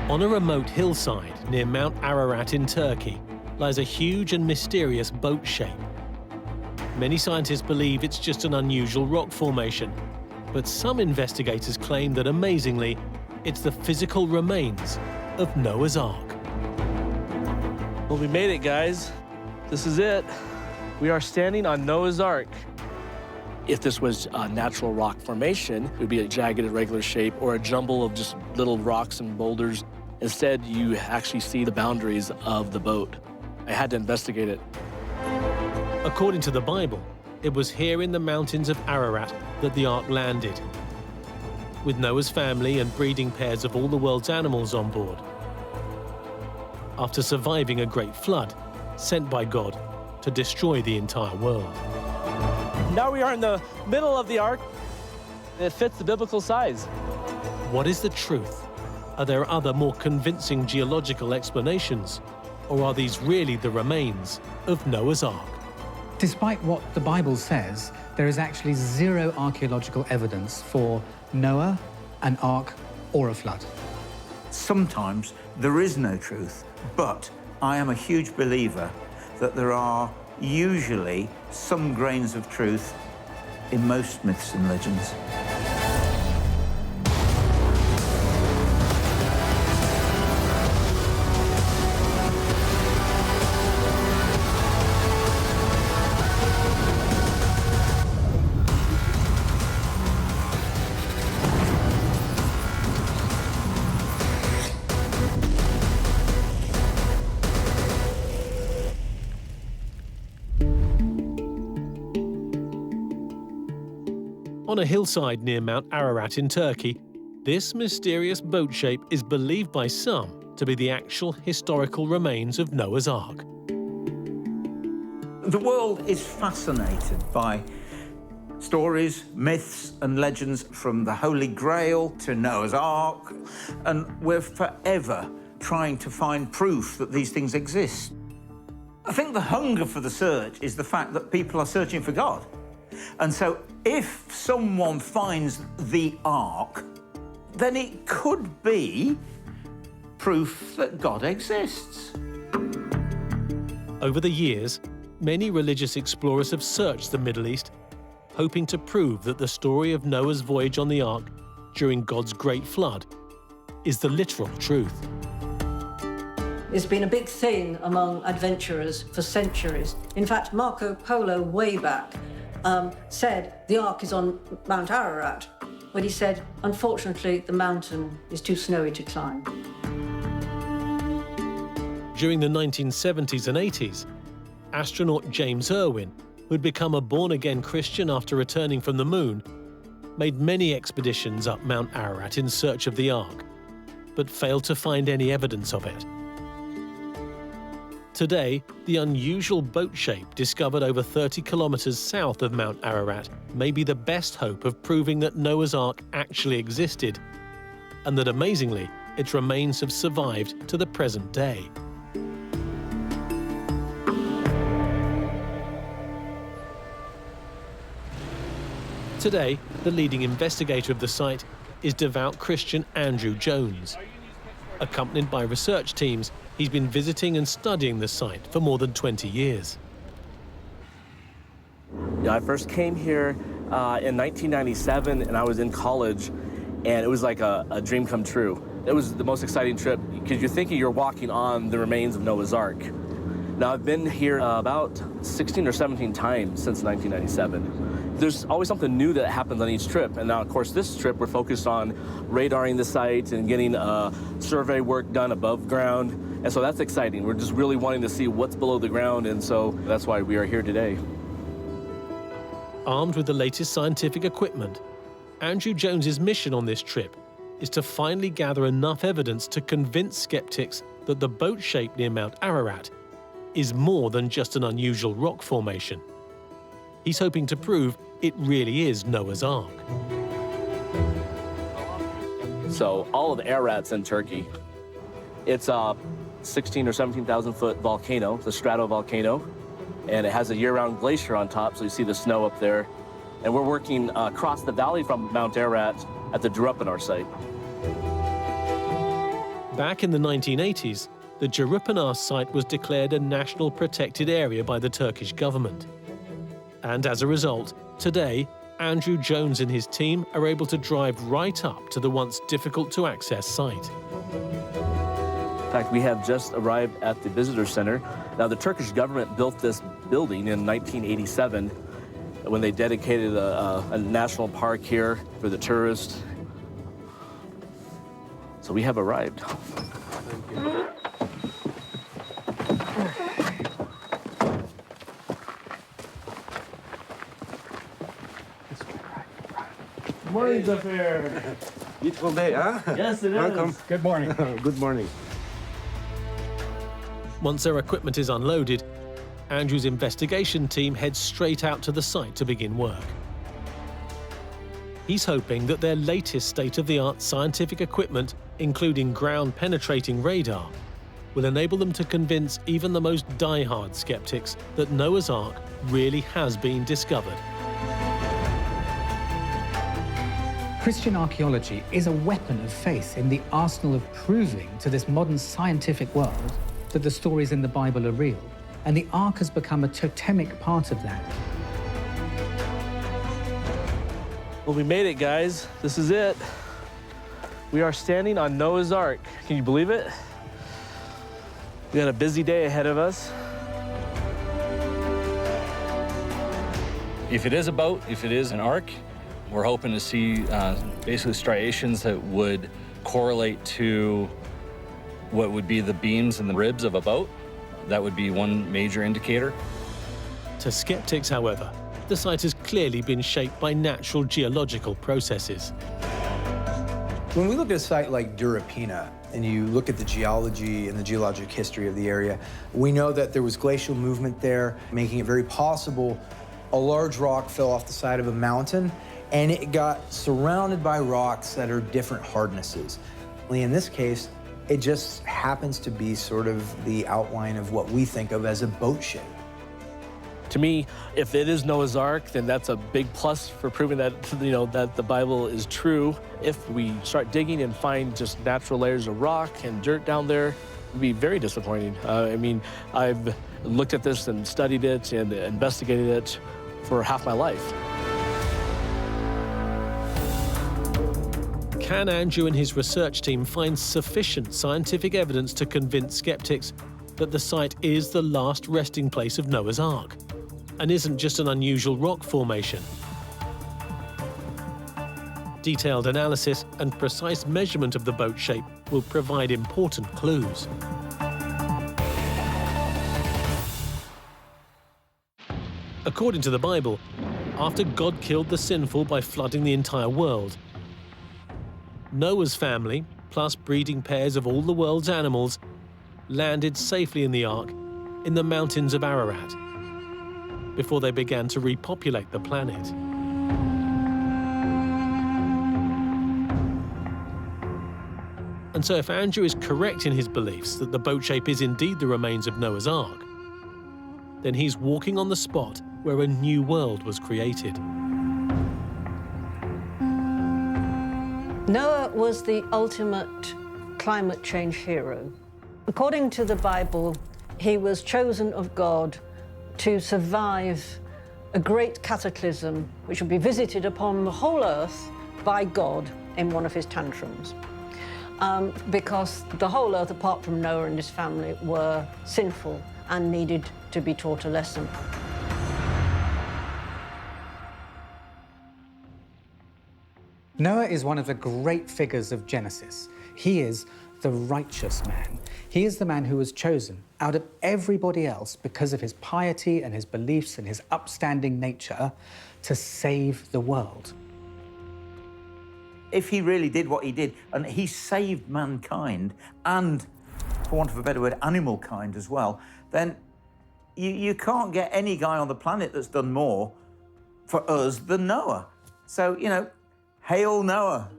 On a remote hillside near Mount Ararat in Turkey lies a huge and mysterious boat shape. Many scientists believe it's just an unusual rock formation, but some investigators claim that, amazingly, it's the physical remains of Noah's Ark. Well, we made it, guys. This is it. We are standing on Noah's Ark. If this was a natural rock formation, it would be a jagged, irregular shape or a jumble of just little rocks and boulders. Instead, you actually see the boundaries of the boat. I had to investigate it. According to the Bible, it was here in the mountains of Ararat that the Ark landed, with Noah's family and breeding pairs of all the world's animals on board. After surviving a great flood sent by God to destroy the entire world. Now we are in the middle of the Ark. It fits the biblical size. What is the truth? Are there other, more convincing geological explanations? Or are these really the remains of Noah's Ark? Despite what the Bible says, there is actually zero archaeological evidence for Noah, an ark, or a flood. Sometimes there is no truth, but I am a huge believer that there are usually some grains of truth in most myths and legends. On a hillside near Mount Ararat in Turkey, this mysterious boat shape is believed by some to be the actual historical remains of Noah's Ark. The world is fascinated by stories, myths and legends from the Holy Grail to Noah's Ark, and we're forever trying to find proof that these things exist. I think the hunger for the search is the fact that people are searching for God. And so if someone finds the Ark, then it could be proof that God exists. Over the years, many religious explorers have searched the Middle East, hoping to prove that the story of Noah's voyage on the Ark during God's great flood is the literal truth. It's been a big thing among adventurers for centuries. In fact, Marco Polo, way back, said the Ark is on Mount Ararat, but he said, unfortunately, the mountain is too snowy to climb. During the 1970s and 80s, astronaut James Irwin, who had become a born-again Christian after returning from the moon, made many expeditions up Mount Ararat in search of the Ark, but failed to find any evidence of it. Today, the unusual boat shape discovered over 30 kilometers south of Mount Ararat may be the best hope of proving that Noah's Ark actually existed, and that, amazingly, its remains have survived to the present day. Today, the leading investigator of the site is devout Christian Andrew Jones. Accompanied by research teams, he's been visiting and studying the site for more than 20 years. Yeah, I first came here in 1997, and I was in college, and it was like a dream come true. It was the most exciting trip, because you're thinking you're walking on the remains of Noah's Ark. Now, I've been here about 16 or 17 times since 1997. There's always something new that happens on each trip. And now, of course, this trip, we're focused on radaring the site and getting survey work done above ground. And so that's exciting. We're just really wanting to see what's below the ground. And so that's why we are here today. Armed with the latest scientific equipment, Andrew Jones's mission on this trip is to finally gather enough evidence to convince skeptics that the boat shape near Mount Ararat is more than just an unusual rock formation. He's hoping to prove it really is Noah's Ark. So all of Ararat's in Turkey. It's a 16 or 17,000 foot volcano, the stratovolcano, and it has a year-round glacier on top, so you see the snow up there. And we're working across the valley from Mount Ararat at the Drupanar site. Back in the 1980s, the Cerupınar site was declared a national protected area by the Turkish government. And as a result, today, Andrew Jones and his team are able to drive right up to the once difficult-to-access site. In fact, we have just arrived at the visitor center. Now, the Turkish government built this building in 1987 when they dedicated a national park here for the tourists. So we have arrived. Thank you. Morning, Zafir. Beautiful day, huh? Yes, it Welcome. is. Good morning. Good morning. Once their equipment is unloaded, Andrew's investigation team heads straight out to the site to begin work. He's hoping that their latest state-of-the-art scientific equipment, including ground-penetrating radar, will enable them to convince even the most die-hard skeptics that Noah's Ark really has been discovered. Christian archaeology is a weapon of faith in the arsenal of proving to this modern scientific world that the stories in the Bible are real, and the Ark has become a totemic part of that. Well, we made it, guys. This is it. We are standing on Noah's Ark. Can you believe it? We got a busy day ahead of us. If it is a boat, if it is an ark, we're hoping to see basically striations that would correlate to what would be the beams and the ribs of a boat. That would be one major indicator. To skeptics, however, the site has clearly been shaped by natural geological processes. When we look at a site like Durapina, and you look at the geology and the geologic history of the area, we know that there was glacial movement there, making it very possible a large rock fell off the side of a mountain, and it got surrounded by rocks that are different hardnesses. In this case, it just happens to be sort of the outline of what we think of as a boat shape. To me, if it is Noah's Ark, then that's a big plus for proving that, that the Bible is true. If we start digging and find just natural layers of rock and dirt down there, it would be very disappointing. I've looked at this and studied it and investigated it for half my life. Can Andrew and his research team find sufficient scientific evidence to convince skeptics that the site is the last resting place of Noah's Ark and isn't just an unusual rock formation? Detailed analysis and precise measurement of the boat shape will provide important clues. According to the Bible, after God killed the sinful by flooding the entire world, Noah's family, plus breeding pairs of all the world's animals, landed safely in the Ark in the mountains of Ararat before they began to repopulate the planet. And so if Andrew is correct in his beliefs that the boat shape is indeed the remains of Noah's Ark, then he's walking on the spot where a new world was created. Noah was the ultimate climate change hero. According to the Bible, he was chosen of God to survive a great cataclysm which would be visited upon the whole earth by God in one of his tantrums. Because the whole earth, apart from Noah and his family, were sinful and needed to be taught a lesson. Noah is one of the great figures of Genesis. He is the righteous man. He is the man who was chosen out of everybody else because of his piety and his beliefs and his upstanding nature to save the world. If he really did what he did, and he saved mankind, and, for want of a better word, animal kind as well, then you can't get any guy on the planet that's done more for us than Noah. So, hail Noah.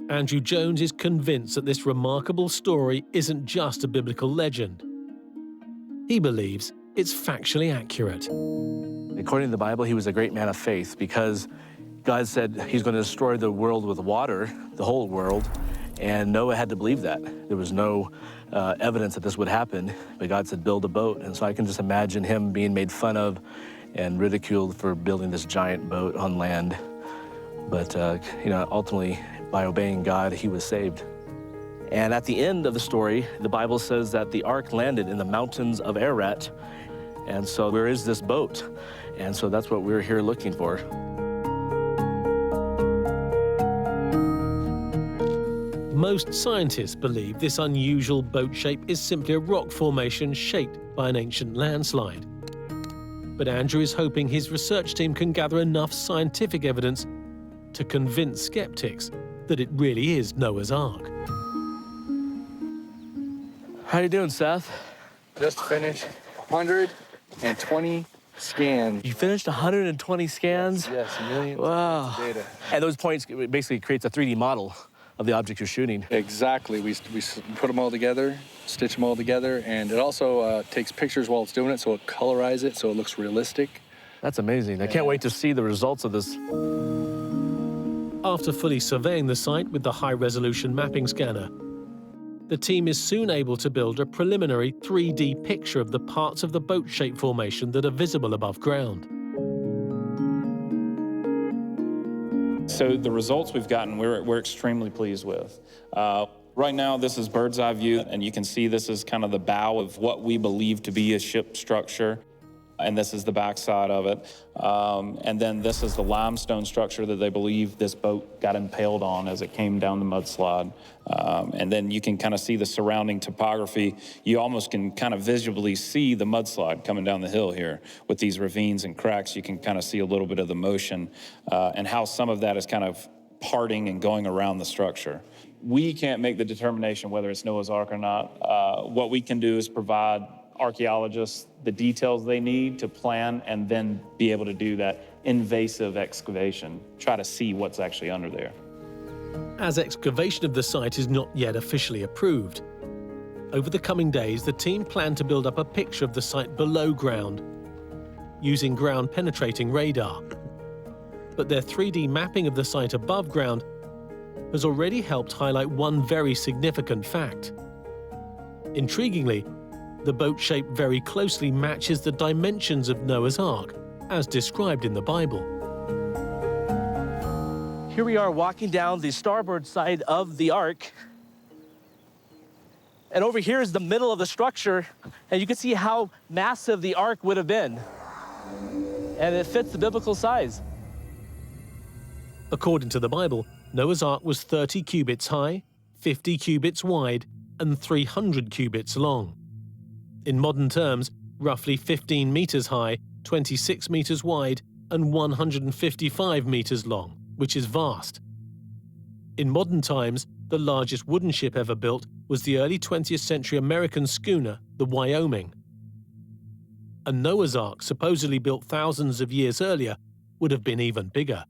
Andrew Jones is convinced that this remarkable story isn't just a biblical legend. He believes it's factually accurate. According to the Bible, he was a great man of faith because God said he's going to destroy the world with water, the whole world, and Noah had to believe that. There was no evidence that this would happen, but God said, build a boat. And so I can just imagine him being made fun of and ridiculed for building this giant boat on land. But, ultimately, by obeying God, he was saved. And at the end of the story, the Bible says that the ark landed in the mountains of Ararat. And so where is this boat? And so that's what we're here looking for. Most scientists believe this unusual boat shape is simply a rock formation shaped by an ancient landslide. But Andrew is hoping his research team can gather enough scientific evidence to convince skeptics that it really is Noah's Ark. How you doing, Seth? Just finished 120 scans. You finished 120 scans? Yes, millions Wow. of data. And those points basically creates a 3D model of the object you're shooting. Exactly. We put them all together, stitch them all together, and it also takes pictures while it's doing it, so it colorizes it, so it looks realistic. That's amazing. I can't wait to see the results of this. After fully surveying the site with the high-resolution mapping scanner, the team is soon able to build a preliminary 3D picture of the parts of the boat-shaped formation that are visible above ground. So the results we've gotten, we're extremely pleased with. Right now, this is bird's eye view, and you can see this is kind of the bow of what we believe to be a ship structure. And this is the backside of it. And then this is the limestone structure that they believe this boat got impaled on as it came down the mudslide. And then you can kind of see the surrounding topography. You almost can kind of visually see the mudslide coming down the hill here. With these ravines and cracks, you can kind of see a little bit of the motion and how some of that is kind of parting and going around the structure. We can't make the determination whether it's Noah's Ark or not. What we can do is provide archaeologists the details they need to plan and then be able to do that invasive excavation, try to see what's actually under there. As excavation of the site is not yet officially approved, over the coming days the team plan to build up a picture of the site below ground using ground-penetrating radar. But their 3D mapping of the site above ground has already helped highlight one very significant fact. Intriguingly, the boat shape very closely matches the dimensions of Noah's Ark, as described in the Bible. Here we are walking down the starboard side of the ark. And over here is the middle of the structure, and you can see how massive the ark would have been. And it fits the biblical size. According to the Bible, Noah's Ark was 30 cubits high, 50 cubits wide, and 300 cubits long. In modern terms, roughly 15 meters high, 26 meters wide, and 155 meters long, which is vast. In modern times, the largest wooden ship ever built was the early 20th century American schooner, the Wyoming. A Noah's Ark, supposedly built thousands of years earlier, would have been even bigger.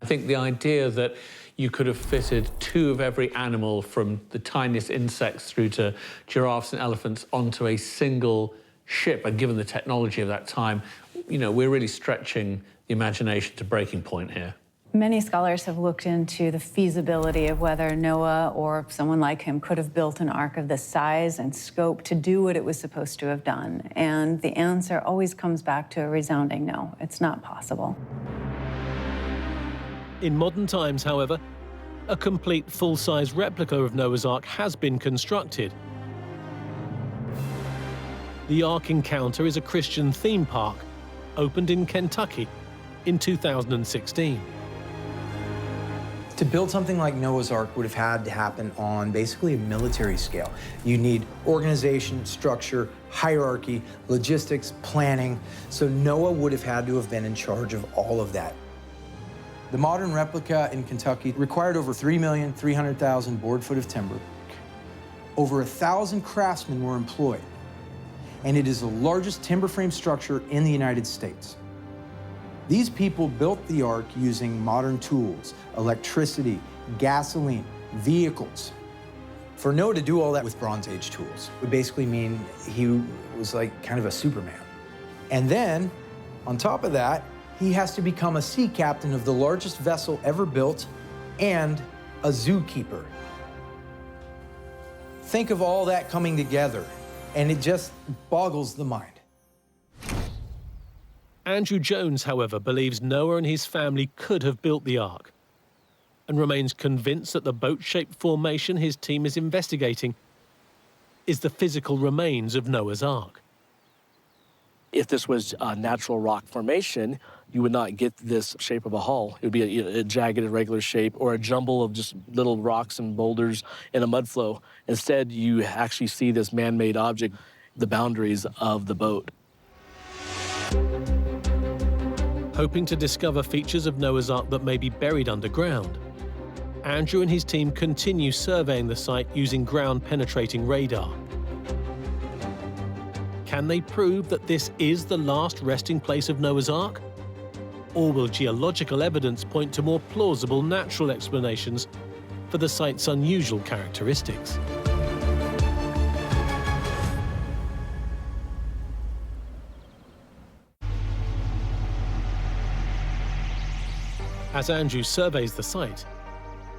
I think the idea that you could have fitted two of every animal, from the tiniest insects through to giraffes and elephants, onto a single ship, and given the technology of that time, we're really stretching the imagination to breaking point here. Many scholars have looked into the feasibility of whether Noah or someone like him could have built an ark of this size and scope to do what it was supposed to have done. And the answer always comes back to a resounding no. It's not possible. In modern times, however, a complete full-size replica of Noah's Ark has been constructed. The Ark Encounter is a Christian theme park, opened in Kentucky in 2016. To build something like Noah's Ark would have had to happen on basically a military scale. You need organization, structure, hierarchy, logistics, planning. So Noah would have had to have been in charge of all of that. The modern replica in Kentucky required over 3,300,000 board foot of timber. Over 1,000 craftsmen were employed, and it is the largest timber frame structure in the United States. These people built the Ark using modern tools, electricity, gasoline, vehicles. For Noah to do all that with Bronze Age tools would basically mean he was like kind of a Superman. And then, on top of that, he has to become a sea captain of the largest vessel ever built and a zookeeper. Think of all that coming together, and it just boggles the mind. Andrew Jones, however, believes Noah and his family could have built the Ark, and remains convinced that the boat-shaped formation his team is investigating is the physical remains of Noah's Ark. If this was a natural rock formation, you would not get this shape of a hull. It would be a jagged, irregular shape, or a jumble of just little rocks and boulders in a mud flow. Instead, you actually see this man-made object, the boundaries of the boat. Hoping to discover features of Noah's Ark that may be buried underground, Andrew and his team continue surveying the site using ground-penetrating radar. Can they prove that this is the last resting place of Noah's Ark? Or will geological evidence point to more plausible natural explanations for the site's unusual characteristics? As Andrew surveys the site,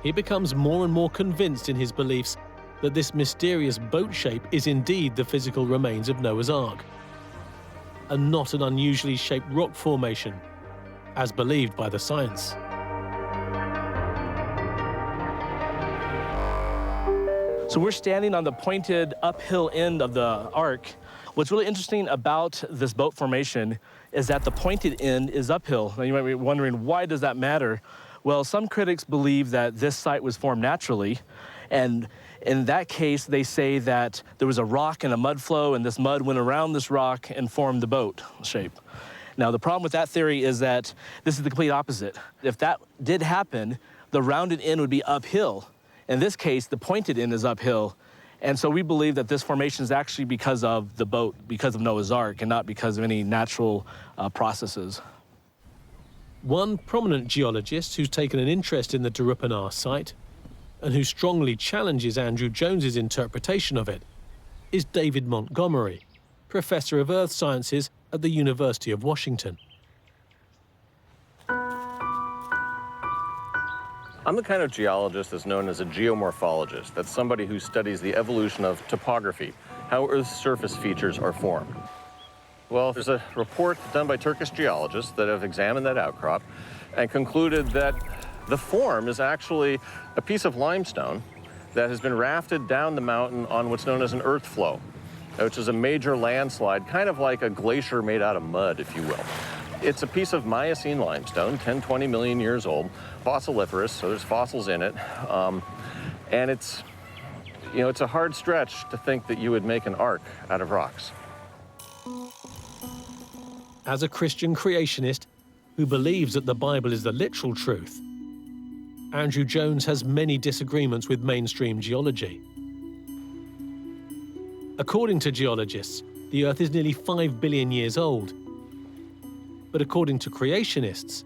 he becomes more and more convinced in his beliefs that this mysterious boat shape is indeed the physical remains of Noah's Ark, and not an unusually shaped rock formation, as believed by the science. So we're standing on the pointed uphill end of the Ark. What's really interesting about this boat formation is that the pointed end is uphill. Now you might be wondering, why does that matter? Well, some critics believe that this site was formed naturally, and in that case, they say that there was a rock and a mud flow, and this mud went around this rock and formed the boat shape. Now, the problem with that theory is that this is the complete opposite. If that did happen, the rounded end would be uphill. In this case, the pointed end is uphill. And so we believe that this formation is actually because of the boat, because of Noah's Ark, and not because of any natural processes. One prominent geologist who's taken an interest in the Darupanar site, and who strongly challenges Andrew Jones's interpretation of it, is David Montgomery, Professor of Earth Sciences at the University of Washington. I'm the kind of geologist that's known as a geomorphologist. That's somebody who studies the evolution of topography, how Earth's surface features are formed. Well, there's a report done by Turkish geologists that have examined that outcrop and concluded that the form is actually a piece of limestone that has been rafted down the mountain on what's known as an earth flow, which is a major landslide, kind of like a glacier made out of mud, if you will. It's a piece of Miocene limestone, 10, 20 million years old, fossiliferous, so there's fossils in it. And it's a hard stretch to think that you would make an ark out of rocks. As a Christian creationist who believes that the Bible is the literal truth, Andrew Jones has many disagreements with mainstream geology. According to geologists, the Earth is nearly 5 billion years old. But according to creationists,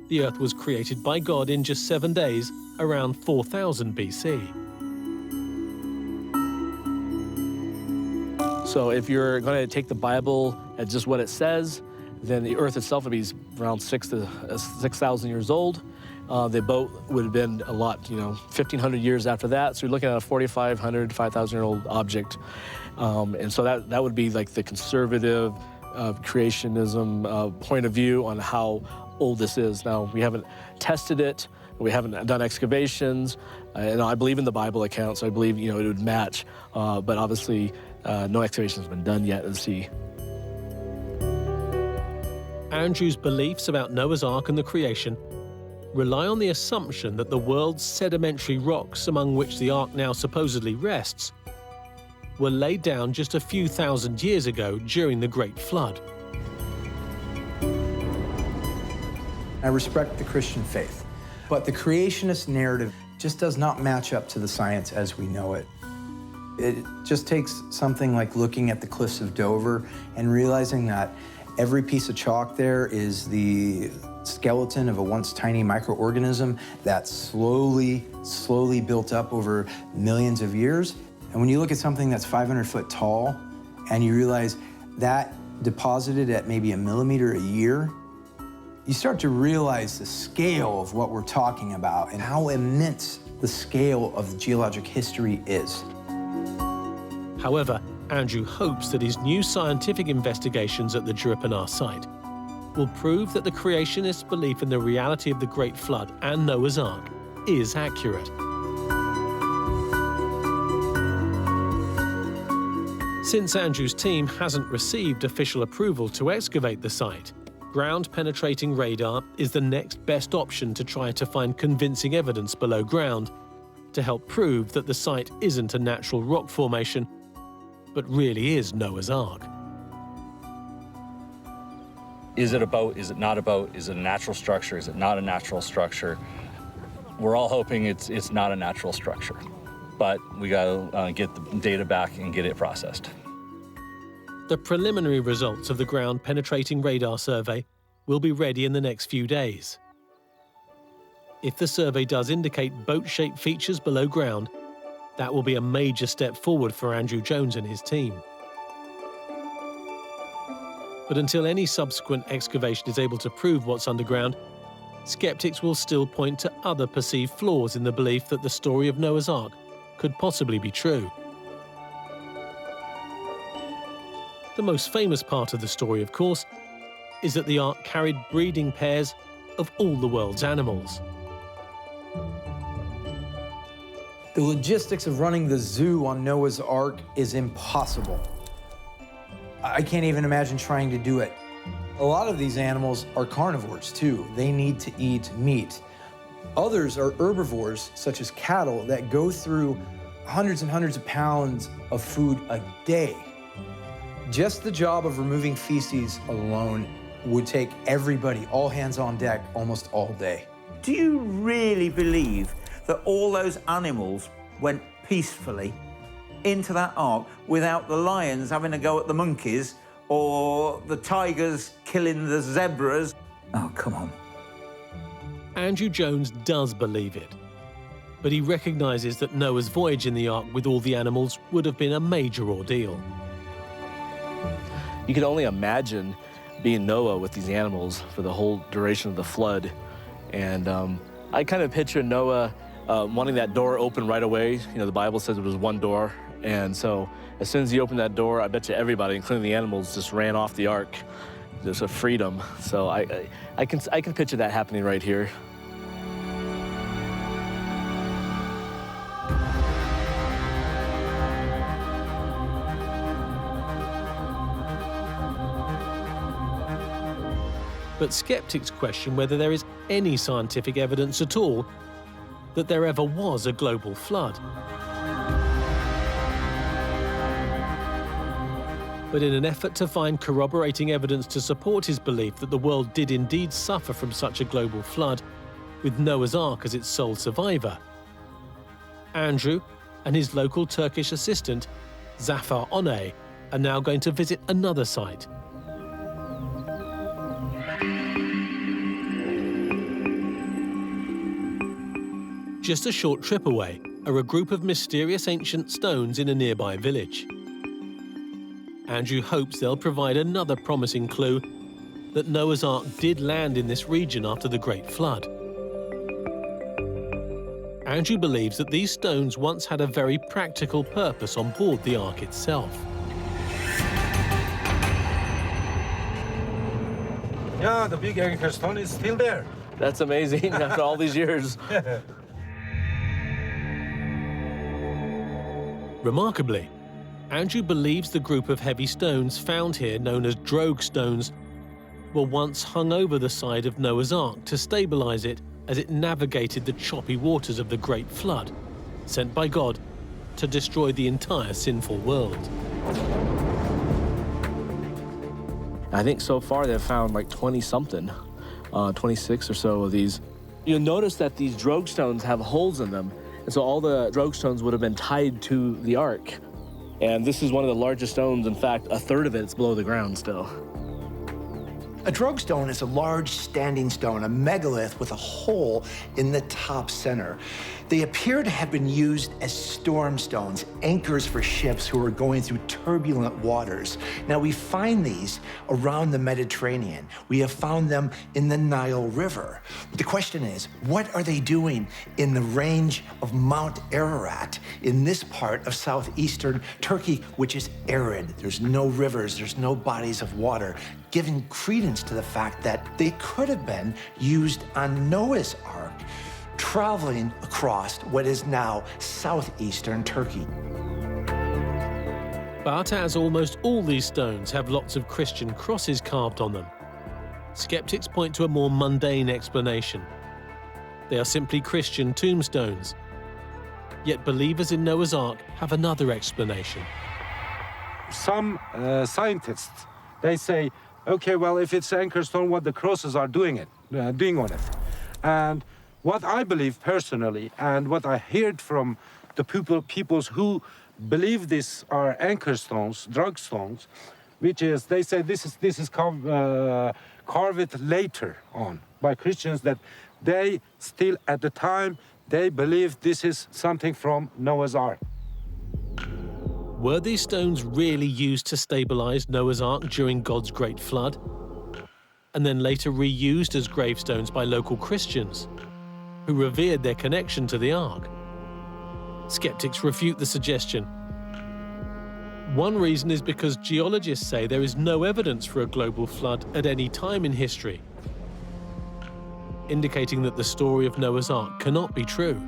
the Earth was created by God in just 7 days, around 4000 BC. So if you're going to take the Bible at just what it says, then the Earth itself would be around 6,000 years old. The boat would have been a lot, 1,500 years after that. So you're looking at a 4,500, 5,000-year-old object. And so that would be like the conservative creationism point of view on how old this is. Now, we haven't tested it. We haven't done excavations. And I believe in the Bible account, so I believe, it would match. But obviously, no excavation has been done yet at the sea. Andrew's beliefs about Noah's Ark and the creation rely on the assumption that the world's sedimentary rocks, among which the Ark now supposedly rests, were laid down just a few thousand years ago during the Great Flood. I respect the Christian faith, but the creationist narrative just does not match up to the science as we know it. It just takes something like looking at the cliffs of Dover and realizing that every piece of chalk there is the skeleton of a once tiny microorganism that slowly built up over millions of years. And when you look at something that's 500 foot tall and you realize that deposited at maybe 1 millimeter a year, you start to realize the scale of what we're talking about and how immense the scale of geologic history is. However, Andrew hopes that his new scientific investigations at the Juripanar site will prove that the creationists' belief in the reality of the Great Flood and Noah's Ark is accurate. Since Andrew's team hasn't received official approval to excavate the site, ground-penetrating radar is the next best option to try to find convincing evidence below ground to help prove that the site isn't a natural rock formation, but really is Noah's Ark. Is it about, is it not about, is it a natural structure, is it not a natural structure? We're all hoping it's not a natural structure, but we gotta get the data back and get it processed. The preliminary results of the ground-penetrating radar survey will be ready in the next few days. If the survey does indicate boat-shaped features below ground, that will be a major step forward for Andrew Jones and his team. But until any subsequent excavation is able to prove what's underground, skeptics will still point to other perceived flaws in the belief that the story of Noah's Ark could possibly be true. The most famous part of the story, of course, is that the Ark carried breeding pairs of all the world's animals. The logistics of running the zoo on Noah's Ark is impossible. I can't even imagine trying to do it. A lot of these animals are carnivores too. They need to eat meat. Others are herbivores, such as cattle, that go through hundreds and hundreds of pounds of food a day. Just the job of removing feces alone would take everybody, all hands on deck, almost all day. Do you really believe that all those animals went peacefully into that ark without the lions having a go at the monkeys or the tigers killing the zebras? Oh, come on. Andrew Jones does believe it, but he recognizes that Noah's voyage in the Ark with all the animals would have been a major ordeal. You can only imagine being Noah with these animals for the whole duration of the flood. And I kind of picture Noah wanting that door open right away. You know, the Bible says it was one door. And so as soon as he opened that door, I bet you everybody, including the animals, just ran off the ark. There's a freedom. So I can picture that happening right here. But skeptics question whether there is any scientific evidence at all that there ever was a global flood. But in an effort to find corroborating evidence to support his belief that the world did indeed suffer from such a global flood, with Noah's Ark as its sole survivor, Andrew and his local Turkish assistant, Zafer Onay, are now going to visit another site. Just a short trip away are a group of mysterious ancient stones in a nearby village. Andrew hopes they'll provide another promising clue that Noah's Ark did land in this region after the Great Flood. Andrew believes that these stones once had a very practical purpose on board the Ark itself. Yeah, the big anchor stone is still there. That's amazing after all these years. Remarkably, Andrew believes the group of heavy stones found here, known as drogue stones, were once hung over the side of Noah's Ark to stabilize it as it navigated the choppy waters of the Great Flood, sent by God to destroy the entire sinful world. I think so far they've found like 20-something, 26 or so of these. You'll notice that these drogue stones have holes in them, and so all the drogue stones would have been tied to the Ark. And this is one of the largest stones. In fact, a third of it is below the ground still. A drugstone is a large standing stone, a megalith with a hole in the top center. They appear to have been used as storm stones, anchors for ships who are going through turbulent waters. Now, we find these around the Mediterranean. We have found them in the Nile River. The question is, what are they doing in the range of Mount Ararat in this part of southeastern Turkey, which is arid? There's no rivers, there's no bodies of water, giving credence to the fact that they could have been used on Noah's Ark, traveling across what is now southeastern Turkey. But as almost all these stones have lots of Christian crosses carved on them, skeptics point to a more mundane explanation. They are simply Christian tombstones. Yet believers in Noah's Ark have another explanation. Some scientists, they say, okay, well, if it's anchor stone, what the crosses are doing on it. And what I believe personally, and what I heard from the peoples who believe these are anchor stones, drug stones, which is, they say this is carved later on by Christians, that they still, at the time, they believe this is something from Noah's Ark. Were these stones really used to stabilize Noah's Ark during God's great flood? And then later reused as gravestones by local Christians, who revered their connection to the Ark? Skeptics refute the suggestion. One reason is because geologists say there is no evidence for a global flood at any time in history, indicating that the story of Noah's Ark cannot be true.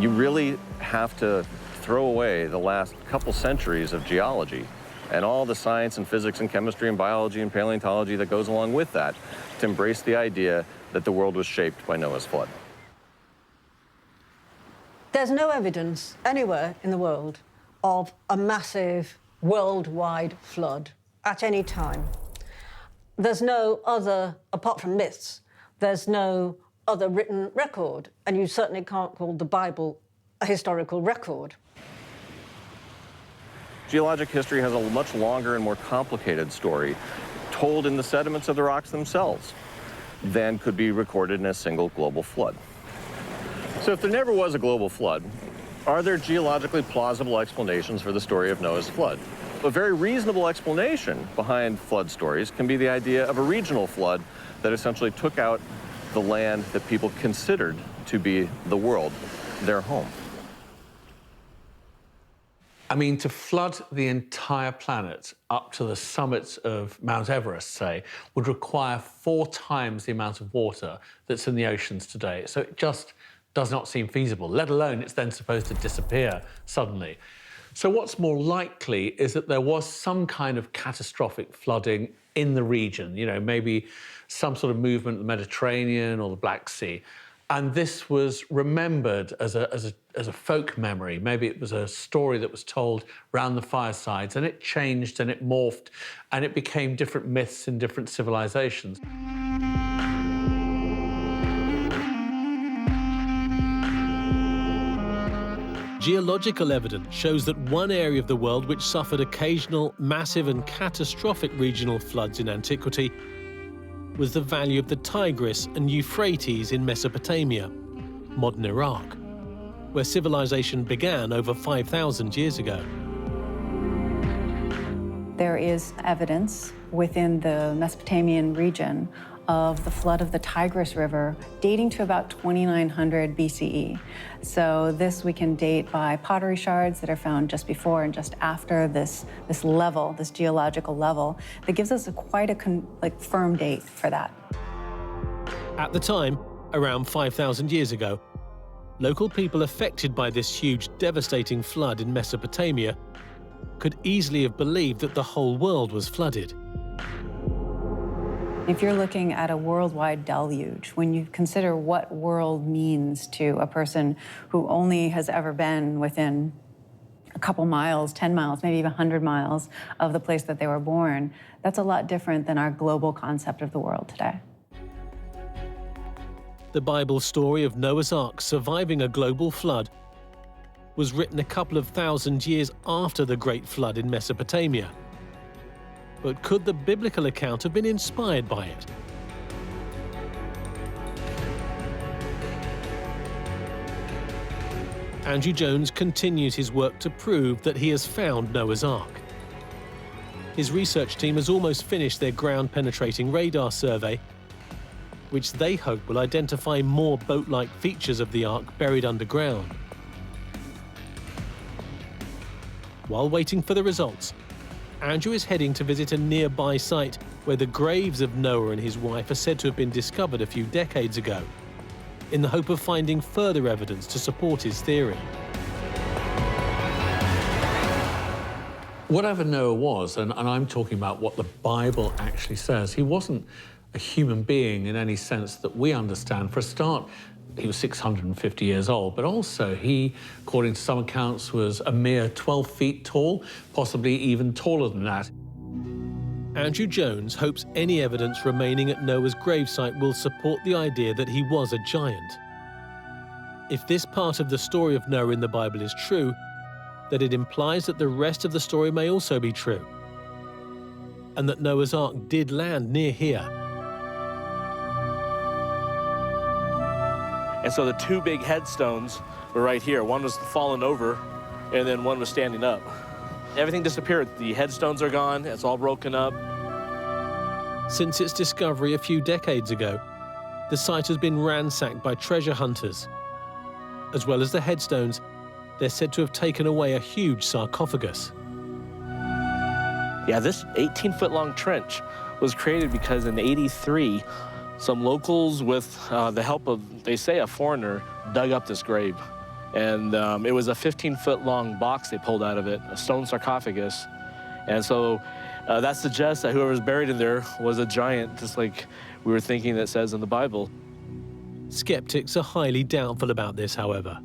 You really have to throw away the last couple centuries of geology and all the science and physics and chemistry and biology and paleontology that goes along with that to embrace the idea that the world was shaped by Noah's flood. There's no evidence anywhere in the world of a massive worldwide flood at any time. There's no other, apart from myths, there's no other written record, and you certainly can't call the Bible a historical record. Geologic history has a much longer and more complicated story told in the sediments of the rocks themselves than could be recorded in a single global flood. So if there never was a global flood, are there geologically plausible explanations for the story of Noah's flood? A very reasonable explanation behind flood stories can be the idea of a regional flood that essentially took out the land that people considered to be the world, their home. I mean, to flood the entire planet up to the summits of Mount Everest, say, would require 4 times the amount of water that's in the oceans today. So it just does not seem feasible, let alone it's then supposed to disappear suddenly. So what's more likely is that there was some kind of catastrophic flooding in the region, you know, maybe some sort of movement in the Mediterranean or the Black Sea. And this was remembered as a folk memory. Maybe it was a story that was told round the firesides, and it changed and it morphed, and it became different myths in different civilizations. Geological evidence shows that one area of the world which suffered occasional, massive and catastrophic regional floods in antiquity was the valley of the Tigris and Euphrates in Mesopotamia, modern Iraq, where civilization began over 5,000 years ago. There is evidence within the Mesopotamian region of the flood of the Tigris River dating to about 2900 BCE. So this we can date by pottery shards that are found just before and just after this level, this geological level, that gives us quite a firm date for that. At the time, around 5,000 years ago, local people affected by this huge, devastating flood in Mesopotamia could easily have believed that the whole world was flooded. If you're looking at a worldwide deluge, when you consider what world means to a person who only has ever been within a couple miles, 10 miles, maybe even 100 miles of the place that they were born, that's a lot different than our global concept of the world today. The Bible story of Noah's Ark surviving a global flood was written a couple of thousand years after the Great Flood in Mesopotamia. But could the biblical account have been inspired by it? Andrew Jones continues his work to prove that he has found Noah's Ark. His research team has almost finished their ground-penetrating radar survey, which they hope will identify more boat-like features of the Ark buried underground. While waiting for the results, Andrew is heading to visit a nearby site where the graves of Noah and his wife are said to have been discovered a few decades ago, in the hope of finding further evidence to support his theory. Whatever Noah was, and I'm talking about what the Bible actually says, he wasn't a human being in any sense that we understand. For a start, he was 650 years old, but also he, according to some accounts, was a mere 12 feet tall, possibly even taller than that. Andrew Jones hopes any evidence remaining at Noah's gravesite will support the idea that he was a giant. If this part of the story of Noah in the Bible is true, then it implies that the rest of the story may also be true, and that Noah's Ark did land near here. And so the two big headstones were right here. One was fallen over, and then one was standing up. Everything disappeared. The headstones are gone. It's all broken up. Since its discovery a few decades ago, the site has been ransacked by treasure hunters. As well as the headstones, they're said to have taken away a huge sarcophagus. Yeah, this 18-foot-long trench was created because in '83, some locals, with the help of, they say, a foreigner, dug up this grave. And it was a 15-foot-long box they pulled out of it, a stone sarcophagus. And so that suggests that whoever was buried in there was a giant, just like we were thinking that says in the Bible. Skeptics are highly doubtful about this, however.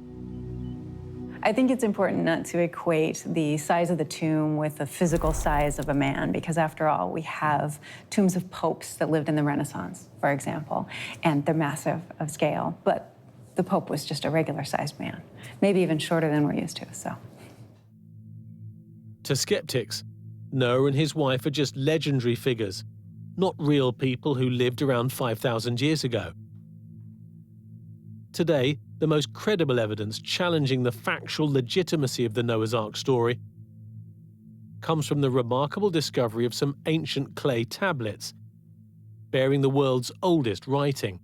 I think it's important not to equate the size of the tomb with the physical size of a man, because after all, we have tombs of popes that lived in the Renaissance, for example, and they're massive of scale, but the Pope was just a regular-sized man, maybe even shorter than we're used to, so. To skeptics, Noah and his wife are just legendary figures, not real people who lived around 5,000 years ago. Today, the most credible evidence challenging the factual legitimacy of the Noah's Ark story comes from the remarkable discovery of some ancient clay tablets bearing the world's oldest writing.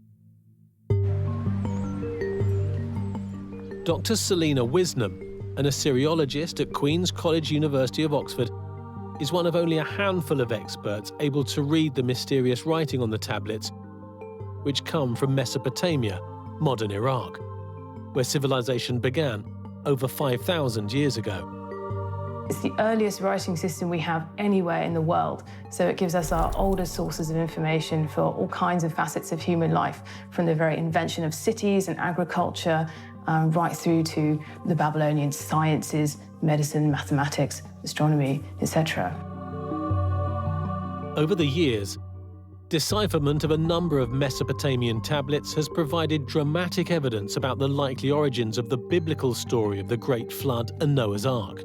Dr. Selina Wisnam, an Assyriologist at Queen's College, University of Oxford, is one of only a handful of experts able to read the mysterious writing on the tablets, which come from Mesopotamia, modern Iraq, where civilization began over 5,000 years ago. It's the earliest writing system we have anywhere in the world, so it gives us our oldest sources of information for all kinds of facets of human life, from the very invention of cities and agriculture, right through to the Babylonian sciences, medicine, mathematics, astronomy, etc. Over the years, decipherment of a number of Mesopotamian tablets has provided dramatic evidence about the likely origins of the biblical story of the Great Flood and Noah's Ark.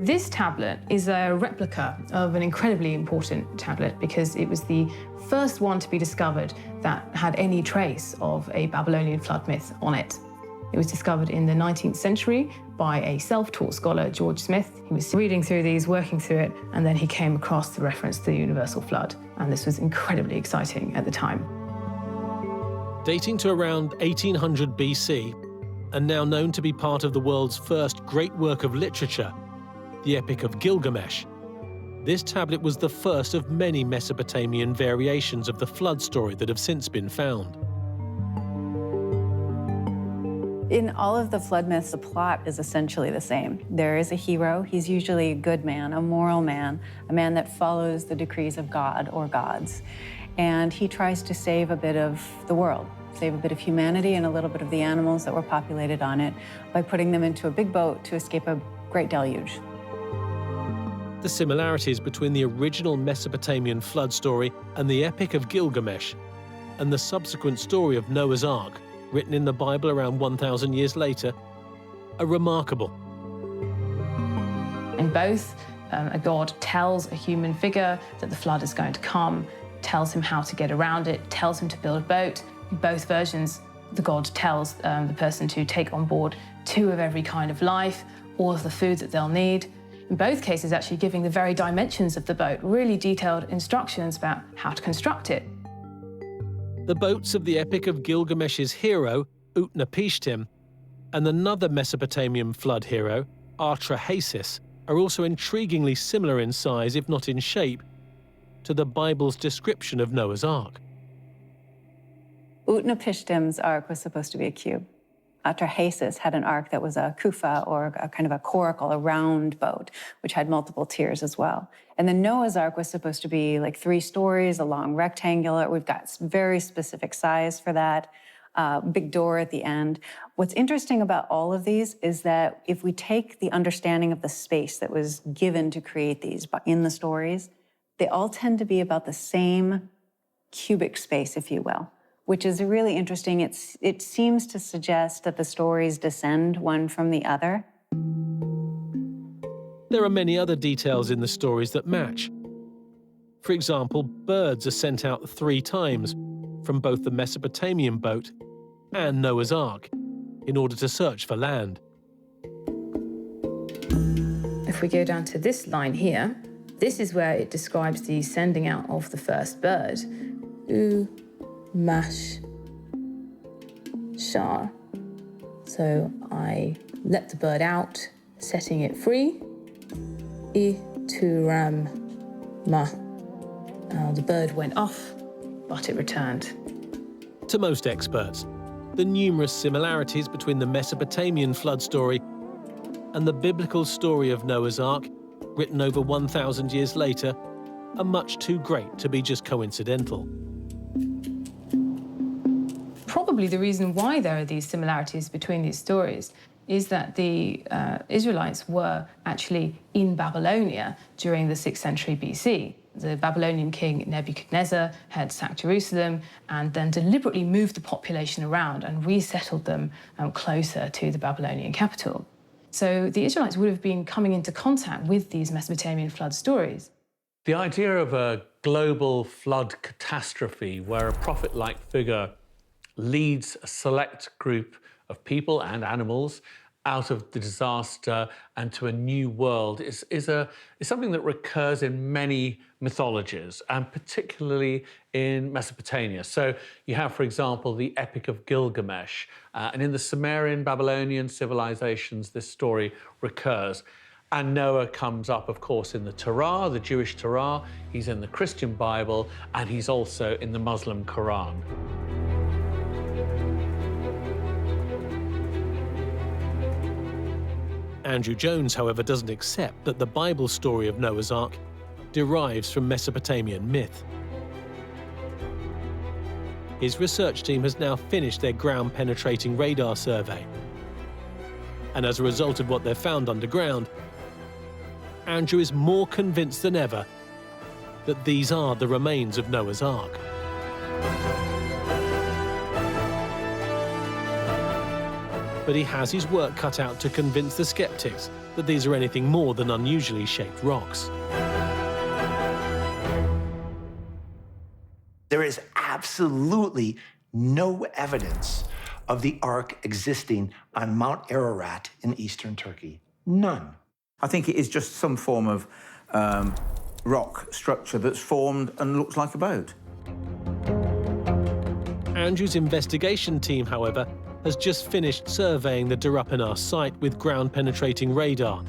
This tablet is a replica of an incredibly important tablet because it was the first one to be discovered that had any trace of a Babylonian flood myth on it. It was discovered in the 19th century by a self-taught scholar, George Smith. He was reading through these, working through it, and then he came across the reference to the universal flood. And this was incredibly exciting at the time. Dating to around 1800 BC, and now known to be part of the world's first great work of literature, the Epic of Gilgamesh, this tablet was the first of many Mesopotamian variations of the flood story that have since been found. In all of the flood myths, the plot is essentially the same. There is a hero. He's usually a good man, a moral man, a man that follows the decrees of God or gods. And he tries to save a bit of the world, save a bit of humanity and a little bit of the animals that were populated on it by putting them into a big boat to escape a great deluge. The similarities between the original Mesopotamian flood story and the Epic of Gilgamesh, and the subsequent story of Noah's Ark, written in the Bible around 1,000 years later, are remarkable. In both, a god tells a human figure that the flood is going to come, tells him how to get around it, tells him to build a boat. In both versions, the god tells the person to take on board 2 of every kind of life, all of the food that they'll need. In both cases, actually giving the very dimensions of the boat, really detailed instructions about how to construct it. The boats of the Epic of Gilgamesh's hero, Utnapishtim, and another Mesopotamian flood hero, Artrahasis, are also intriguingly similar in size, if not in shape, to the Bible's description of Noah's Ark. Utnapishtim's ark was supposed to be a cube. Artrahasis had an ark that was a kufa, or a kind of a coracle, a round boat, which had multiple tiers as well. And then Noah's ark was supposed to be like 3 stories, a long rectangular. We've got very specific size for that. Big door at the end. What's interesting about all of these is that if we take the understanding of the space that was given to create these in the stories, they all tend to be about the same cubic space, if you will, which is really interesting. It seems to suggest that the stories descend one from the other. There are many other details in the stories that match. For example, birds are sent out 3 times from both the Mesopotamian boat and Noah's Ark in order to search for land. If we go down to this line here, this is where it describes the sending out of the first bird. Mash Shar. So I let the bird out, setting it free. Turam Ma. The bird went off, but it returned. To most experts, the numerous similarities between the Mesopotamian flood story and the biblical story of Noah's Ark, written over 1,000 years later, are much too great to be just coincidental. Probably the reason why there are these similarities between these stories is that the Israelites were actually in Babylonia during the 6th century BC. The Babylonian king Nebuchadnezzar had sacked Jerusalem and then deliberately moved the population around and resettled them closer to the Babylonian capital. So the Israelites would have been coming into contact with these Mesopotamian flood stories. The idea of a global flood catastrophe where a prophet-like figure leads a select group of people and animals out of the disaster and to a new world is something that recurs in many mythologies, and particularly in Mesopotamia. So you have, for example, the Epic of Gilgamesh, and in the Sumerian Babylonian civilizations, this story recurs. And Noah comes up, of course, in the Torah, the Jewish Torah, he's in the Christian Bible, and he's also in the Muslim Quran. Andrew Jones, however, doesn't accept that the Bible story of Noah's Ark derives from Mesopotamian myth. His research team has now finished their ground-penetrating radar survey. And as a result of what they've found underground, Andrew is more convinced than ever that these are the remains of Noah's Ark. But he has his work cut out to convince the skeptics that these are anything more than unusually shaped rocks. There is absolutely no evidence of the Ark existing on Mount Ararat in eastern Turkey. None. I think it is just some form of rock structure that's formed and looks like a boat. Andrew's investigation team, however, has just finished surveying the Durapanar site with ground-penetrating radar.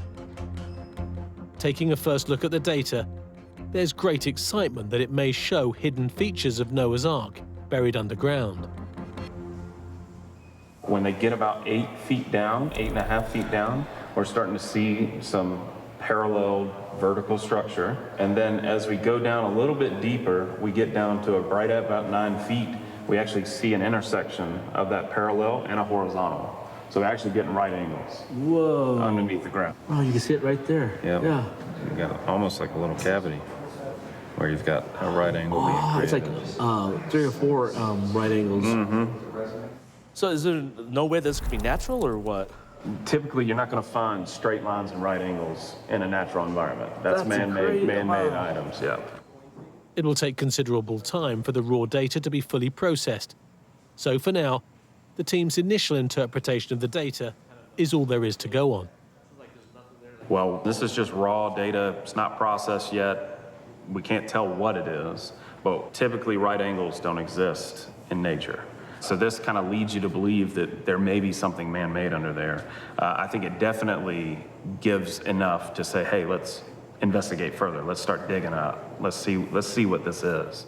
Taking a first look at the data, there's great excitement that it may show hidden features of Noah's Ark buried underground. When they get about 8 feet down, 8.5 feet down, we're starting to see some parallel vertical structure. And then as we go down a little bit deeper, we get down to right at about 9 feet, we actually see an intersection of that parallel and a horizontal. So we're actually getting right angles. Whoa. Underneath the ground. Oh, you can see it right there. Yep. Yeah. You got almost like a little cavity where you've got a right angle being created. It's like 3 or 4 right angles. Mm-hmm. So is there no way this could be natural or what? Typically, you're not going to find straight lines and right angles in a natural environment. That's man-made items, yeah. It will take considerable time for the raw data to be fully processed. So for now, the team's initial interpretation of the data is all there is to go on. Well, this is just raw data. It's not processed yet. We can't tell what it is, but typically right angles don't exist in nature. So this kind of leads you to believe that there may be something man-made under there. I think it definitely gives enough to say, hey, let's investigate further. Let's start digging up. Let's see what this is.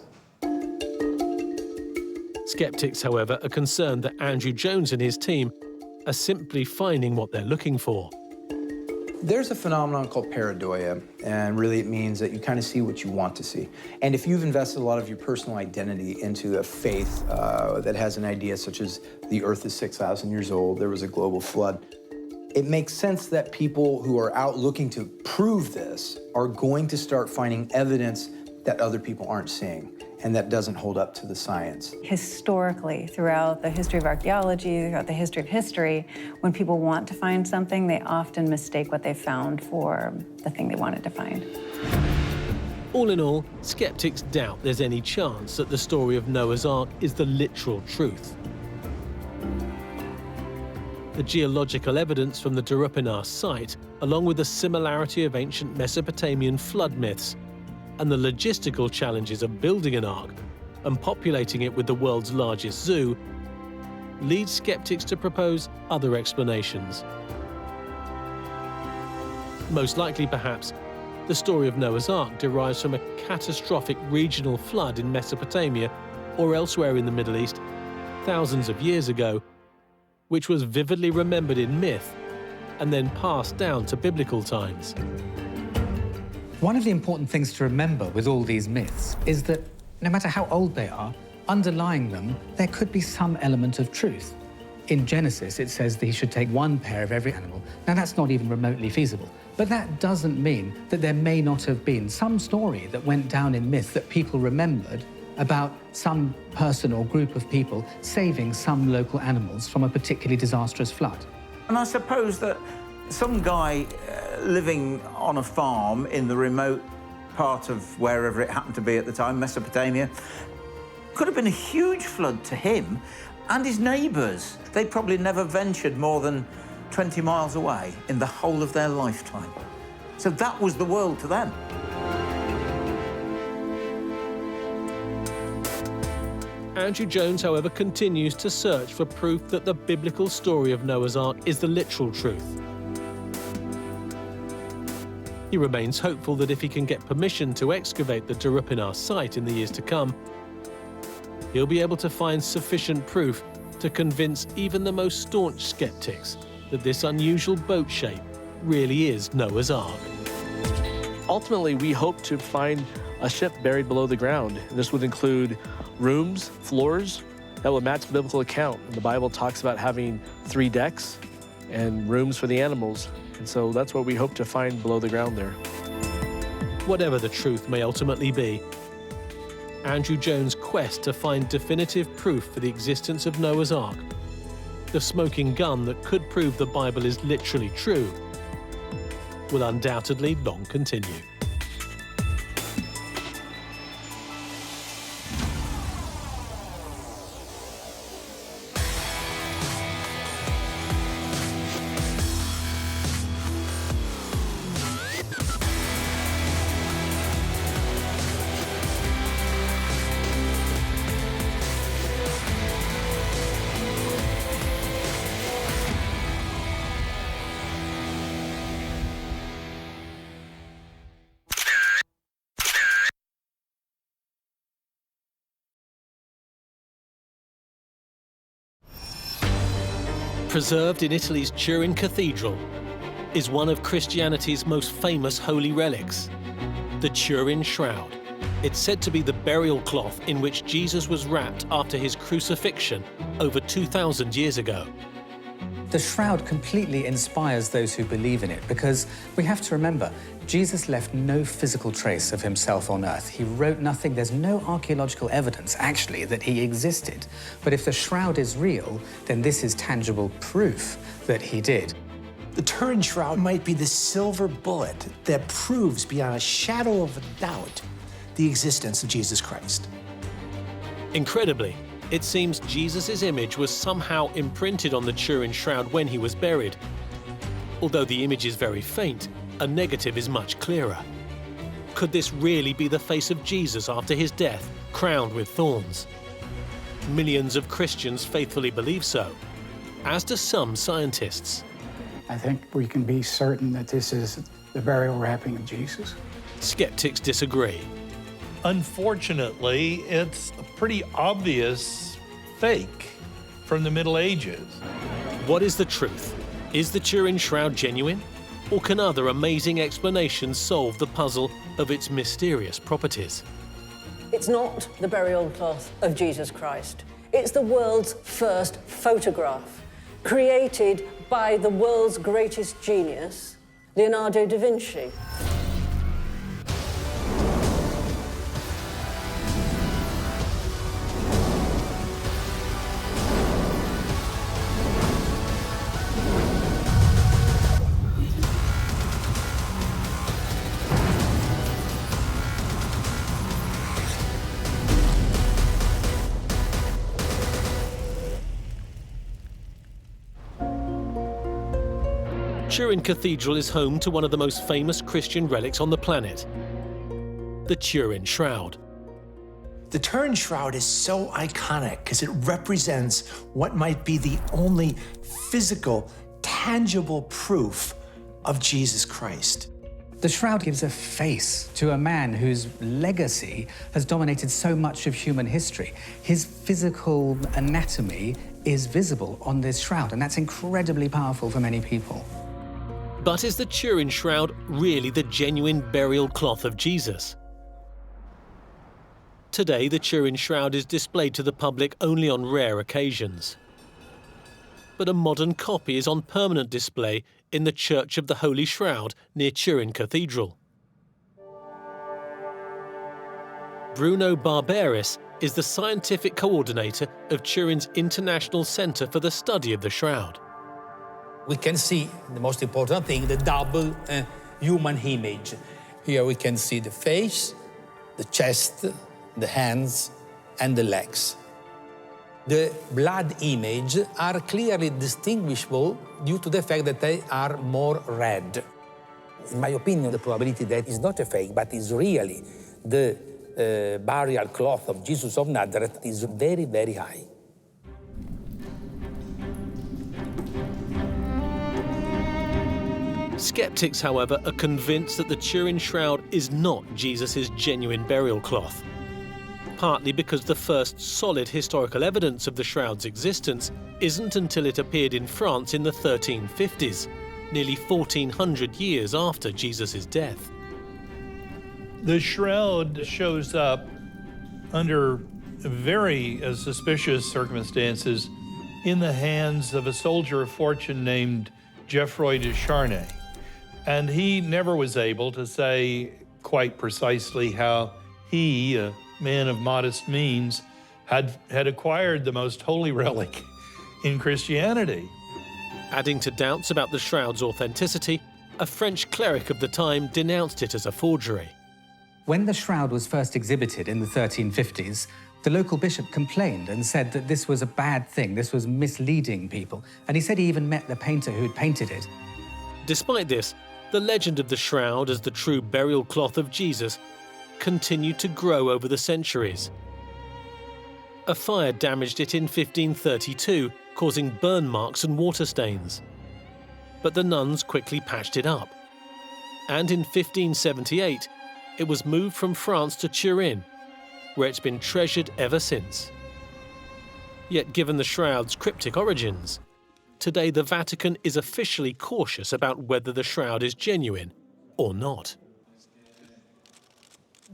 Skeptics, however, are concerned that Andrew Jones and his team are simply finding what they're looking for. There's a phenomenon called pareidolia, and really it means that you kind of see what you want to see. And if you've invested a lot of your personal identity into a faith that has an idea such as the Earth is 6,000 years old, there was a global flood, it makes sense that people who are out looking to prove this are going to start finding evidence that other people aren't seeing, and that doesn't hold up to the science. Historically, throughout the history of archaeology, throughout the history of history, when people want to find something, they often mistake what they found for the thing they wanted to find. All in all, skeptics doubt there's any chance that the story of Noah's Ark is the literal truth. The geological evidence from the Darupinar site, along with the similarity of ancient Mesopotamian flood myths, and the logistical challenges of building an ark and populating it with the world's largest zoo, lead skeptics to propose other explanations. Most likely, perhaps, the story of Noah's Ark derives from a catastrophic regional flood in Mesopotamia or elsewhere in the Middle East thousands of years ago, which was vividly remembered in myth and then passed down to biblical times. One of the important things to remember with all these myths is that no matter how old they are, underlying them, there could be some element of truth. In Genesis, it says that he should take one pair of every animal. Now, that's not even remotely feasible. But that doesn't mean that there may not have been some story that went down in myth that people remembered about some person or group of people saving some local animals from a particularly disastrous flood. And I suppose that some guy living on a farm in the remote part of wherever it happened to be at the time, Mesopotamia, could have been a huge flood to him and his neighbours. They probably never ventured more than 20 miles away in the whole of their lifetime. So that was the world to them. Andrew Jones, however, continues to search for proof that the biblical story of Noah's Ark is the literal truth. He remains hopeful that if he can get permission to excavate the Darupinar site in the years to come, he'll be able to find sufficient proof to convince even the most staunch skeptics that this unusual boat shape really is Noah's Ark. Ultimately, we hope to find a ship buried below the ground. This would include rooms, floors that would match the biblical account. The Bible talks about having 3 decks and rooms for the animals. And so that's what we hope to find below the ground there. Whatever the truth may ultimately be, Andrew Jones' quest to find definitive proof for the existence of Noah's Ark, the smoking gun that could prove the Bible is literally true, will undoubtedly long continue. Preserved in Italy's Turin Cathedral is one of Christianity's most famous holy relics, the Turin shroud. It's said to be the burial cloth in which Jesus was wrapped after his crucifixion over 2,000 years ago. The shroud completely inspires those who believe in it because we have to remember, Jesus left no physical trace of himself on earth. He wrote nothing. There's no archaeological evidence, actually, that he existed. But if the shroud is real, then this is tangible proof that he did. The Turin shroud might be the silver bullet that proves beyond a shadow of a doubt the existence of Jesus Christ. Incredibly, it seems Jesus' image was somehow imprinted on the Turin shroud when he was buried. Although the image is very faint, a negative is much clearer. Could this really be the face of Jesus after his death, crowned with thorns? Millions of Christians faithfully believe so, as do some scientists. I think we can be certain that this is the burial wrapping of Jesus. Skeptics disagree. Unfortunately, it's a pretty obvious fake from the Middle Ages. What is the truth? Is the Turin shroud genuine? Or can other amazing explanations solve the puzzle of its mysterious properties? It's not the burial cloth of Jesus Christ. It's the world's first photograph, created by the world's greatest genius, Leonardo da Vinci. Turin Cathedral is home to one of the most famous Christian relics on the planet, the Turin Shroud. The Turin shroud is so iconic because it represents what might be the only physical, tangible proof of Jesus Christ. The shroud gives a face to a man whose legacy has dominated so much of human history. His physical anatomy is visible on this shroud, and that's incredibly powerful for many people. But is the Turin shroud really the genuine burial cloth of Jesus? Today, the Turin shroud is displayed to the public only on rare occasions. But a modern copy is on permanent display in the Church of the Holy Shroud near Turin Cathedral. Bruno Barberis is the scientific coordinator of Turin's International Centre for the Study of the Shroud. We can see, the most important thing, the double human image. Here we can see the face, the chest, the hands, and the legs. The blood image are clearly distinguishable due to the fact that they are more red. In my opinion, the probability that is not a fake, but is really the burial cloth of Jesus of Nazareth is very, very high. Skeptics, however, are convinced that the Turin shroud is not Jesus' genuine burial cloth. Partly because the first solid historical evidence of the shroud's existence isn't until it appeared in France in the 1350s, nearly 1400 years after Jesus' death. The shroud shows up under very suspicious circumstances in the hands of a soldier of fortune named Geoffroy de Charnay. And he never was able to say quite precisely how he, a man of modest means, had acquired the most holy relic in Christianity. Adding to doubts about the shroud's authenticity, a French cleric of the time denounced it as a forgery. When the shroud was first exhibited in the 1350s, the local bishop complained and said that this was a bad thing, this was misleading people, and he said he even met the painter who'd painted it. Despite this, the legend of the shroud as the true burial cloth of Jesus continued to grow over the centuries. A fire damaged it in 1532, causing burn marks and water stains. But the nuns quickly patched it up. And in 1578, it was moved from France to Turin, where it's been treasured ever since. Yet given the shroud's cryptic origins, today the Vatican is officially cautious about whether the shroud is genuine or not.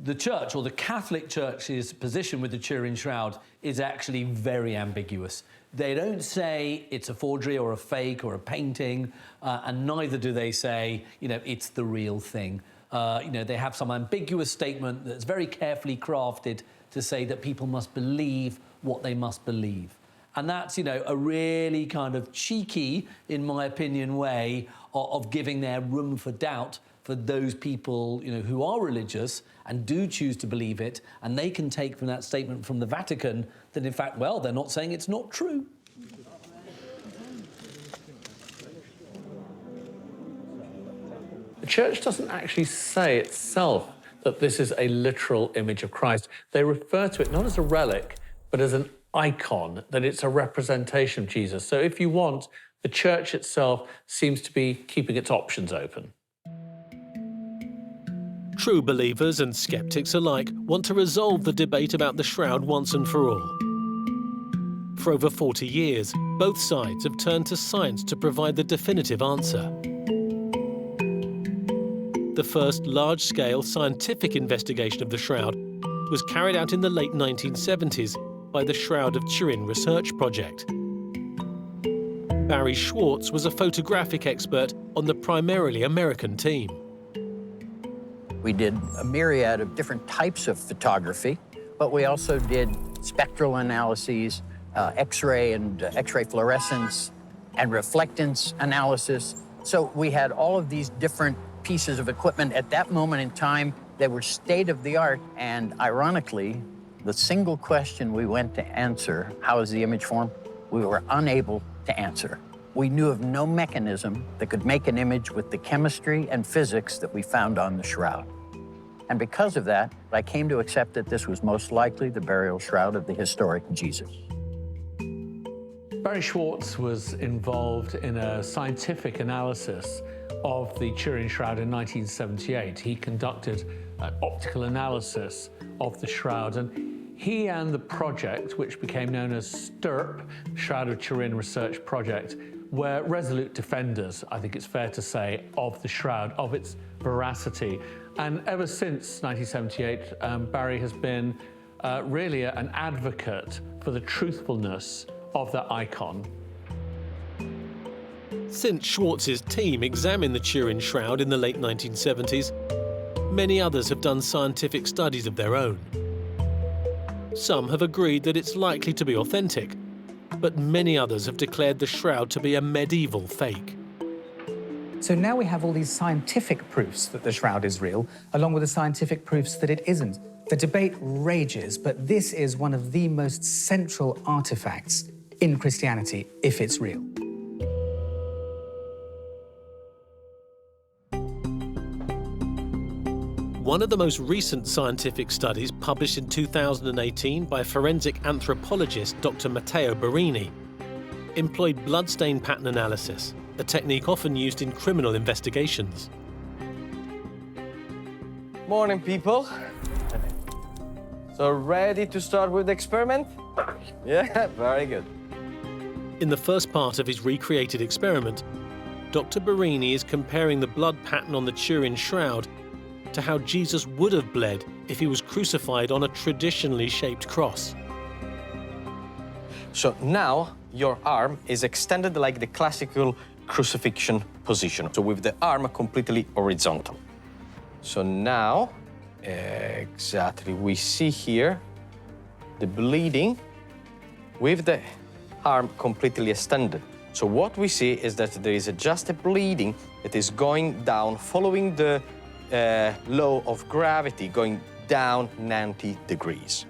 The Church, or the Catholic Church's position with the Turin shroud, is actually very ambiguous. They don't say it's a forgery or a fake or a painting, and neither do they say, it's the real thing. They have some ambiguous statement that's very carefully crafted to say that people must believe what they must believe. And that's, you know, a really kind of cheeky, in my opinion, way of giving their room for doubt for those people, you know, who are religious and do choose to believe it, and they can take from that statement from the Vatican that, in fact, well, they're not saying it's not true. The Church doesn't actually say itself that this is a literal image of Christ. They refer to it not as a relic, but as an icon, that it's a representation of Jesus. So if you want, the Church itself seems to be keeping its options open. True believers and skeptics alike want to resolve the debate about the shroud once and for all. For over 40 years, both sides have turned to science to provide the definitive answer. The first large-scale scientific investigation of the shroud was carried out in the late 1970s by the Shroud of Turin research project. Barry Schwartz was a photographic expert on the primarily American team. We did a myriad of different types of photography, but we also did spectral analyses, X-ray and X-ray fluorescence, and reflectance analysis. So we had all of these different pieces of equipment at that moment in time that were state-of-the-art, and ironically, the single question we went to answer, how is the image formed, we were unable to answer. We knew of no mechanism that could make an image with the chemistry and physics that we found on the shroud. And because of that, I came to accept that this was most likely the burial shroud of the historic Jesus. Barry Schwartz was involved in a scientific analysis of the Turin shroud in 1978. He conducted an optical analysis of the shroud, and he and the project, which became known as STURP, Shroud of Turin Research Project, were resolute defenders, I think it's fair to say, of the shroud, of its veracity. And ever since 1978, Barry has been really an advocate for the truthfulness of that icon. Since Schwartz's team examined the Turin shroud in the late 1970s, many others have done scientific studies of their own. Some have agreed that it's likely to be authentic, but many others have declared the shroud to be a medieval fake. So now we have all these scientific proofs that the shroud is real, along with the scientific proofs that it isn't. The debate rages, but this is one of the most central artifacts in Christianity, if it's real. One of the most recent scientific studies, published in 2018 by forensic anthropologist Dr. Matteo Barini, employed bloodstain pattern analysis, a technique often used in criminal investigations. Morning, people. So ready to start with the experiment? Yeah, very good. In the first part of his recreated experiment, Dr. Barini is comparing the blood pattern on the Turin shroud to how Jesus would have bled if he was crucified on a traditionally shaped cross. So now your arm is extended like the classical crucifixion position, so with the arm completely horizontal. So now, exactly, we see here the bleeding with the arm completely extended. So what we see is that there is just a bleeding that is going down, following the law of gravity, going down 90 degrees.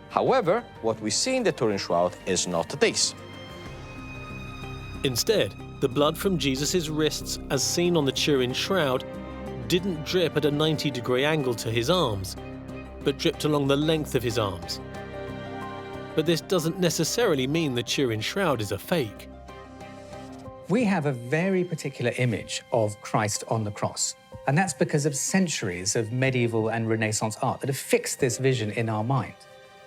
However, what we see in the Turin shroud is not this. Instead, the blood from Jesus' wrists, as seen on the Turin shroud, didn't drip at a 90-degree angle to his arms, but dripped along the length of his arms. But this doesn't necessarily mean the Turin shroud is a fake. We have a very particular image of Christ on the cross, and that's because of centuries of medieval and Renaissance art that have fixed this vision in our mind.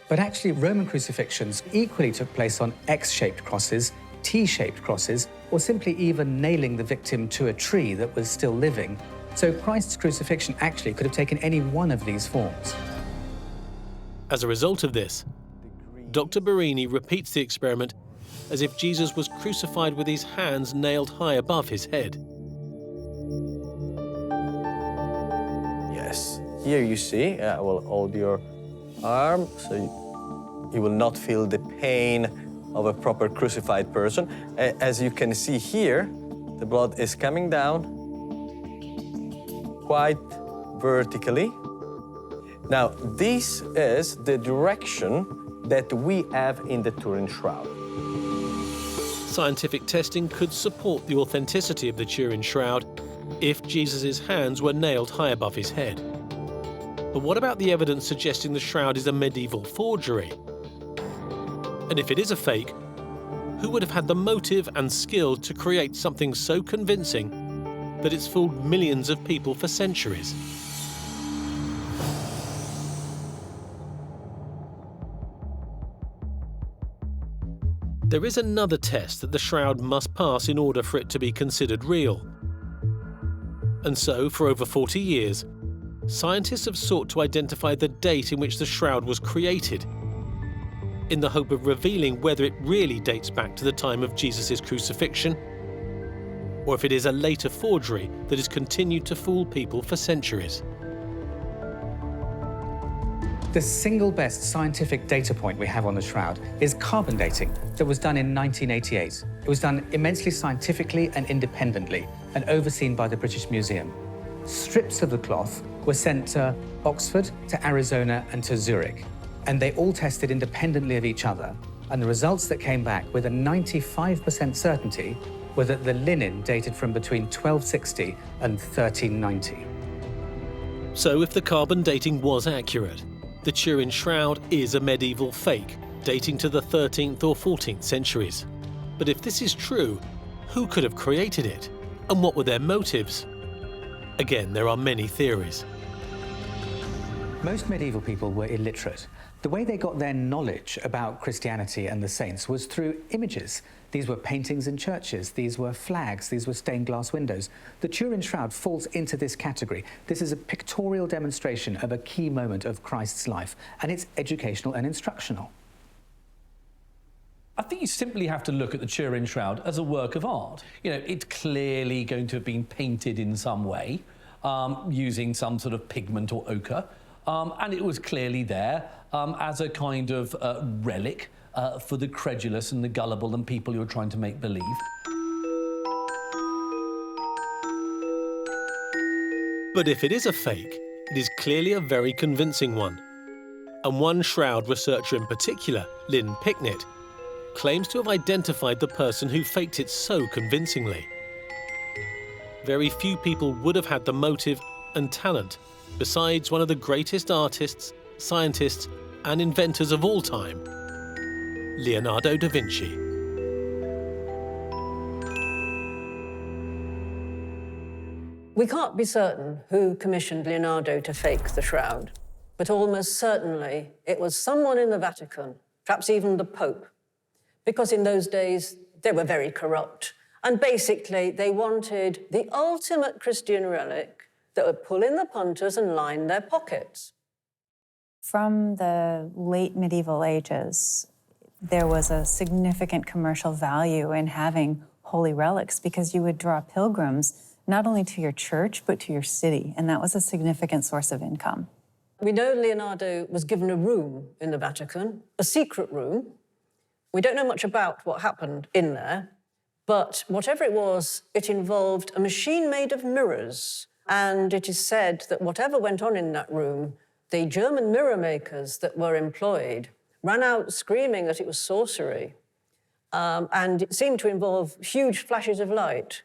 But actually, Roman crucifixions equally took place on X-shaped crosses, T-shaped crosses, or simply even nailing the victim to a tree that was still living. So Christ's crucifixion actually could have taken any one of these forms. As a result of this, Dr. Barini repeats the experiment as if Jesus was crucified with his hands nailed high above his head. Yes, here you see, I will hold your arm so you will not feel the pain of a proper crucified person. As you can see here, the blood is coming down quite vertically. Now, this is the direction that we have in the Turin shroud. Scientific testing could support the authenticity of the Turin shroud if Jesus' hands were nailed high above his head. But what about the evidence suggesting the shroud is a medieval forgery? And if it is a fake, who would have had the motive and skill to create something so convincing that it's fooled millions of people for centuries? There is another test that the shroud must pass in order for it to be considered real. And so, for over 40 years, scientists have sought to identify the date in which the shroud was created, in the hope of revealing whether it really dates back to the time of Jesus' crucifixion, or if it is a later forgery that has continued to fool people for centuries. The single best scientific data point we have on the shroud is carbon dating that was done in 1988. It was done immensely scientifically and independently and overseen by the British Museum. Strips of the cloth were sent to Oxford, to Arizona, and to Zurich, and they all tested independently of each other. And the results that came back with a 95% certainty were that the linen dated from between 1260 and 1390. So if the carbon dating was accurate, the Turin shroud is a medieval fake, dating to the 13th or 14th centuries. But if this is true, who could have created it? And what were their motives? Again, there are many theories. Most medieval people were illiterate. The way they got their knowledge about Christianity and the saints was through images. These were paintings in churches, these were flags, these were stained glass windows. The Turin shroud falls into this category. This is a pictorial demonstration of a key moment of Christ's life, and it's educational and instructional. I think you simply have to look at the Turin shroud as a work of art. You know, it's clearly going to have been painted in some way, using some sort of pigment or ochre, and it was clearly there as a kind of relic for the credulous and the gullible and people who are trying to make believe. But if it is a fake, it is clearly a very convincing one. And one shroud researcher in particular, Lynn Picknett, claims to have identified the person who faked it so convincingly. Very few people would have had the motive and talent, besides one of the greatest artists, scientists, and inventors of all time, Leonardo da Vinci. We can't be certain who commissioned Leonardo to fake the shroud, but almost certainly it was someone in the Vatican, perhaps even the Pope, because in those days they were very corrupt, and basically they wanted the ultimate Christian relic that would pull in the punters and line their pockets. From the late medieval ages, there was a significant commercial value in having holy relics because you would draw pilgrims not only to your church, but to your city, and that was a significant source of income. We know Leonardo was given a room in the Vatican, a secret room. We don't know much about what happened in there, but whatever it was, it involved a machine made of mirrors, and it is said that whatever went on in that room, the German mirror makers that were employed ran out screaming that it was sorcery, and it seemed to involve huge flashes of light.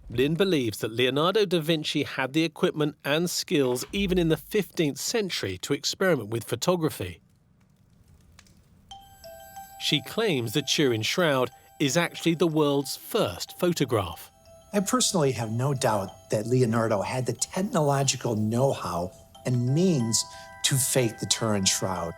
Lynn believes that Leonardo da Vinci had the equipment and skills even in the 15th century to experiment with photography. She claims the Turin shroud is actually the world's first photograph. I personally have no doubt that Leonardo had the technological know-how and means to fake the Turin shroud.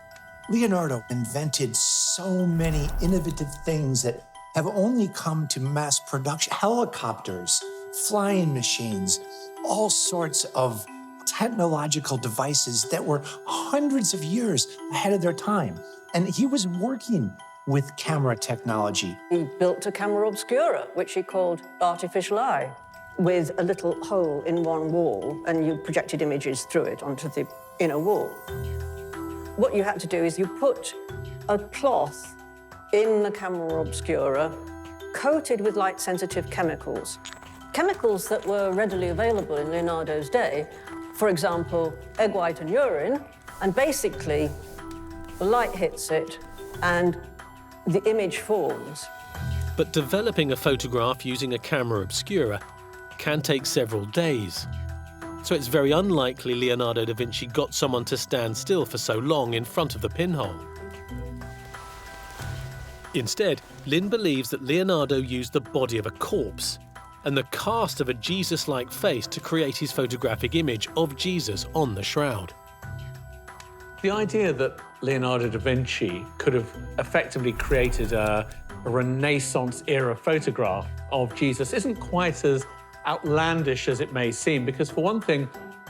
Leonardo invented so many innovative things that have only come to mass production. Helicopters, flying machines, all sorts of technological devices that were hundreds of years ahead of their time. And he was working with camera technology. He built a camera obscura, which he called artificial eye, with a little hole in one wall, and you projected images through it onto the inner wall. What you had to do is you put a cloth in the camera obscura, coated with light-sensitive chemicals. Chemicals that were readily available in Leonardo's day, for example, egg white and urine, and basically the light hits it and the image forms. But developing a photograph using a camera obscura can take several days. So it's very unlikely Leonardo da Vinci got someone to stand still for so long in front of the pinhole. Instead, Lynn believes that Leonardo used the body of a corpse and the cast of a Jesus-like face to create his photographic image of Jesus on the shroud. The idea that Leonardo da Vinci could have effectively created a Renaissance-era photograph of Jesus isn't quite as outlandish as it may seem, because for one thing,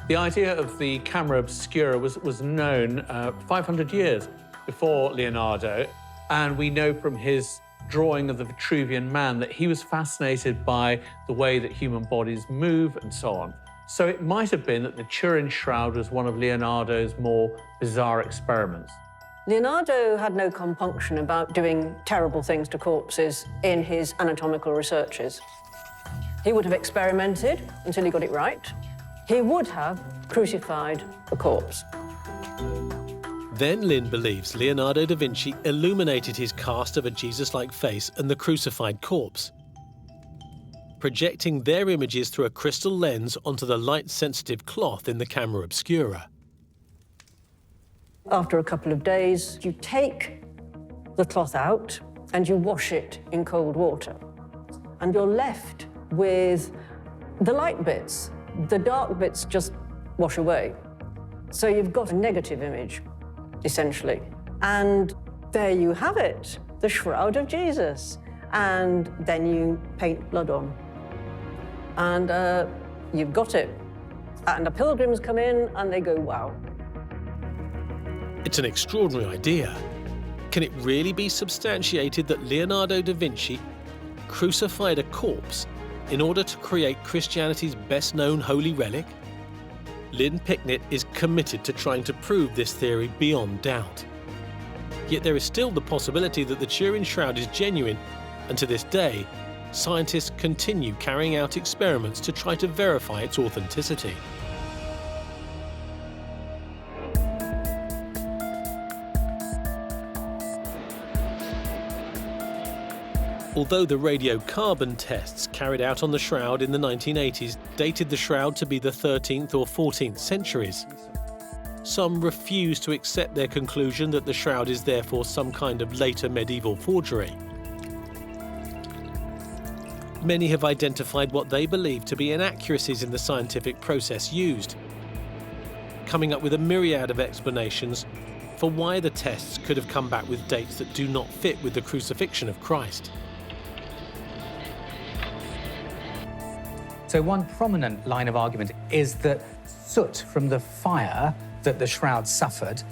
the idea of the camera obscura was known 500 years before Leonardo, and we know from his drawing of the Vitruvian Man that he was fascinated by the way that human bodies move and so on. So it might have been that the Turin shroud was one of Leonardo's more bizarre experiments. Leonardo had no compunction about doing terrible things to corpses in his anatomical researches. He would have experimented until he got it right. He would have crucified the corpse. Then Lynn believes Leonardo da Vinci illuminated his cast of a Jesus-like face and the crucified corpse, projecting their images through a crystal lens onto the light-sensitive cloth in the camera obscura. After a couple of days, you take the cloth out and you wash it in cold water. And you're left with the light bits. The dark bits just wash away. So you've got a negative image, essentially. And there you have it, the shroud of Jesus. And then you paint blood on. And you've got it. And the pilgrims come in and they go, wow. It's an extraordinary idea. Can it really be substantiated that Leonardo da Vinci crucified a corpse in order to create Christianity's best-known holy relic? Lynn Picknett is committed to trying to prove this theory beyond doubt. Yet there is still the possibility that the Turin shroud is genuine, and to this day, scientists continue carrying out experiments to try to verify its authenticity. Although the radiocarbon tests carried out on the shroud in the 1980s dated the shroud to be the 13th or 14th centuries, some refuse to accept their conclusion that the shroud is therefore some kind of later medieval forgery. Many have identified what they believe to be inaccuracies in the scientific process used, coming up with a myriad of explanations for why the tests could have come back with dates that do not fit with the crucifixion of Christ. So one prominent line of argument is that soot from the fire that the shroud suffered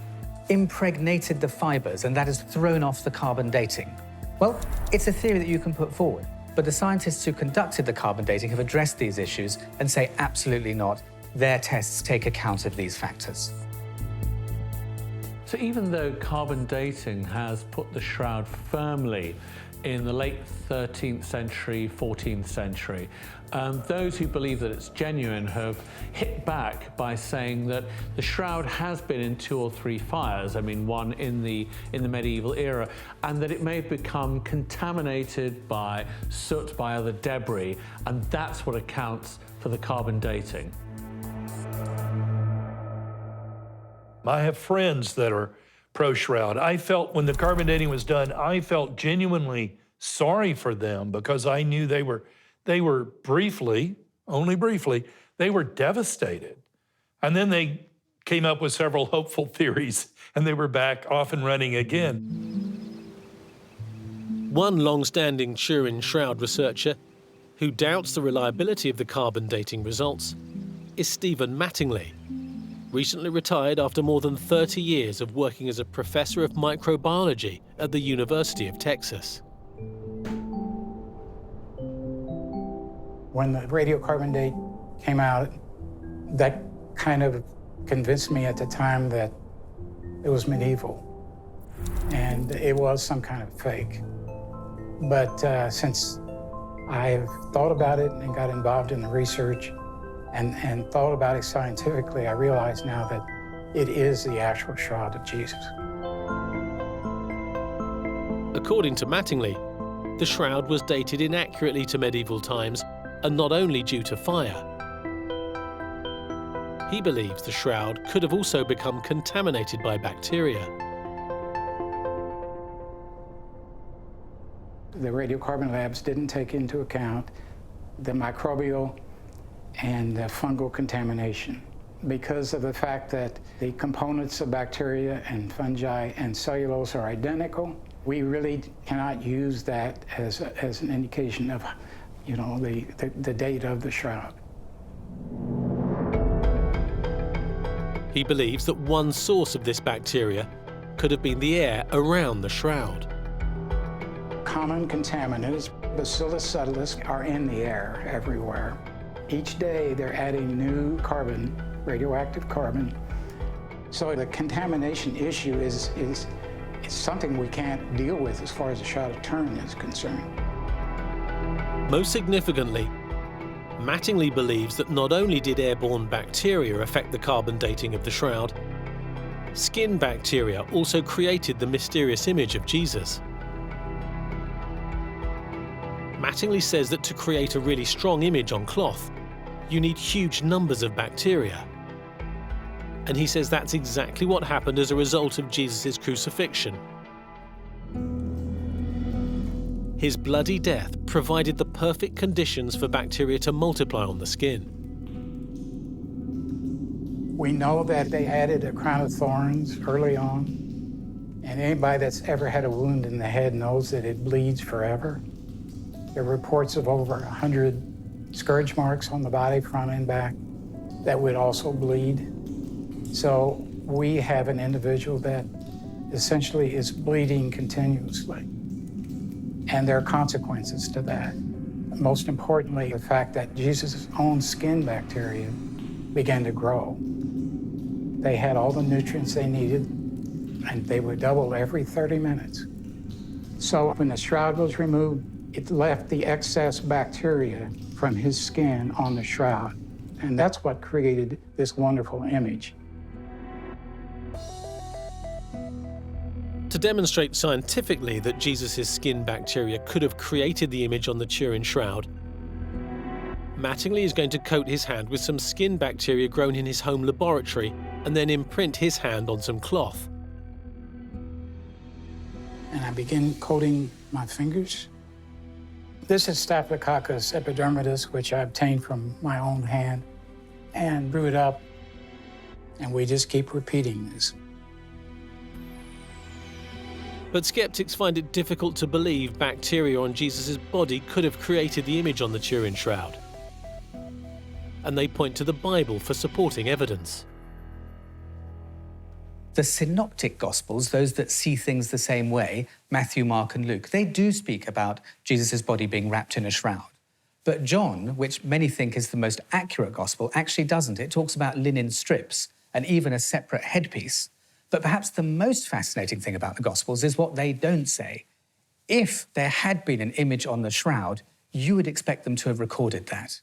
impregnated the fibers, and that has thrown off the carbon dating. Well, it's a theory that you can put forward, but the scientists who conducted the carbon dating have addressed these issues and say absolutely not. Their tests take account of these factors. So even though carbon dating has put the shroud firmly in the late 13th century, 14th century, those who believe that it's genuine have hit back by saying that the shroud has been in 2 or 3 fires, I mean one in the medieval era, and that it may have become contaminated by soot, by other debris, and that's what accounts for the carbon dating. I have friends that are pro-shroud. I felt when the carbon dating was done, I felt genuinely sorry for them because I knew they were briefly, only briefly, they were devastated. And then they came up with several hopeful theories and they were back off and running again. One long-standing Turin shroud researcher who doubts the reliability of the carbon dating results is Stephen Mattingly, recently retired after more than 30 years of working as a professor of microbiology at the University of Texas. When the radiocarbon date came out, that kind of convinced me at the time that it was medieval. and it was some kind of fake. But since I've thought about it and got involved in the research and thought about it scientifically, I realize now that it is the actual shroud of Jesus. According to Mattingly, the shroud was dated inaccurately to medieval times, and not only due to fire. He believes the shroud could have also become contaminated by bacteria. The radiocarbon labs didn't take into account the microbial and fungal contamination because of the fact that the components of bacteria and fungi and cellulose are identical. We really cannot use that as an indication of, you know, the date of the shroud. He believes that one source of this bacteria could have been the air around the shroud. Common contaminants, Bacillus subtilis, are in the air everywhere. Each day they're adding new carbon, radioactive carbon. So the contamination issue is something we can't deal with as far as the Shroud of Turin is concerned. Most significantly, Mattingly believes that not only did airborne bacteria affect the carbon dating of the shroud, skin bacteria also created the mysterious image of Jesus. Mattingly says that to create a really strong image on cloth, you need huge numbers of bacteria. And he says that's exactly what happened as a result of Jesus' crucifixion. His bloody death provided the perfect conditions for bacteria to multiply on the skin. We know that they added a crown of thorns early on, and anybody that's ever had a wound in the head knows that it bleeds forever. There are reports of over 100 scourge marks on the body, front and back, that would also bleed. So we have an individual that essentially is bleeding continuously. And there are consequences to that. Most importantly, the fact that Jesus' own skin bacteria began to grow. They had all the nutrients they needed, and they would double every 30 minutes. So when the shroud was removed, it left the excess bacteria from his skin on the shroud. And that's what created this wonderful image. To demonstrate scientifically that Jesus' skin bacteria could have created the image on the Turin shroud, Mattingly is going to coat his hand with some skin bacteria grown in his home laboratory and then imprint his hand on some cloth. And I begin coating my fingers. This is Staphylococcus epidermidis, which I obtained from my own hand and brew it up. And we just keep repeating this. But skeptics find it difficult to believe bacteria on Jesus' body could have created the image on the Turin shroud. And they point to the Bible for supporting evidence. The synoptic gospels, those that see things the same way, Matthew, Mark, and Luke, they do speak about Jesus' body being wrapped in a shroud. But John, which many think is the most accurate gospel, actually doesn't. It talks about linen strips and even a separate headpiece. But perhaps the most fascinating thing about the Gospels is what they don't say. If there had been an image on the shroud, you would expect them to have recorded that.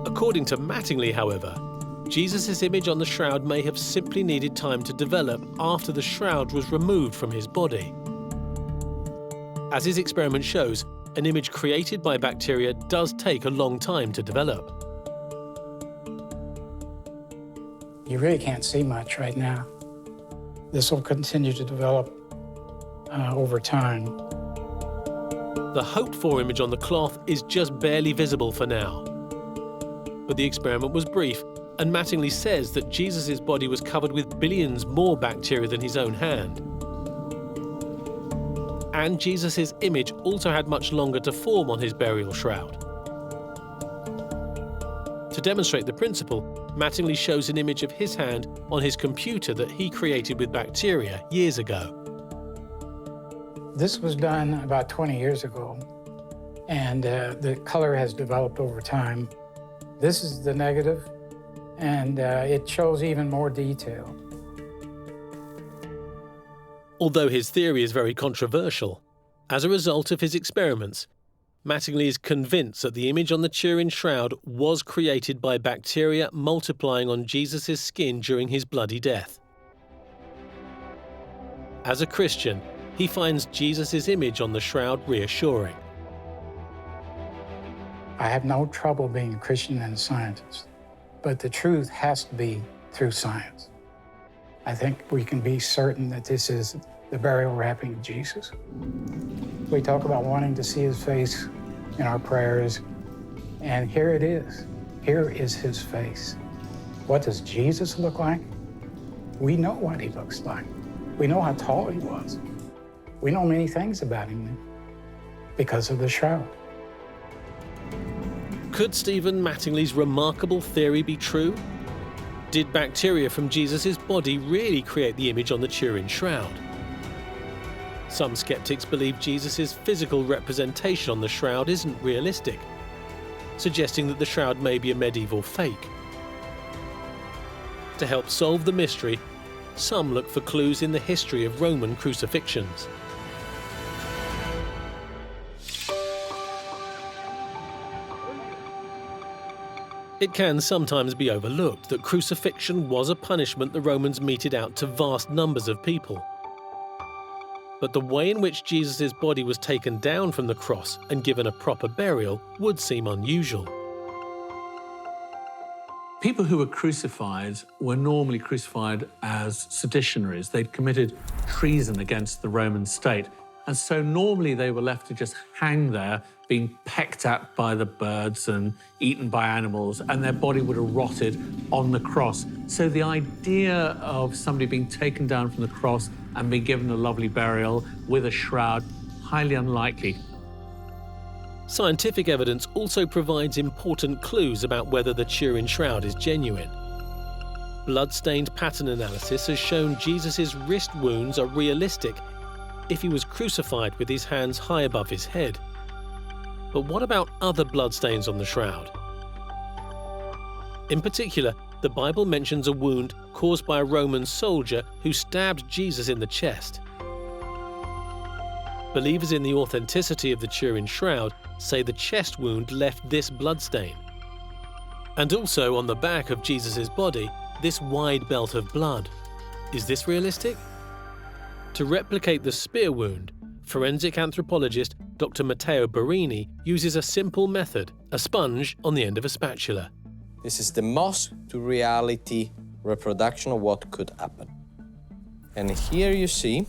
According to Mattingly, however, Jesus' image on the shroud may have simply needed time to develop after the shroud was removed from his body. As his experiment shows, an image created by bacteria does take a long time to develop. You really can't see much right now. This will continue to develop over time. The hoped-for image on the cloth is just barely visible for now. But the experiment was brief, and Mattingly says that Jesus' body was covered with billions more bacteria than his own hand. And Jesus' image also had much longer to form on his burial shroud. To demonstrate the principle, Mattingly shows an image of his hand on his computer that he created with bacteria years ago. This was done about 20 years ago, and the color has developed over time. This is the negative, and it shows even more detail. Although his theory is very controversial, as a result of his experiments, Mattingly is convinced that the image on the Turin shroud was created by bacteria multiplying on Jesus' skin during his bloody death. As a Christian, he finds Jesus' image on the shroud reassuring. I have no trouble being a Christian and a scientist, but the truth has to be through science. I think we can be certain that this is the burial wrapping of Jesus. We talk about wanting to see his face in our prayers, and here it is. Here is his face. What does Jesus look like? We know what he looks like. We know how tall he was. We know many things about him because of the shroud. Could Stephen Mattingly's remarkable theory be true? Did bacteria from Jesus' body really create the image on the Turin shroud? Some skeptics believe Jesus' physical representation on the shroud isn't realistic, suggesting that the shroud may be a medieval fake. To help solve the mystery, some look for clues in the history of Roman crucifixions. It can sometimes be overlooked that crucifixion was a punishment the Romans meted out to vast numbers of people. But the way in which Jesus' body was taken down from the cross and given a proper burial would seem unusual. People who were crucified were normally crucified as seditionaries. They'd committed treason against the Roman state. And so normally they were left to just hang there, being pecked at by the birds and eaten by animals, and their body would have rotted on the cross. So the idea of somebody being taken down from the cross and being given a lovely burial with a shroud, highly unlikely. Scientific evidence also provides important clues about whether the Turin shroud is genuine. Blood-stained pattern analysis has shown Jesus' wrist wounds are realistic if he was crucified with his hands high above his head. But what about other bloodstains on the shroud? In particular, the Bible mentions a wound caused by a Roman soldier who stabbed Jesus in the chest. Believers in the authenticity of the Turin shroud say the chest wound left this bloodstain. And also on the back of Jesus' body, this wide belt of blood. Is this realistic? To replicate the spear wound, forensic anthropologist Dr. Matteo Barini uses a simple method, a sponge on the end of a spatula. This is the most to reality reproduction of what could happen. And here you see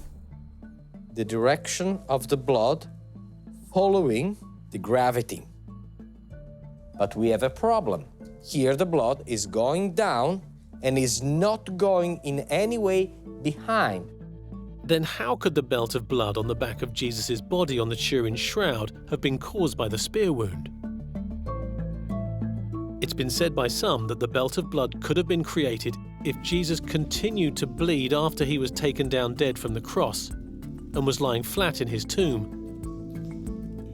the direction of the blood following the gravity. But we have a problem. Here the blood is going down and is not going in any way behind. Then how could the belt of blood on the back of Jesus' body on the Turin shroud have been caused by the spear wound? It's been said by some that the belt of blood could have been created if Jesus continued to bleed after he was taken down dead from the cross and was lying flat in his tomb.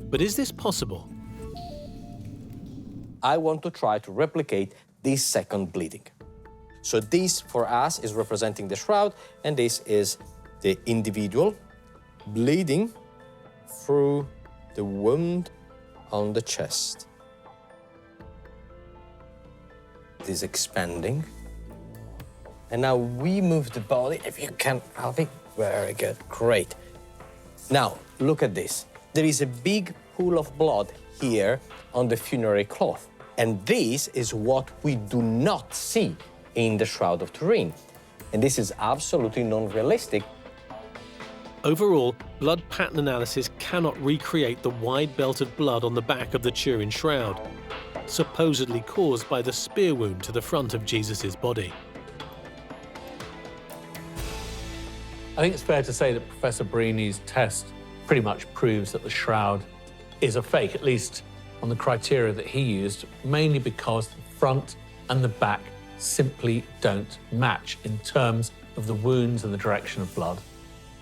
But is this possible? I want to try to replicate this second bleeding. So this, for us, is representing the shroud, and this is the individual bleeding through the wound on the chest. It is expanding. And now we move the body, if you can help it. Very good, great. Now, look at this. There is a big pool of blood here on the funerary cloth. And this is what we do not see in the Shroud of Turin. And this is absolutely non-realistic. Overall, blood pattern analysis cannot recreate the wide belt of blood on the back of the Turin shroud, supposedly caused by the spear wound to the front of Jesus' body. I think it's fair to say that Professor Barini's test pretty much proves that the shroud is a fake, at least on the criteria that he used, mainly because the front and the back simply don't match in terms of the wounds and the direction of blood.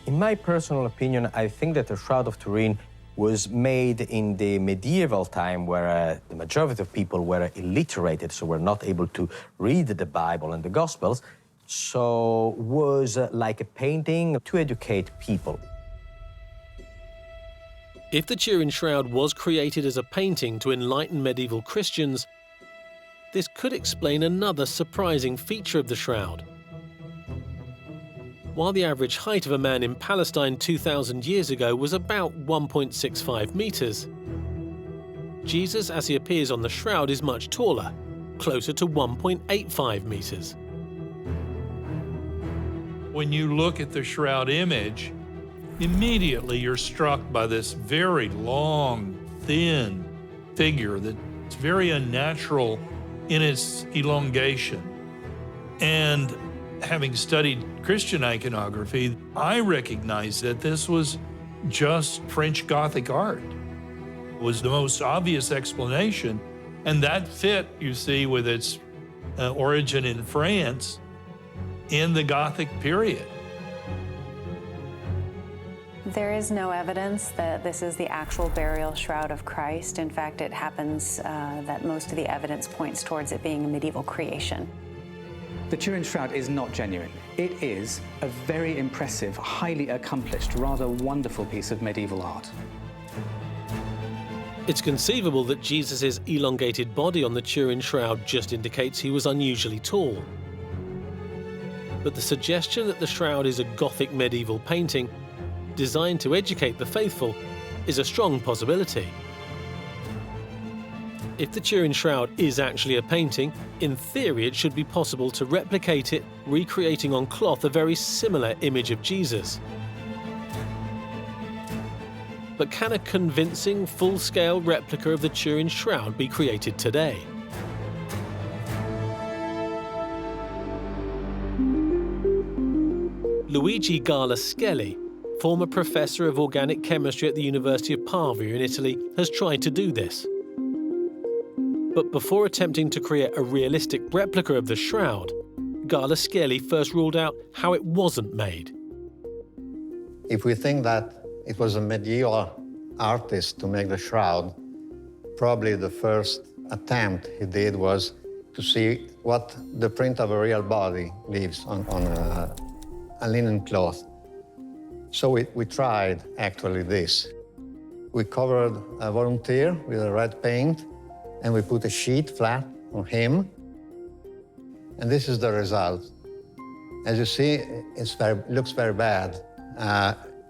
In my personal opinion, I think that the Shroud of Turin was made in the medieval time where the majority of people were illiterated, so were not able to read the Bible and the Gospels. So was like a painting to educate people. If the Turin shroud was created as a painting to enlighten medieval Christians, this could explain another surprising feature of the shroud. While the average height of a man in Palestine 2,000 years ago was about 1.65 meters, Jesus, as he appears on the shroud, is much taller, closer to 1.85 meters. When you look at the shroud image, immediately you're struck by this very long, thin figure that's very unnatural in its elongation. And having studied Christian iconography, I recognized that this was just French Gothic art. It was the most obvious explanation, and that fit, you see, with its origin in France in the Gothic period. There is no evidence that this is the actual burial shroud of Christ. In fact, it happens that most of the evidence points towards it being a medieval creation. The Turin shroud is not genuine. It is a very impressive, highly accomplished, rather wonderful piece of medieval art. It's conceivable that Jesus' elongated body on the Turin shroud just indicates he was unusually tall. But the suggestion that the shroud is a Gothic medieval painting designed to educate the faithful is a strong possibility. If the Turin shroud is actually a painting, in theory it should be possible to replicate it, recreating on cloth a very similar image of Jesus. But can a convincing, full-scale replica of the Turin shroud be created today? Luigi Gala-Skelly, former professor of organic chemistry at the University of Pavia in Italy, has tried to do this. But before attempting to create a realistic replica of the shroud, Gala-Skelly first ruled out how it wasn't made. If we think that it was a medieval artist to make the shroud, probably the first attempt he did was to see what the print of a real body leaves on a linen cloth. So we tried actually this. We covered a volunteer with a red paint, and we put a sheet flat on him. And this is the result. As you see, it looks very bad.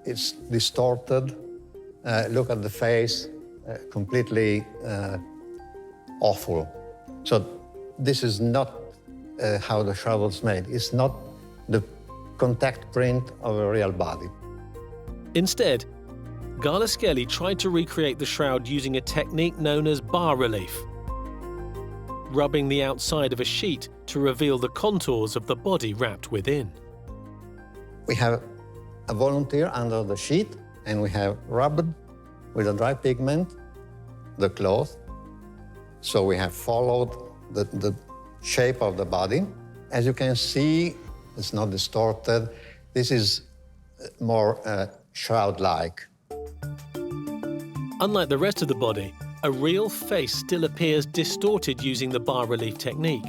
It's distorted. Look at the face, completely awful. So this is not how the shroud was made. It's not the contact print of a real body. Instead, Gala-Skelly tried to recreate the shroud using a technique known as bas-relief, rubbing the outside of a sheet to reveal the contours of the body wrapped within. We have a volunteer under the sheet, and we have rubbed with a dry pigment the cloth. So we have followed the shape of the body. As you can see, it's not distorted. This is more shroud-like. Unlike the rest of the body, a real face still appears distorted using the bas-relief technique.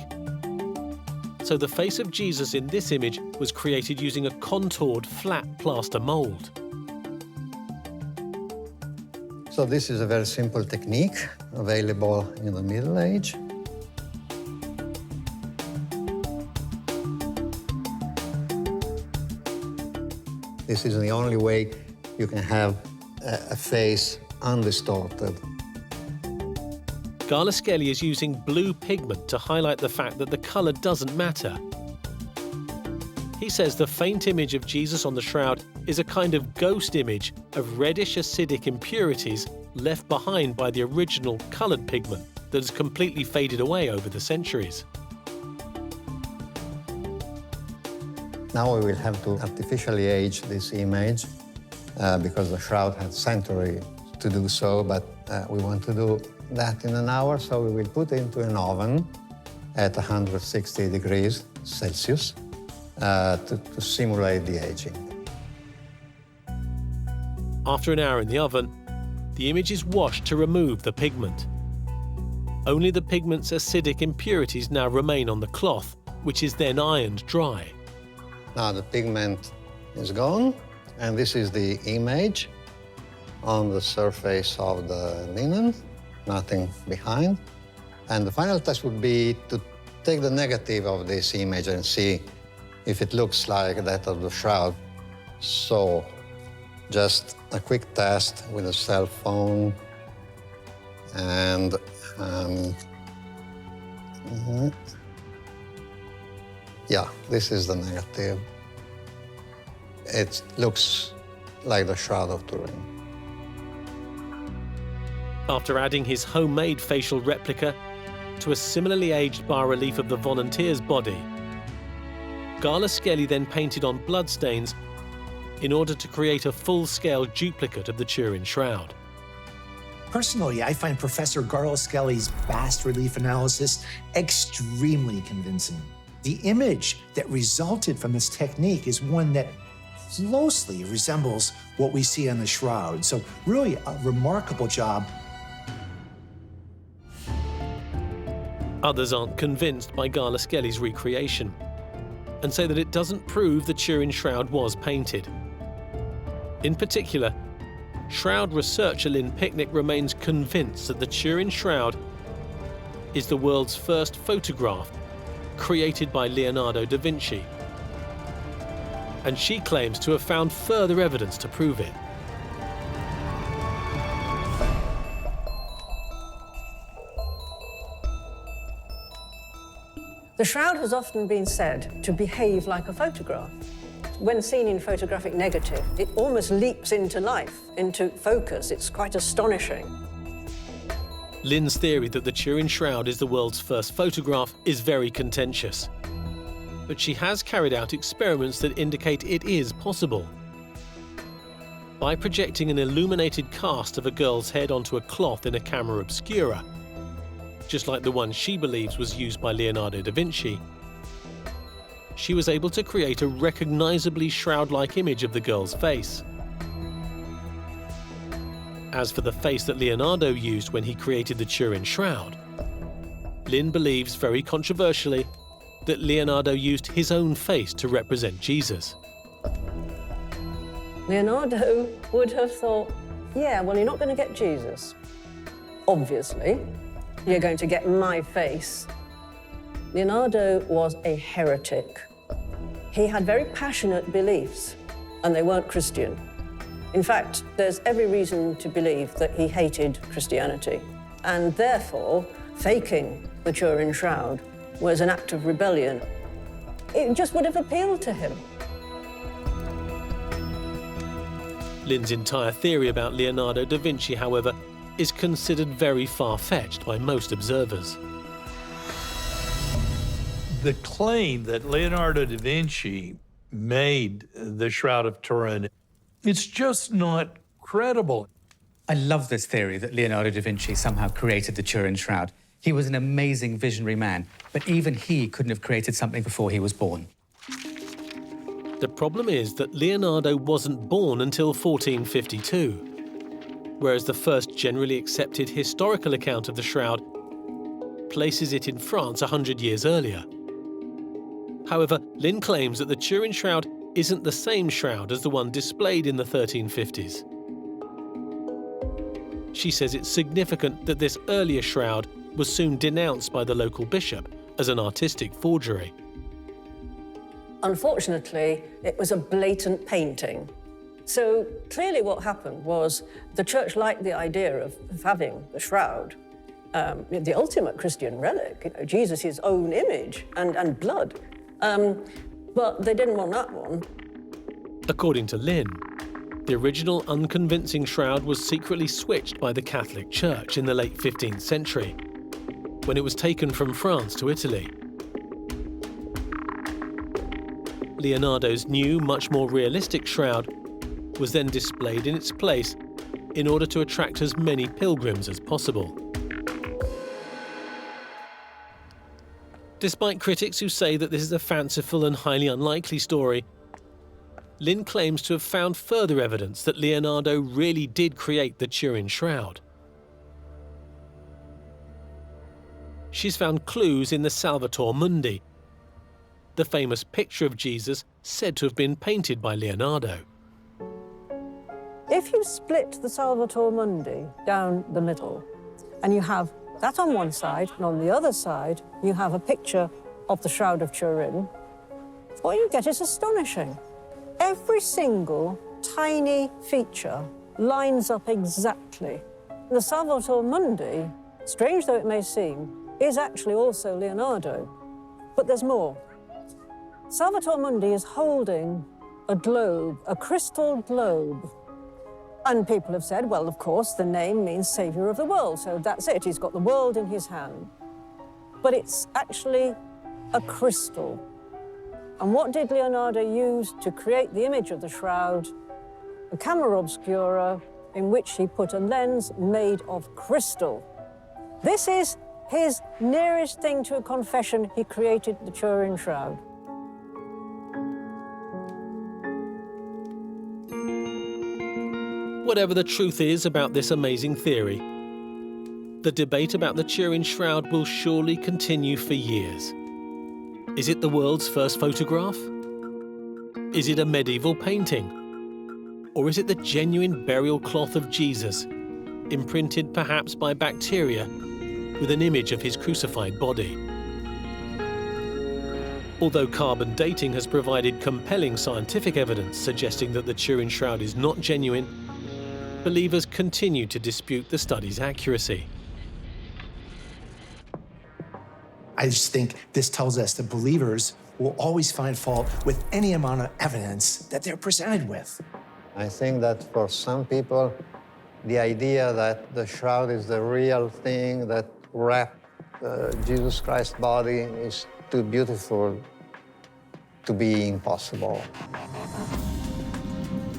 So the face of Jesus in this image was created using a contoured, flat plaster mold. So this is a very simple technique available in the Middle Age. This is the only way you can have a face undistorted. Gala-Skelly is using blue pigment to highlight the fact that the color doesn't matter. He says the faint image of Jesus on the shroud is a kind of ghost image of reddish acidic impurities left behind by the original colored pigment that has completely faded away over the centuries. Now we will have to artificially age this image because the shroud had centuries to do so, but we want to do that in an hour, so we will put it into an oven at 160 degrees Celsius to simulate the aging. After an hour in the oven, the image is washed to remove the pigment. Only the pigment's acidic impurities now remain on the cloth, which is then ironed dry. Now the pigment is gone, and this is the image on the surface of the linen, nothing behind. And the final test would be to take the negative of this image and see if it looks like that of the shroud. So just a quick test with a cell phone, and yeah, this is the negative. It looks like the Shroud of Turin. After adding his homemade facial replica to a similarly aged bas-relief of the volunteer's body, Skelly then painted on bloodstains in order to create a full-scale duplicate of the Turin Shroud. Personally, I find Professor Skelly's bas-relief analysis extremely convincing. The image that resulted from this technique is one that closely resembles what we see on the shroud. So really a remarkable job. Others aren't convinced by Skelly's recreation and say that it doesn't prove the Turin Shroud was painted. In particular, Shroud researcher Lynn Picnic remains convinced that the Turin Shroud is the world's first photograph created by Leonardo da Vinci, and she claims to have found further evidence to prove it. The shroud has often been said to behave like a photograph. When seen in photographic negative, it almost leaps into life, into focus. It's quite astonishing. Lynn's theory that the Turin Shroud is the world's first photograph is very contentious, but she has carried out experiments that indicate it is possible. By projecting an illuminated cast of a girl's head onto a cloth in a camera obscura, just like the one she believes was used by Leonardo da Vinci, she was able to create a recognizably shroud-like image of the girl's face. As for the face that Leonardo used when he created the Turin Shroud, Lynn believes, very controversially, that Leonardo used his own face to represent Jesus. Leonardo would have thought, yeah, well, you're not going to get Jesus. Obviously, you're going to get my face. Leonardo was a heretic. He had very passionate beliefs, and they weren't Christian. In fact, there's every reason to believe that he hated Christianity, and therefore, faking the Turin Shroud was an act of rebellion. It just would have appealed to him. Lynn's entire theory about Leonardo da Vinci, however, is considered very far-fetched by most observers. The claim that Leonardo da Vinci made the Shroud of Turin, it's just not credible. I love this theory that Leonardo da Vinci somehow created the Turin Shroud. He was an amazing visionary man, but even he couldn't have created something before he was born. The problem is that Leonardo wasn't born until 1452, whereas the first generally accepted historical account of the Shroud places it in France 100 years earlier. However, Lynn claims that the Turin Shroud isn't the same shroud as the one displayed in the 1350s. She says it's significant that this earlier shroud was soon denounced by the local bishop as an artistic forgery. Unfortunately, it was a blatant painting. So clearly what happened was the church liked the idea of having the shroud, the ultimate Christian relic, Jesus' own image and blood. But they didn't want that one. According to Lynn, the original unconvincing shroud was secretly switched by the Catholic Church in the late 15th century, when it was taken from France to Italy. Leonardo's new, much more realistic shroud was then displayed in its place in order to attract as many pilgrims as possible. Despite critics who say that this is a fanciful and highly unlikely story, Lynn claims to have found further evidence that Leonardo really did create the Turin Shroud. She's found clues in the Salvator Mundi, the famous picture of Jesus said to have been painted by Leonardo. If you split the Salvator Mundi down the middle, and you have that on one side, and on the other side, you have a picture of the Shroud of Turin, what you get is astonishing. Every single tiny feature lines up exactly. The Salvator Mundi, strange though it may seem, is actually also Leonardo. But there's more. Salvator Mundi is holding a globe, a crystal globe. And people have said, well, of course, the name means savior of the world, so that's it. He's got the world in his hand. But it's actually a crystal. And what did Leonardo use to create the image of the shroud? A camera obscura in which he put a lens made of crystal. This is his nearest thing to a confession. He created the Turin shroud. Whatever the truth is about this amazing theory, the debate about the Turin shroud will surely continue for years. Is it the world's first photograph? Is it a medieval painting? Or is it the genuine burial cloth of Jesus, imprinted perhaps by bacteria, with an image of his crucified body? Although carbon dating has provided compelling scientific evidence suggesting that the Turin shroud is not genuine, believers continue to dispute the study's accuracy. I just think this tells us that believers will always find fault with any amount of evidence that they're presented with. I think that for some people, the idea that the shroud is the real thing that wrapped Jesus Christ's body is too beautiful to be impossible.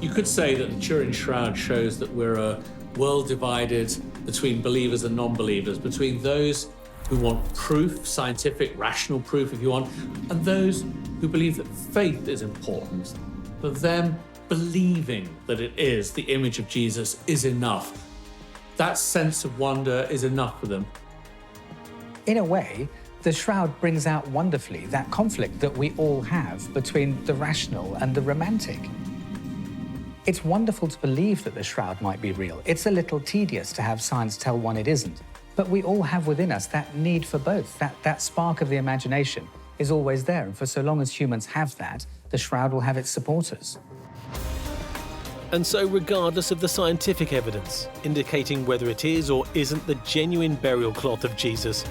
You could say that the Turin shroud shows that we're a world divided between believers and non-believers, between those who want proof, scientific, rational proof if you want, and those who believe that faith is important. For them, believing that it is the image of Jesus is enough. That sense of wonder is enough for them. In a way, the shroud brings out wonderfully that conflict that we all have between the rational and the romantic. It's wonderful to believe that the shroud might be real. It's a little tedious to have science tell one it isn't. But we all have within us that need for both. That spark of the imagination is always there. And for so long as humans have that, the shroud will have its supporters. And so, regardless of the scientific evidence indicating whether it is or isn't the genuine burial cloth of Jesus,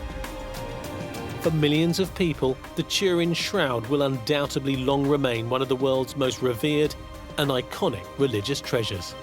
for millions of people, the Turin shroud will undoubtedly long remain one of the world's most revered and iconic religious treasures.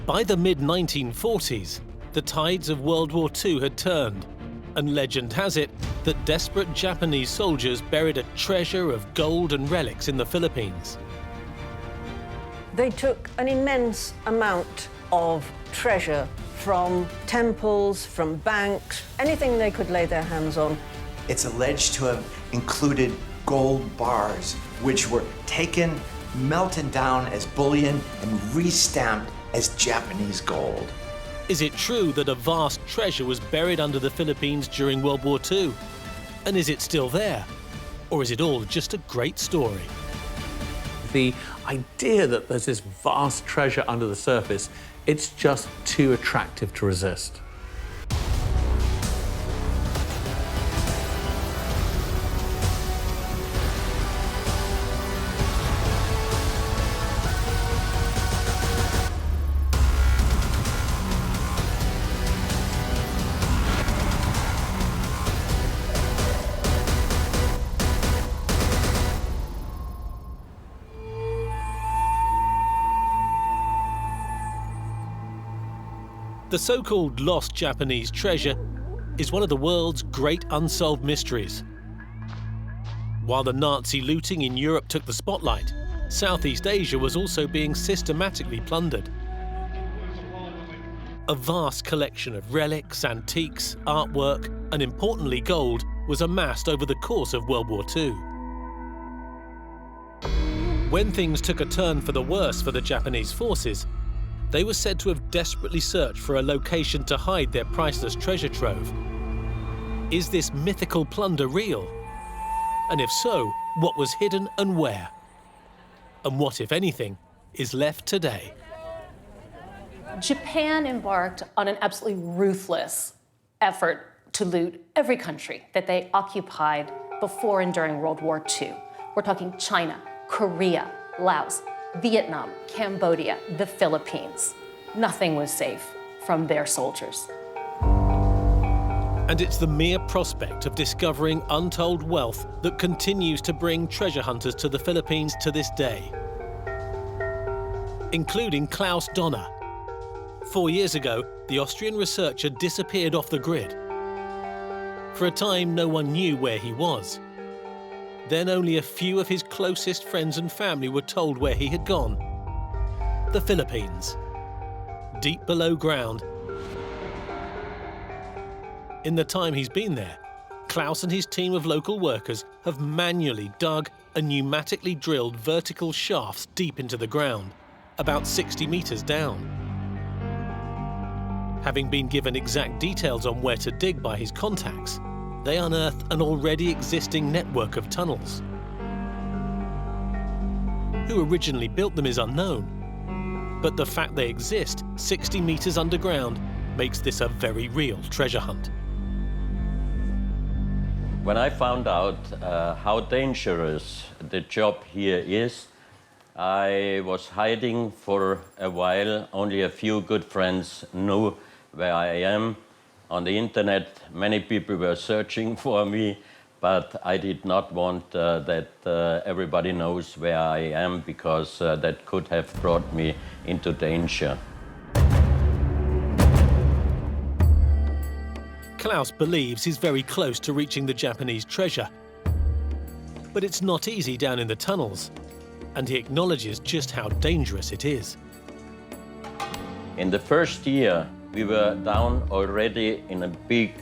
By the mid-1940s, the tides of World War II had turned, and legend has it that desperate Japanese soldiers buried a treasure of gold and relics in the Philippines. They took an immense amount of treasure from temples, from banks, anything they could lay their hands on. It's alleged to have included gold bars, which were taken, melted down as bullion, and restamped as Japanese gold. Is it true that a vast treasure was buried under the Philippines during World War II? And is it still there? Or is it all just a great story? The idea that there's this vast treasure under the surface, it's just too attractive to resist. The so-called lost Japanese treasure is one of the world's great unsolved mysteries. While the Nazi looting in Europe took the spotlight, Southeast Asia was also being systematically plundered. A vast collection of relics, antiques, artwork, and importantly gold was amassed over the course of World War II. When things took a turn for the worse for the Japanese forces, they were said to have desperately searched for a location to hide their priceless treasure trove. Is this mythical plunder real? And if so, what was hidden and where? And what, if anything, is left today? Japan embarked on an absolutely ruthless effort to loot every country that they occupied before and during World War II. We're talking China, Korea, Laos, Vietnam, Cambodia, the Philippines. Nothing was safe from their soldiers. And it's the mere prospect of discovering untold wealth that continues to bring treasure hunters to the Philippines to this day, including Klaus Donner. 4 years ago, the Austrian researcher disappeared off the grid. For a time, no one knew where he was. Then only a few of his closest friends and family were told where he had gone. The Philippines, deep below ground. In the time he's been there, Klaus and his team of local workers have manually dug and pneumatically drilled vertical shafts deep into the ground, about 60 meters down. Having been given exact details on where to dig by his contacts, they unearthed an already existing network of tunnels. Who originally built them is unknown, but the fact they exist 60 meters underground makes this a very real treasure hunt. When I found out how dangerous the job here is, I was hiding for a while. Only a few good friends knew where I am. On the internet, many people were searching for me, but I did not want that everybody knows where I am, because that could have brought me into danger. Klaus believes he's very close to reaching the Japanese treasure. But it's not easy down in the tunnels, and he acknowledges just how dangerous it is. In the first year, we were down already in a big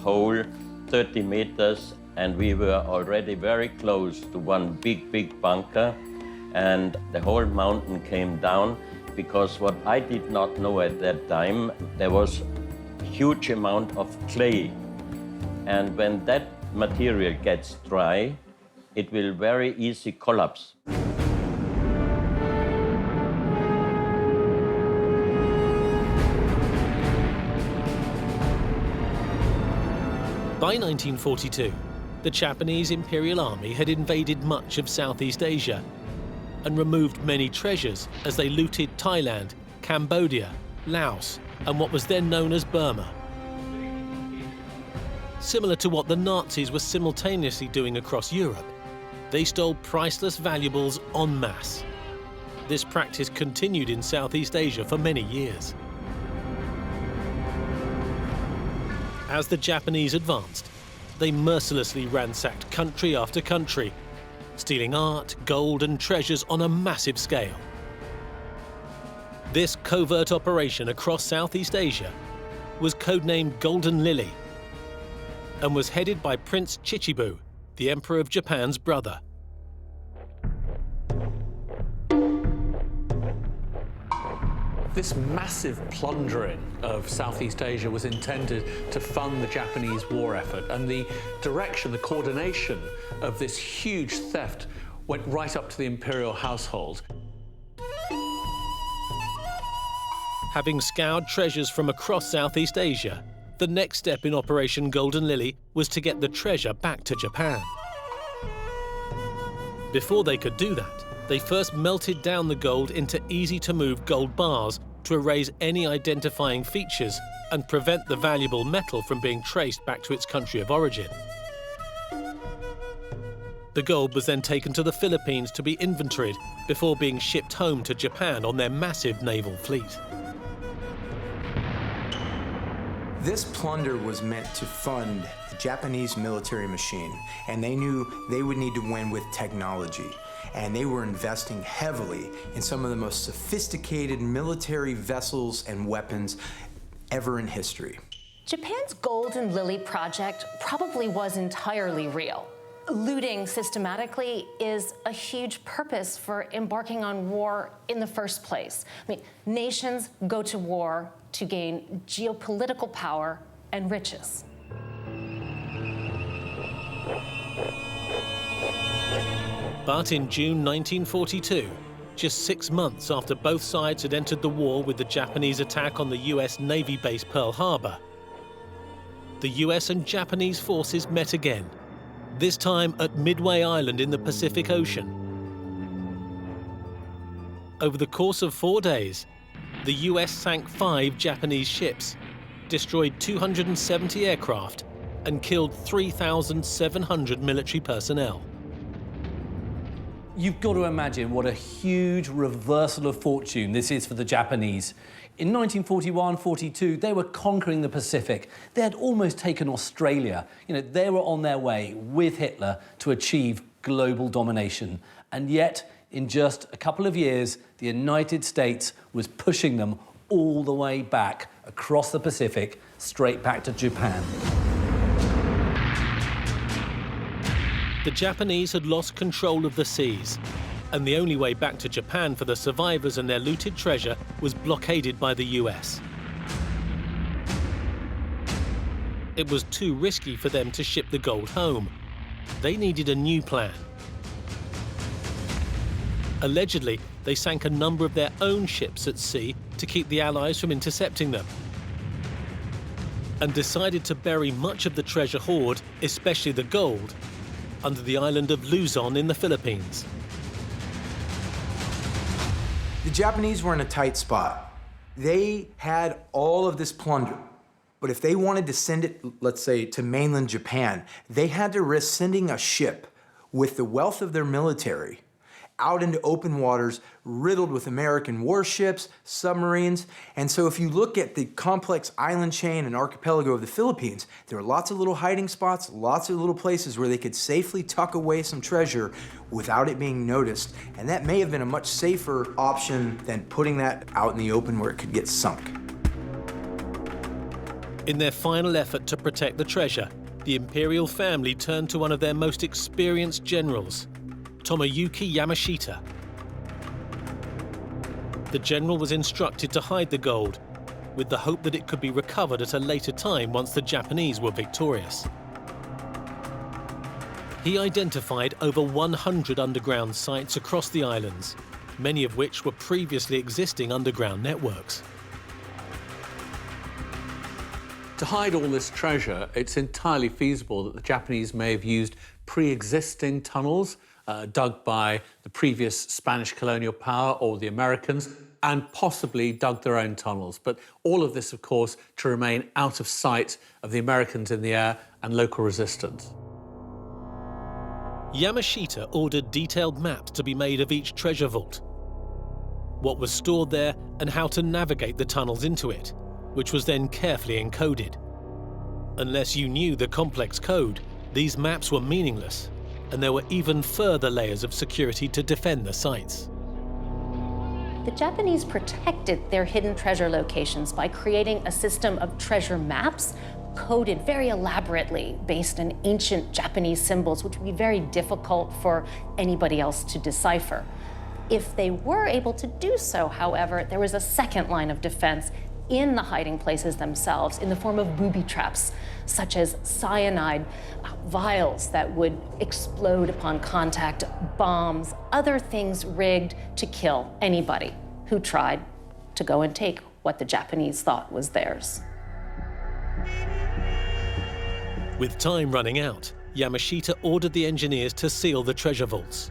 hole, 30 meters, and we were already very close to one big bunker, and the whole mountain came down, because what I did not know at that time, there was huge amount of clay, and when that material gets dry, it will very easy collapse. By 1942, the Japanese Imperial Army had invaded much of Southeast Asia and removed many treasures as they looted Thailand, Cambodia, Laos, and what was then known as Burma. Similar to what the Nazis were simultaneously doing across Europe, they stole priceless valuables en masse. This practice continued in Southeast Asia for many years. As the Japanese advanced, they mercilessly ransacked country after country, stealing art, gold, and treasures on a massive scale. This covert operation across Southeast Asia was codenamed Golden Lily and was headed by Prince Chichibu, the Emperor of Japan's brother. This massive plundering of Southeast Asia was intended to fund the Japanese war effort, and the direction, the coordination of this huge theft went right up to the imperial household. Having scoured treasures from across Southeast Asia, the next step in Operation Golden Lily was to get the treasure back to Japan. Before they could do that, they first melted down the gold into easy-to-move gold bars to erase any identifying features and prevent the valuable metal from being traced back to its country of origin. The gold was then taken to the Philippines to be inventoried before being shipped home to Japan on their massive naval fleet. This plunder was meant to fund the Japanese military machine, and they knew they would need to win with technology. And they were investing heavily in some of the most sophisticated military vessels and weapons ever in history. Japan's Golden Lily project probably was entirely real. Looting systematically is a huge purpose for embarking on war in the first place. I mean, nations go to war to gain geopolitical power and riches. But in June 1942, just 6 months after both sides had entered the war with the Japanese attack on the US Navy base Pearl Harbor, the US and Japanese forces met again, this time at Midway Island in the Pacific Ocean. Over the course of 4 days, the US sank 5 Japanese ships, destroyed 270 aircraft, and killed 3,700 military personnel. You've got to imagine what a huge reversal of fortune this is for the Japanese. In 1941-42, they were conquering the Pacific. They had almost taken Australia. You know, they were on their way with Hitler to achieve global domination. And yet, in just a couple of years, the United States was pushing them all the way back across the Pacific, straight back to Japan. The Japanese had lost control of the seas, and the only way back to Japan for the survivors and their looted treasure was blockaded by the US. It was too risky for them to ship the gold home. They needed a new plan. Allegedly, they sank a number of their own ships at sea to keep the Allies from intercepting them, and decided to bury much of the treasure hoard, especially the gold, under the island of Luzon in the Philippines. The Japanese were in a tight spot. They had all of this plunder, but if they wanted to send it, let's say, to mainland Japan, they had to risk sending a ship with the wealth of their military out into open waters riddled with American warships, submarines. And so if you look at the complex island chain and archipelago of the Philippines, there are lots of little hiding spots, lots of little places where they could safely tuck away some treasure without it being noticed. And that may have been a much safer option than putting that out in the open where it could get sunk. In their final effort to protect the treasure, the imperial family turned to one of their most experienced generals, Tomoyuki Yamashita. The general was instructed to hide the gold, with the hope that it could be recovered at a later time once the Japanese were victorious. He identified over 100 underground sites across the islands, many of which were previously existing underground networks. To hide all this treasure, it's entirely feasible that the Japanese may have used pre-existing tunnels dug by the previous Spanish colonial power or the Americans, and possibly dug their own tunnels. But all of this, of course, to remain out of sight of the Americans in the air and local resistance. Yamashita ordered detailed maps to be made of each treasure vault, what was stored there and how to navigate the tunnels into it, which was then carefully encoded. Unless you knew the complex code, these maps were meaningless, and there were even further layers of security to defend the sites. The Japanese protected their hidden treasure locations by creating a system of treasure maps coded very elaborately based on ancient Japanese symbols, which would be very difficult for anybody else to decipher. If they were able to do so, however, there was a second line of defense in the hiding places themselves in the form of booby traps, such as cyanide vials that would explode upon contact, bombs, other things rigged to kill anybody who tried to go and take what the Japanese thought was theirs. With time running out, Yamashita ordered the engineers to seal the treasure vaults.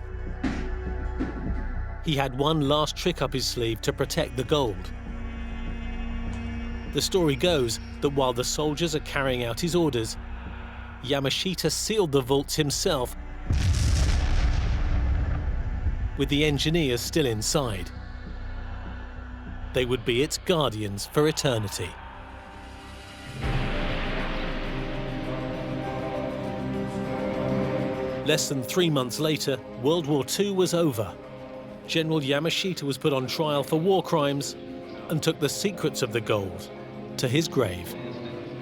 He had one last trick up his sleeve to protect the gold. The story goes that while the soldiers are carrying out his orders, Yamashita sealed the vaults himself, with the engineers still inside. They would be its guardians for eternity. Less than 3 months later, World War II was over. General Yamashita was put on trial for war crimes and took the secrets of the gold to his grave.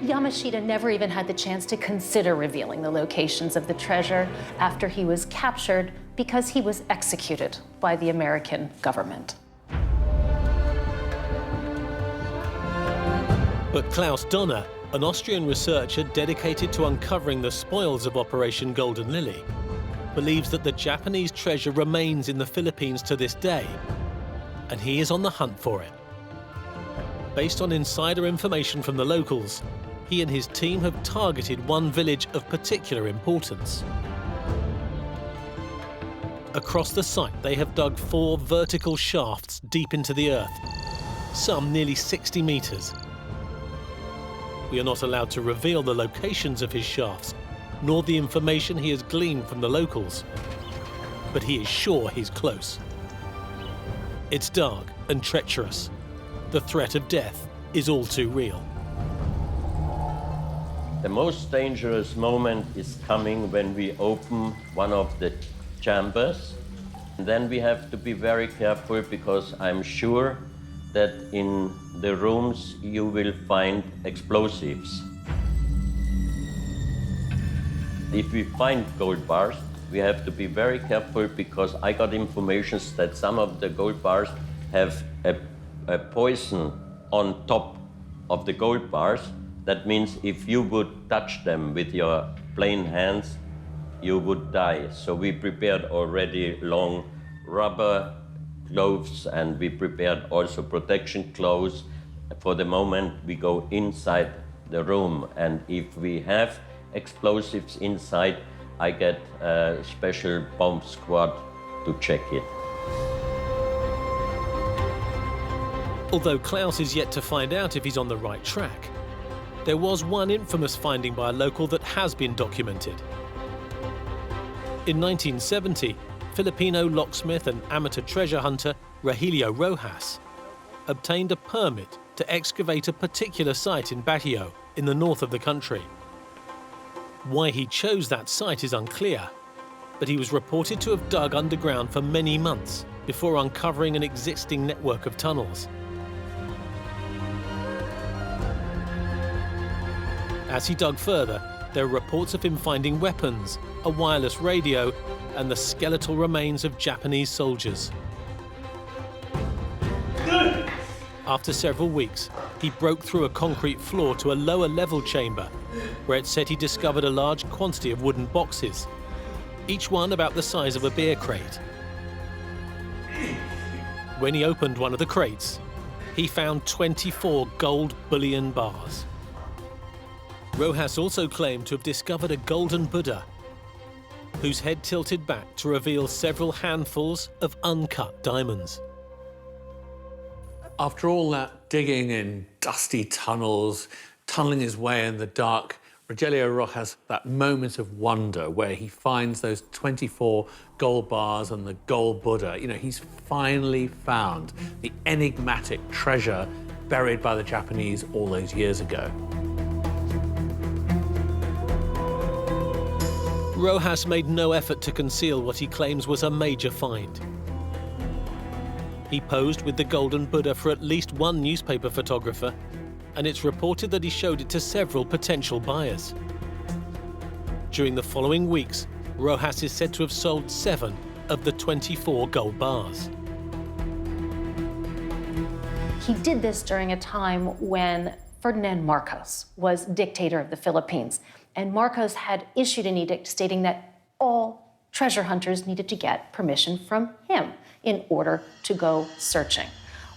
Yamashita never even had the chance to consider revealing the locations of the treasure after he was captured because he was executed by the American government. But Klaus Donner, an Austrian researcher dedicated to uncovering the spoils of Operation Golden Lily, believes that the Japanese treasure remains in the Philippines to this day, and he is on the hunt for it. Based on insider information from the locals, he and his team have targeted one village of particular importance. Across the site, they have dug 4 vertical shafts deep into the earth, some nearly 60 meters. We are not allowed to reveal the locations of his shafts, nor the information he has gleaned from the locals. But he is sure he's close. It's dark and treacherous. The threat of death is all too real. The most dangerous moment is coming when we open one of the chambers. And then we have to be very careful because I'm sure that in the rooms you will find explosives. If we find gold bars, we have to be very careful because I got information that some of the gold bars have a poison on top of the gold bars. That means if you would touch them with your plain hands, you would die. So we prepared already long rubber gloves, and we prepared also protection clothes for the moment we go inside the room. And if we have explosives inside, I get a special bomb squad to check it. Although Klaus is yet to find out if he's on the right track, there was one infamous finding by a local that has been documented. In 1970, Filipino locksmith and amateur treasure hunter Rogelio Rojas obtained a permit to excavate a particular site in Baguio, in the north of the country. Why he chose that site is unclear, but he was reported to have dug underground for many months before uncovering an existing network of tunnels. As he dug further, there are reports of him finding weapons, a wireless radio, and the skeletal remains of Japanese soldiers. After several weeks, he broke through a concrete floor to a lower level chamber, where it said he discovered a large quantity of wooden boxes, each one about the size of a beer crate. When he opened one of the crates, he found 24 gold bullion bars. Rojas also claimed to have discovered a golden Buddha, whose head tilted back to reveal several handfuls of uncut diamonds. After all that digging in dusty tunnels, tunneling his way in the dark, Rogelio Rojas, that moment of wonder where he finds those 24 gold bars and the gold Buddha, he's finally found the enigmatic treasure buried by the Japanese all those years ago. Rojas made no effort to conceal what he claims was a major find. He posed with the golden Buddha for at least one newspaper photographer, and it's reported that he showed it to several potential buyers. During the following weeks, Rojas is said to have sold 7 of the 24 gold bars. He did this during a time when Ferdinand Marcos was dictator of the Philippines, and Marcos had issued an edict stating that all treasure hunters needed to get permission from him in order to go searching.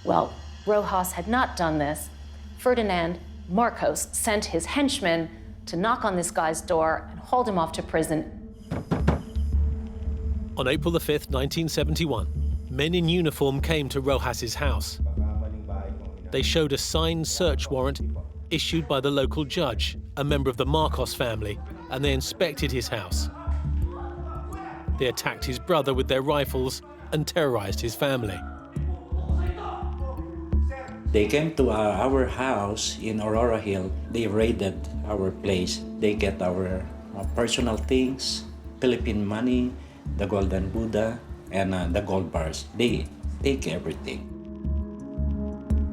Well, Rojas had not done this. Ferdinand Marcos sent his henchmen to knock on this guy's door and hauled him off to prison. On April the 5th, 1971, men in uniform came to Rojas's house. They showed a signed search warrant issued by the local judge, a member of the Marcos family, and they inspected his house. They attacked his brother with their rifles and terrorized his family. They came to our house in Aurora Hill. They raided our place. They get our personal things, Philippine money, the golden Buddha, and the gold bars. They take everything.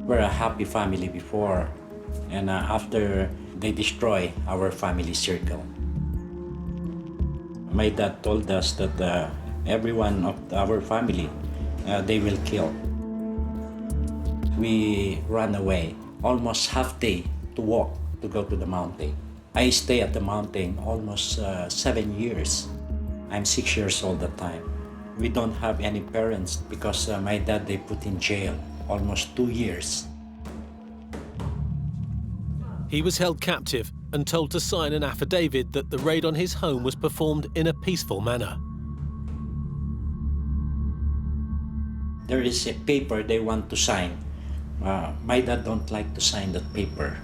We're a happy family before, and after they destroy our family circle. My dad told us that everyone of our family, they will kill. We ran away, almost half day to walk to go to the mountain. I stay at the mountain almost 7 years. I'm 6 years old at the time. We don't have any parents because my dad, they put in jail almost 2 years. He was held captive and told to sign an affidavit that the raid on his home was performed in a peaceful manner. There is a paper they want to sign. My dad don't like to sign that paper.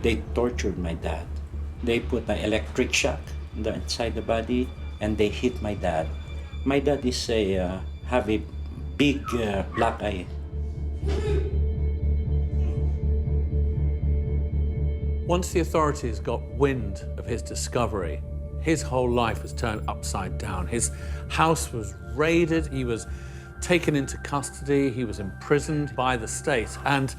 They tortured my dad. They put an electric shock inside the body and they hit my dad. My dad is have a big black eye. Once the authorities got wind of his discovery, his whole life was turned upside down. His house was raided, he was taken into custody, he was imprisoned by the state, and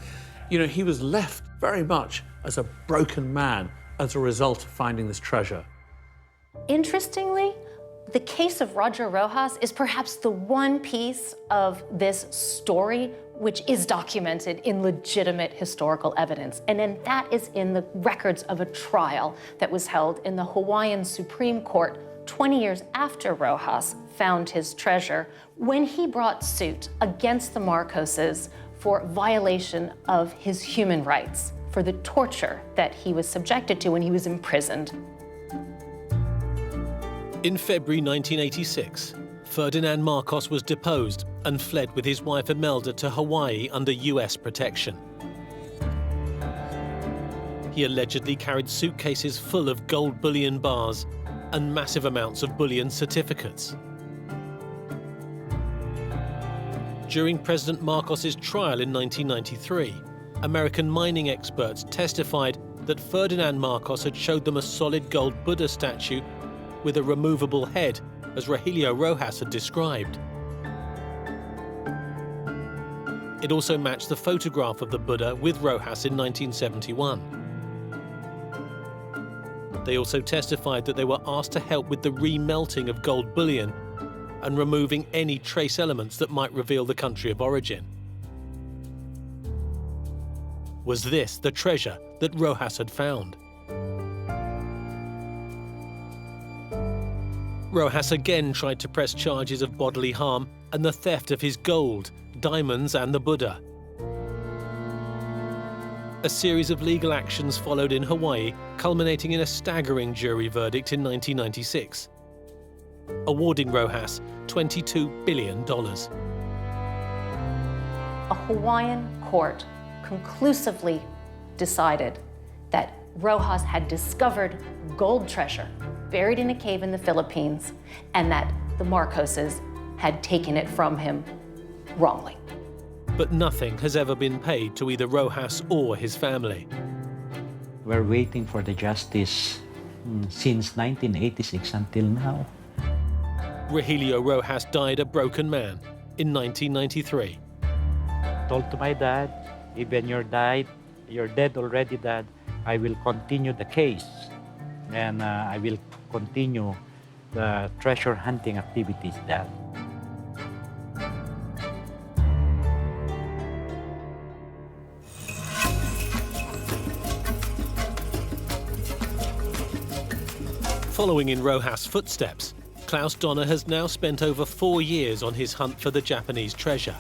he was left very much as a broken man as a result of finding this treasure. Interestingly, the case of Roger Rojas is perhaps the one piece of this story which is documented in legitimate historical evidence. And then that is in the records of a trial that was held in the Hawaiian Supreme Court 20 years after Rojas found his treasure, when he brought suit against the Marcoses for violation of his human rights, for the torture that he was subjected to when he was imprisoned. In February 1986, Ferdinand Marcos was deposed and fled with his wife Imelda to Hawaii under US protection. He allegedly carried suitcases full of gold bullion bars and massive amounts of bullion certificates. During President Marcos's trial in 1993, American mining experts testified that Ferdinand Marcos had showed them a solid gold Buddha statue with a removable head, as Rogelio Rojas had described. It also matched the photograph of the Buddha with Rojas in 1971. They also testified that they were asked to help with the remelting of gold bullion and removing any trace elements that might reveal the country of origin. Was this the treasure that Rojas had found? Rojas again tried to press charges of bodily harm and the theft of his gold, diamonds, and the Buddha. A series of legal actions followed in Hawaii, culminating in a staggering jury verdict in 1996, awarding Rojas $22 billion. A Hawaiian court conclusively decided that Rojas had discovered gold treasure buried in a cave in the Philippines, and that the Marcoses had taken it from him wrongly. But nothing has ever been paid to either Rojas or his family. We're waiting for the justice since 1986 until now. Rogelio Rojas died a broken man in 1993. Told to my dad, even you're dead already, Dad, I will continue the case, and I will continue the treasure hunting activities, Dad. Following in Rojas' footsteps, Klaus Donner has now spent over 4 years on his hunt for the Japanese treasure.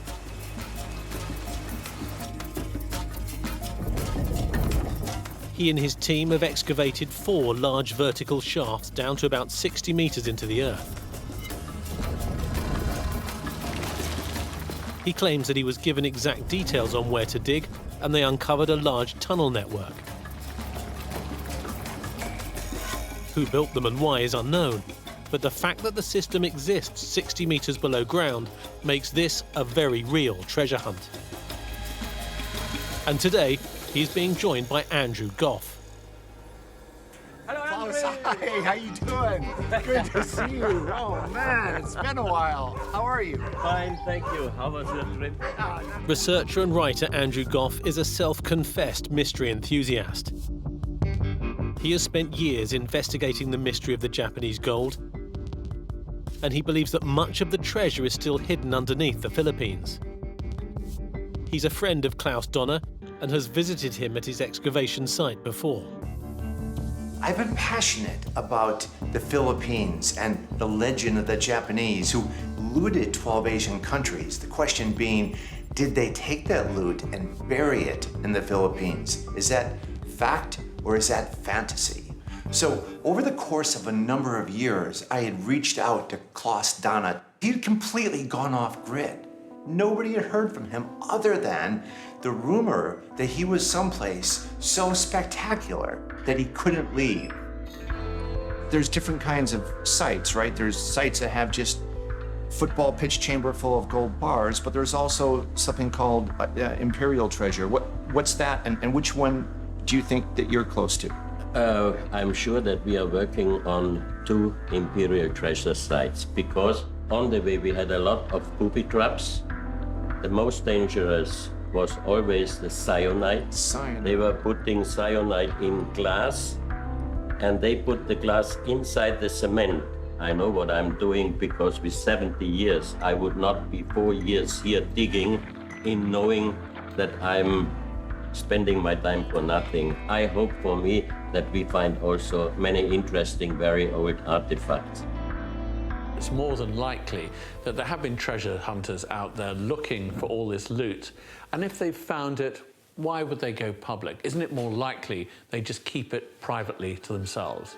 He and his team have excavated 4 large vertical shafts down to about 60 meters into the earth. He claims that he was given exact details on where to dig, and they uncovered a large tunnel network. Who built them and why is unknown, but the fact that the system exists 60 meters below ground makes this a very real treasure hunt. And today, he's being joined by Andrew Goff. Klaus. Hi, how you doing? Good to see you. Oh, man, it's been a while. How are you? Fine, thank you. How was your trip? Researcher and writer Andrew Goff is a self-confessed mystery enthusiast. He has spent years investigating the mystery of the Japanese gold, and he believes that much of the treasure is still hidden underneath the Philippines. He's a friend of Klaus Donner and has visited him at his excavation site before. I've been passionate about the Philippines and the legend of the Japanese who looted 12 Asian countries. The question being, did they take that loot and bury it in the Philippines? Is that fact or is that fantasy? So over the course of a number of years, I had reached out to Klaus Donner. He had completely gone off grid. Nobody had heard from him other than the rumor that he was someplace so spectacular that he couldn't leave. There's different kinds of sites, right? There's sites that have just football pitch chamber full of gold bars, but there's also something called imperial treasure. What's that, and which one do you think that you're close to? I'm sure that we are working on 2 imperial treasure sites because on the way we had a lot of booby traps. The most dangerous was always the cyanide. They were putting cyanide in glass and they put the glass inside the cement. I know what I'm doing because with 70 years, I would not be 4 years here digging in knowing that I'm spending my time for nothing. I hope for me that we find also many interesting, very old artifacts. It's more than likely that there have been treasure hunters out there looking for all this loot. And if they've found it, why would they go public? Isn't it more likely they just keep it privately to themselves?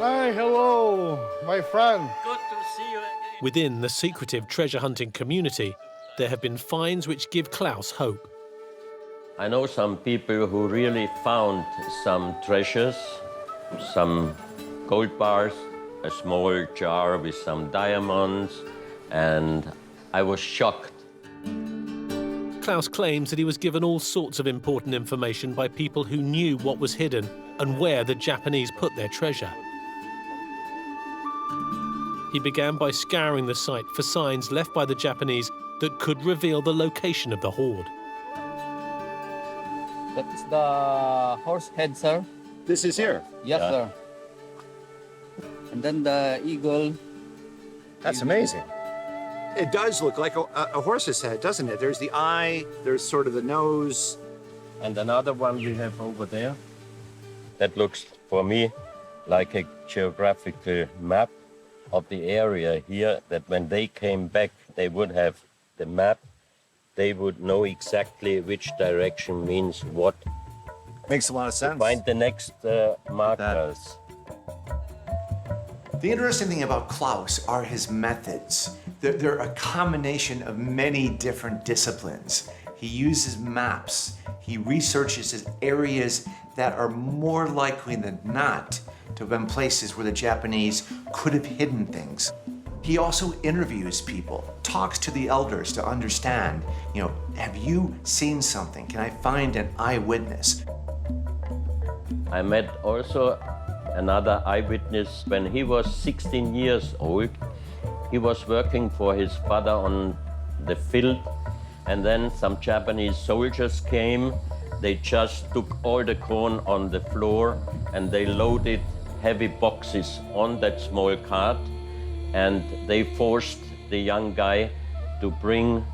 Hi, hello, my friend. Good to see you again. Within the secretive treasure hunting community, there have been finds which give Klaus hope. I know some people who really found some treasures, some gold bars, a small jar with some diamonds, and I was shocked. Klaus claims that he was given all sorts of important information by people who knew what was hidden and where the Japanese put their treasure. He began by scouring the site for signs left by the Japanese that could reveal the location of the hoard. That's the horse head, sir. This is here? Yes, sir. And then the eagle. That's amazing. It does look like a horse's head, doesn't it? There's the eye, there's sort of the nose. And another one we have over there. That looks, for me, like a geographical map of the area here, that when they came back, they would have the map. They would know exactly which direction means what. Makes a lot of sense. Find the next markers. The interesting thing about Klaus are his methods. They're a combination of many different disciplines. He uses maps. He researches areas that are more likely than not to have been places where the Japanese could have hidden things. He also interviews people, talks to the elders to understand, have you seen something? Can I find an eyewitness? I met also another eyewitness when he was 16 years old. He was working for his father on the field, and then some Japanese soldiers came. They just took all the corn on the floor and they loaded heavy boxes on that small cart, and they forced the young guy to bring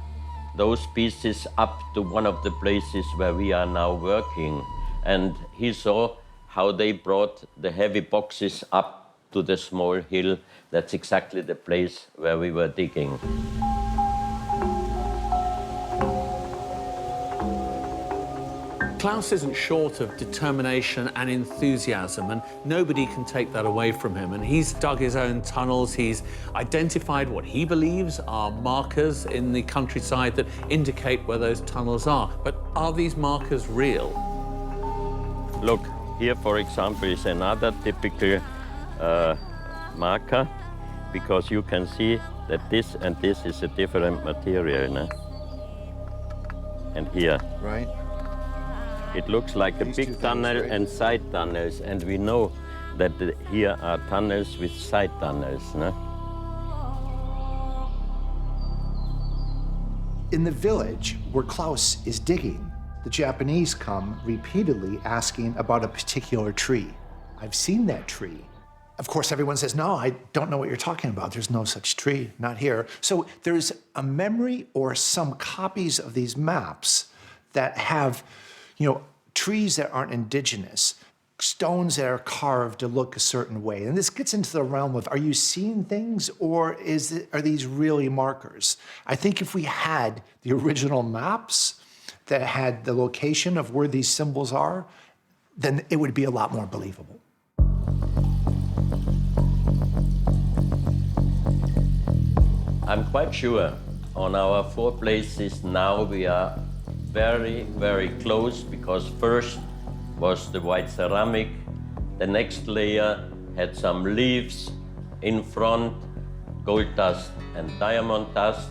those pieces up to one of the places where we are now working. And he saw how they brought the heavy boxes up to the small hill. That's exactly the place where we were digging. Klaus isn't short of determination and enthusiasm, and nobody can take that away from him. And he's dug his own tunnels. He's identified what he believes are markers in the countryside that indicate where those tunnels are. But are these markers real? Look, here, for example, is another typical marker, because you can see that this and this is a different material, no? And here. Right. It looks like a big tunnel and side tunnels, and we know that here are tunnels with side tunnels. No? In the village where Klaus is digging, the Japanese come repeatedly asking about a particular tree. I've seen that tree. Of course, everyone says, no, I don't know what you're talking about. There's no such tree, not here. So there's a memory or some copies of these maps that have, trees that aren't indigenous, stones that are carved to look a certain way. And this gets into the realm of, are you seeing things or are these really markers? I think if we had the original maps that had the location of where these symbols are, then it would be a lot more believable. I'm quite sure on our 4 places now we are very, very close, because first was the white ceramic, the next layer had some leaves in front, gold dust and diamond dust,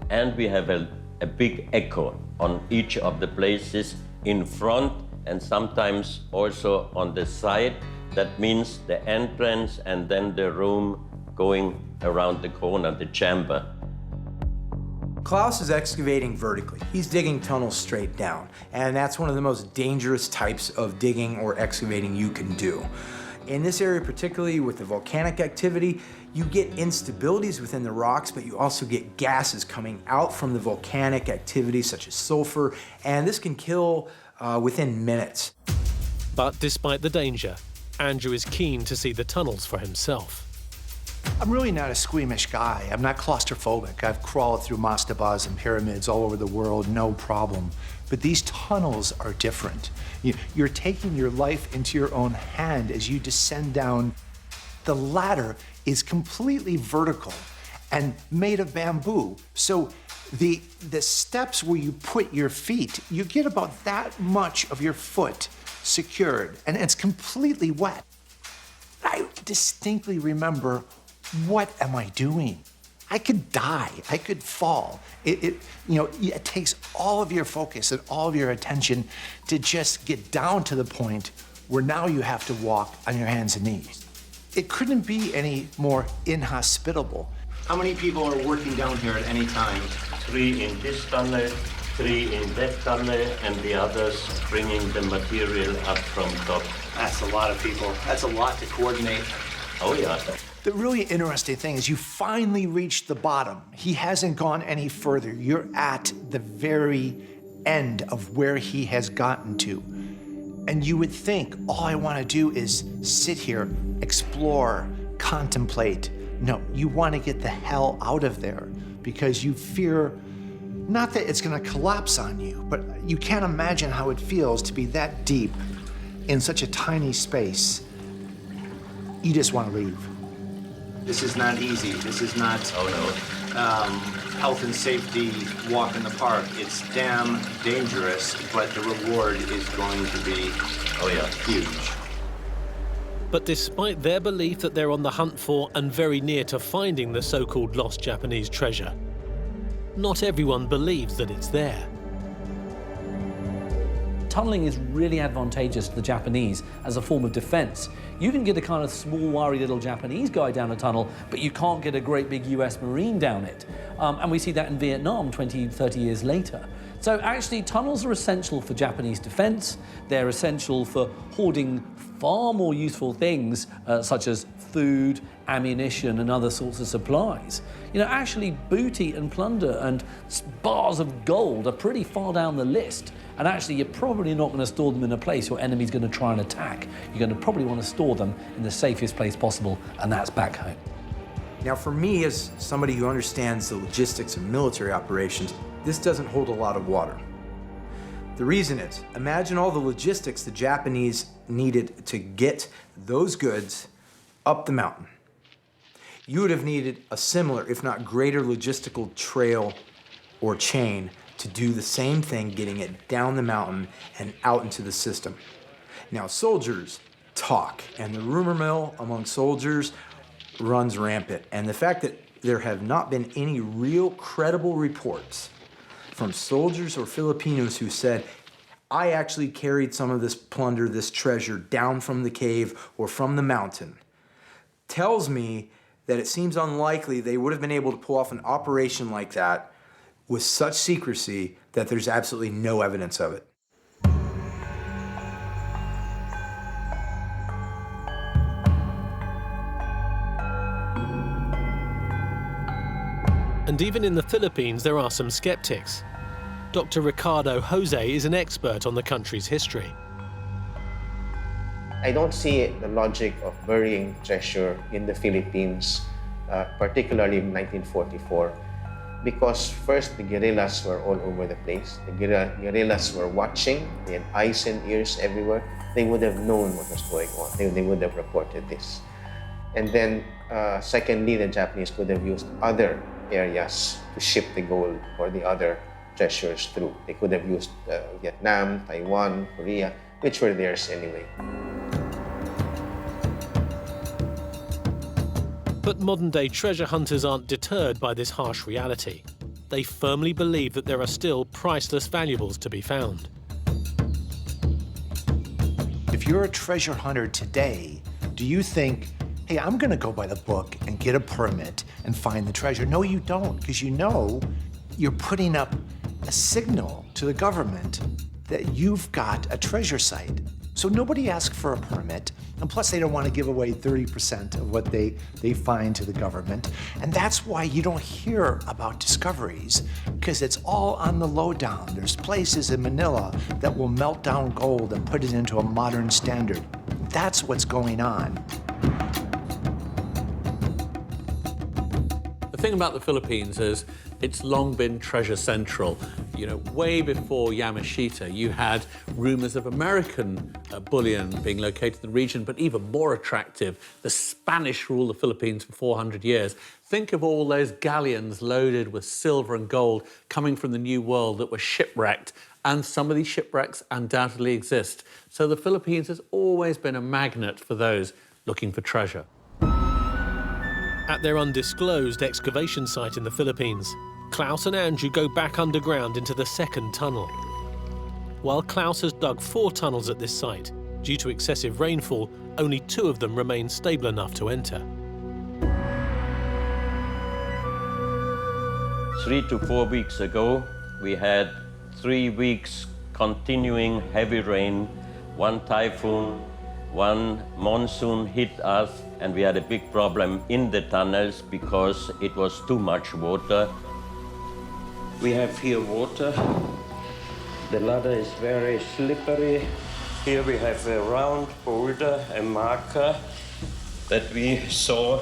and we have a big echo on each of the places in front and sometimes also on the side. That means the entrance and then the room going around the corner, the chamber. Klaus is excavating vertically. He's digging tunnels straight down, and that's one of the most dangerous types of digging or excavating you can do. In this area, particularly with the volcanic activity, you get instabilities within the rocks, but you also get gases coming out from the volcanic activity, such as sulfur, and this can kill within minutes. But despite the danger, Andrew is keen to see the tunnels for himself. I'm really not a squeamish guy. I'm not claustrophobic. I've crawled through mastabas and pyramids all over the world, no problem. But these tunnels are different. You're taking your life into your own hand as you descend down. The ladder is completely vertical and made of bamboo. So the steps where you put your feet, you get about that much of your foot secured, and it's completely wet. I distinctly remember, what am I doing? I could die, I could fall. It takes all of your focus and all of your attention to just get down to the point where now you have to walk on your hands and knees. It couldn't be any more inhospitable. How many people are working down here at any time? 3 in this tunnel, 3 in that tunnel, and the others bringing the material up from top. That's a lot of people. That's a lot to coordinate. Oh, yeah. The really interesting thing is you finally reached the bottom. He hasn't gone any further. You're at the very end of where he has gotten to. And you would think, all I want to do is sit here, explore, contemplate. No, you want to get the hell out of there because you fear, not that it's going to collapse on you, but you can't imagine how it feels to be that deep in such a tiny space. You just want to leave. This is not easy. This is not health and safety walk in the park. It's damn dangerous, but the reward is going to be huge. But despite their belief that they're on the hunt for and very near to finding the so-called lost Japanese treasure, not everyone believes that it's there. Tunneling is really advantageous to the Japanese as a form of defense. You can get a kind of small, worried little Japanese guy down a tunnel, but you can't get a great big US Marine down it. And we see that in Vietnam 20, 30 years later. So actually, tunnels are essential for Japanese defense. They're essential for hoarding far more useful things, such as food, ammunition, and other sorts of supplies. Actually, booty and plunder and bars of gold are pretty far down the list. And actually, you're probably not going to store them in a place your enemy's going to try and attack. You're going to probably want to store them in the safest place possible, and that's back home. Now, for me, as somebody who understands the logistics of military operations, this doesn't hold a lot of water. The reason is, imagine all the logistics the Japanese needed to get those goods up the mountain. You would have needed a similar, if not greater, logistical trail or chain to do the same thing, getting it down the mountain and out into the system. Now, soldiers talk, and the rumor mill among soldiers runs rampant. And the fact that there have not been any real credible reports from soldiers or Filipinos who said, I actually carried some of this plunder, this treasure, down from the cave or from the mountain, tells me that it seems unlikely they would have been able to pull off an operation like that with such secrecy that there's absolutely no evidence of it. And even in the Philippines, there are some skeptics. Dr. Ricardo Jose is an expert on the country's history. I don't see the logic of burying treasure in the Philippines, particularly in 1944, because first, the guerrillas were all over the place. The guerrillas were watching. They had eyes and ears everywhere. They would have known what was going on. They would have reported this. And then, secondly, the Japanese could have used other areas to ship the gold or the other treasures through. They could have used Vietnam, Taiwan, Korea, which were theirs anyway. But modern-day treasure hunters aren't deterred by this harsh reality. They firmly believe that there are still priceless valuables to be found. If you're a treasure hunter today, do you think, hey, I'm gonna go by the book and get a permit and find the treasure? No, you don't, because you know you're putting up a signal to the government that you've got a treasure site. So nobody asks for a permit, and plus they don't want to give away 30% of what they find to the government. And that's why you don't hear about discoveries, because it's all on the lowdown. There's places in Manila that will melt down gold and put it into a modern standard. That's what's going on. The thing about the Philippines is it's long been treasure central. You know, way before Yamashita, you had rumors of American bullion being located in the region, but even more attractive, the Spanish ruled the Philippines for 400 years. Think of all those galleons loaded with silver and gold coming from the New World that were shipwrecked, and some of these shipwrecks undoubtedly exist. So the Philippines has always been a magnet for those looking for treasure. At their undisclosed excavation site in the Philippines, Klaus and Andrew go back underground into the second tunnel. While Klaus has dug 4 tunnels at this site, due to excessive rainfall, only 2 of them remain stable enough to enter. 3 to 4 weeks ago, we had 3 weeks continuing heavy rain, 1 typhoon, 1 monsoon hit us, and we had a big problem in the tunnels because it was too much water. We have here water. The ladder is very slippery. Here we have a round boulder, a marker that we saw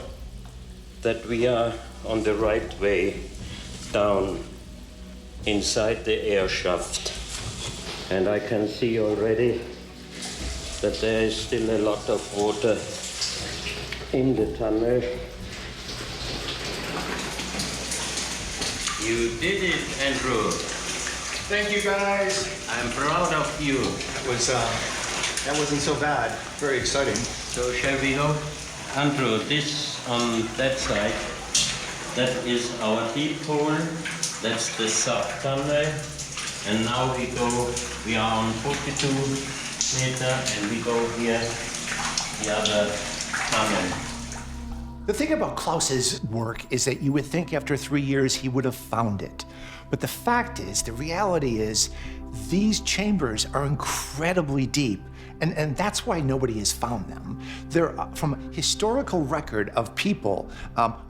that we are on the right way down inside the air shaft. And I can see already that there is still a lot of water in the tunnel. You did it, Andrew. Thank you, guys. I'm proud of you. That wasn't so bad. Very exciting. So shall we go? Andrew, this on that side, that is our deep hole. That's the sub-tunnel. And now we are on 42 meter, and we go here, the other tunnel. The thing about Klaus's work is that you would think after 3 years he would have found it. But the fact is, the reality is, these chambers are incredibly deep, and that's why nobody has found them. They're from a historical record of people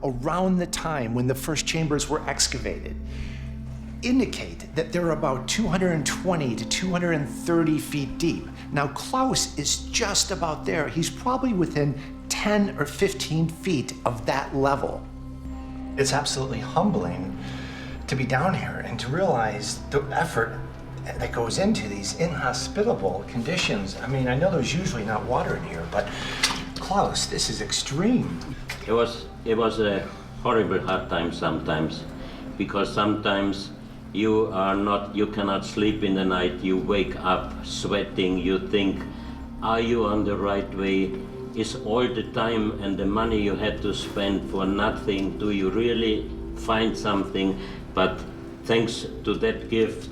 around the time when the first chambers were excavated, indicate that they're about 220 to 230 feet deep. Now, Klaus is just about there. He's probably within 10 or 15 feet of that level. It's absolutely humbling to be down here and to realize the effort that goes into these inhospitable conditions. I mean, I know there's usually not water in here, but Klaus, this is extreme. It was a horrible hard time sometimes, because sometimes you cannot sleep in the night, you wake up sweating, you think, are you on the right way? Is all the time and the money you had to spend for nothing, do you really find something? But thanks to that gift,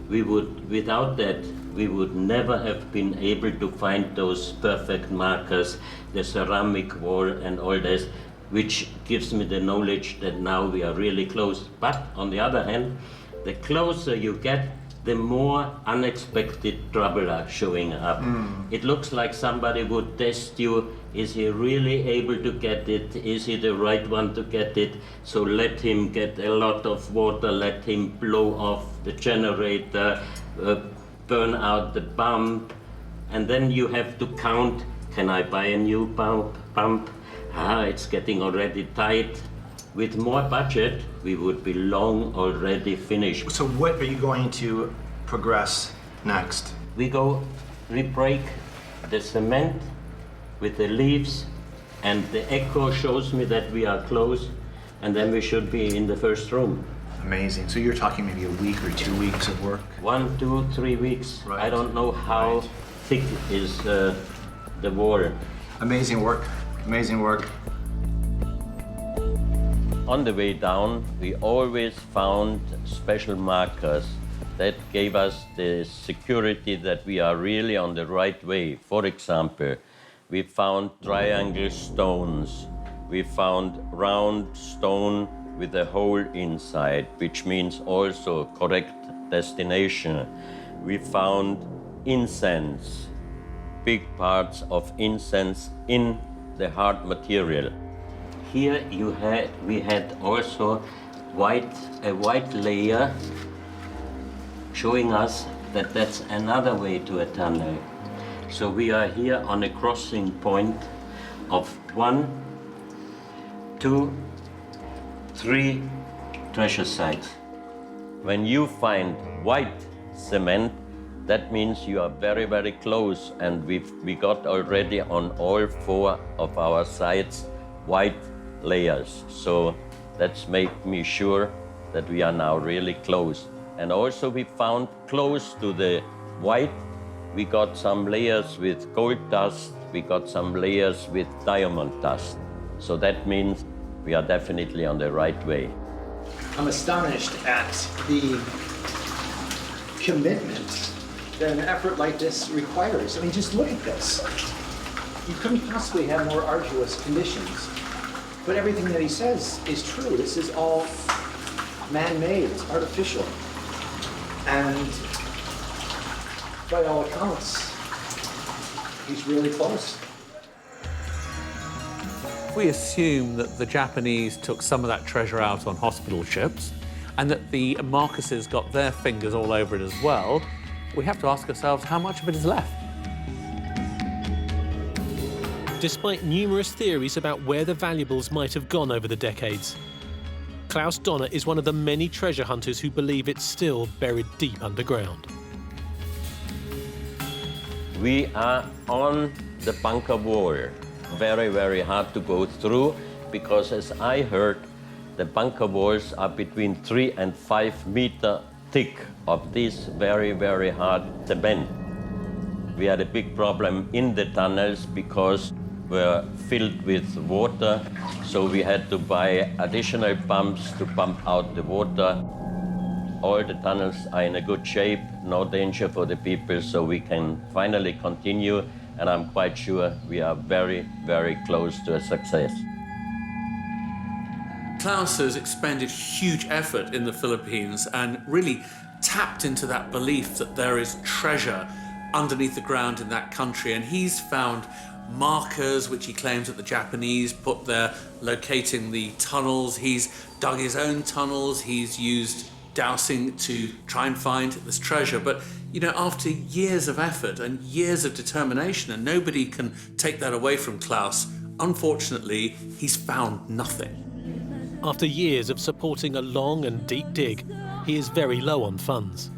without that, we would never have been able to find those perfect markers, the ceramic wall and all this, which gives me the knowledge that now we are really close. But on the other hand, the closer you get, the more unexpected trouble are showing up. It looks like somebody would test you. Is he really able to get it? Is he the right one to get it? So let him get a lot of water, let him blow off the generator, burn out the pump, and then you have to count, can I buy a new pump? It's getting already tight. With more budget, we would be long already finished. So what are you going to progress next? We break the cement with the leaves, and the echo shows me that we are close, and then we should be in the first room. Amazing. So you're talking maybe a week or 2 weeks of work? 1, 2, 3 weeks. Right. I don't know how thick is the wall. Amazing work. Amazing work. On the way down, we always found special markers that gave us the security that we are really on the right way. For example, we found triangle stones. We found round stone with a hole inside, which means also correct destination. We found incense, big parts of incense in the hard material. Here we had also a white layer showing us that that's another way to a tunnel. So we are here on a crossing point of 1, 2, 3 treasure sites. When you find white cement, that means you are very, very close, and we got already on all 4 of our sites white layers. So that's made me sure that we are now really close. And also we found close to the white, we got some layers with gold dust, we got some layers with diamond dust. So that means we are definitely on the right way. I'm astonished at the commitment that an effort like this requires. I mean, just look at this. You couldn't possibly have more arduous conditions. But everything that he says is true. This is all man-made, it's artificial. And by all accounts, he's really close. We assume that the Japanese took some of that treasure out on hospital ships and that the Marcuses got their fingers all over it as well. We have to ask ourselves how much of it is left. Despite numerous theories about where the valuables might have gone over the decades, Klaus Donner is one of the many treasure hunters who believe it's still buried deep underground. We are on the bunker wall. Very, very hard to go through because, as I heard, the bunker walls are between 3 and 5 meters thick of this very, very hard cement. We had a big problem in the tunnels because were filled with water, so we had to buy additional pumps to pump out the water. All the tunnels are in a good shape, no danger for the people, so we can finally continue, and I'm quite sure we are very, very close to a success. Klaus has expended huge effort in the Philippines and really tapped into that belief that there is treasure underneath the ground in that country, and he's found markers which he claims that the Japanese put there locating the tunnels. He's dug his own tunnels, he's used dowsing to try and find this treasure. But, you know, after years of effort and years of determination, and nobody can take that away from Klaus, unfortunately, he's found nothing. After years of supporting a long and deep dig, he is very low on funds.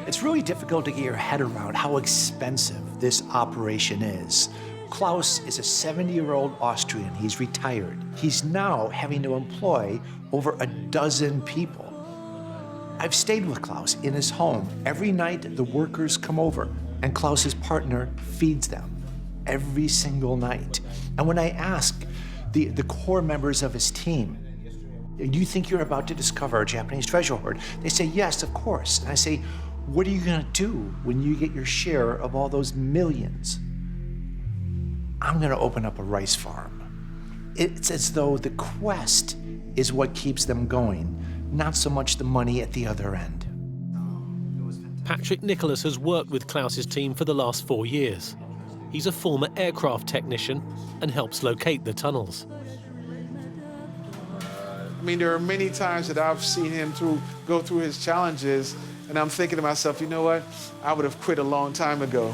It's really difficult to get your head around how expensive this operation is. Klaus is a 70-year-old Austrian. He's retired. He's now having to employ over a dozen people. I've stayed with Klaus in his home. Every night, the workers come over, and Klaus's partner feeds them every single night. And when I ask the core members of his team, do you think you're about to discover a Japanese treasure hoard? They say, yes, of course. And I say, What are you gonna do when you get your share of all those millions? I'm gonna open up a rice farm. It's as though the quest is what keeps them going, not so much the money at the other end. Patrick Nicholas has worked with Klaus's team for the last 4 years. He's a former aircraft technician and helps locate the tunnels. I mean, there are many times that I've seen him go through his challenges, and I'm thinking to myself, you know what? I would have quit a long time ago.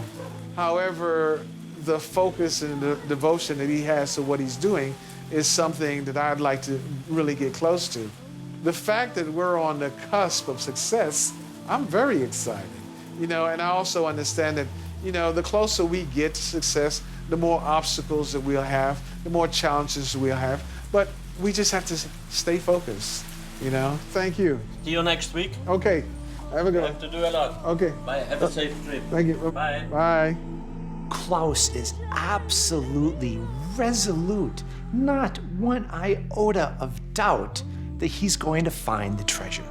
However, the focus and the devotion that he has to what he's doing is something that I'd like to really get close to. The fact that we're on the cusp of success, I'm very excited, you know, and I also understand that, you know, the closer we get to success, the more obstacles that we'll have, the more challenges we'll have, but we just have to stay focused, you know? Thank you. See you next week. Okay, have a good one. Have to do a lot. Okay. Bye, have a safe trip. Thank you. Bye. Bye. Klaus is absolutely resolute, not one iota of doubt that he's going to find the treasure.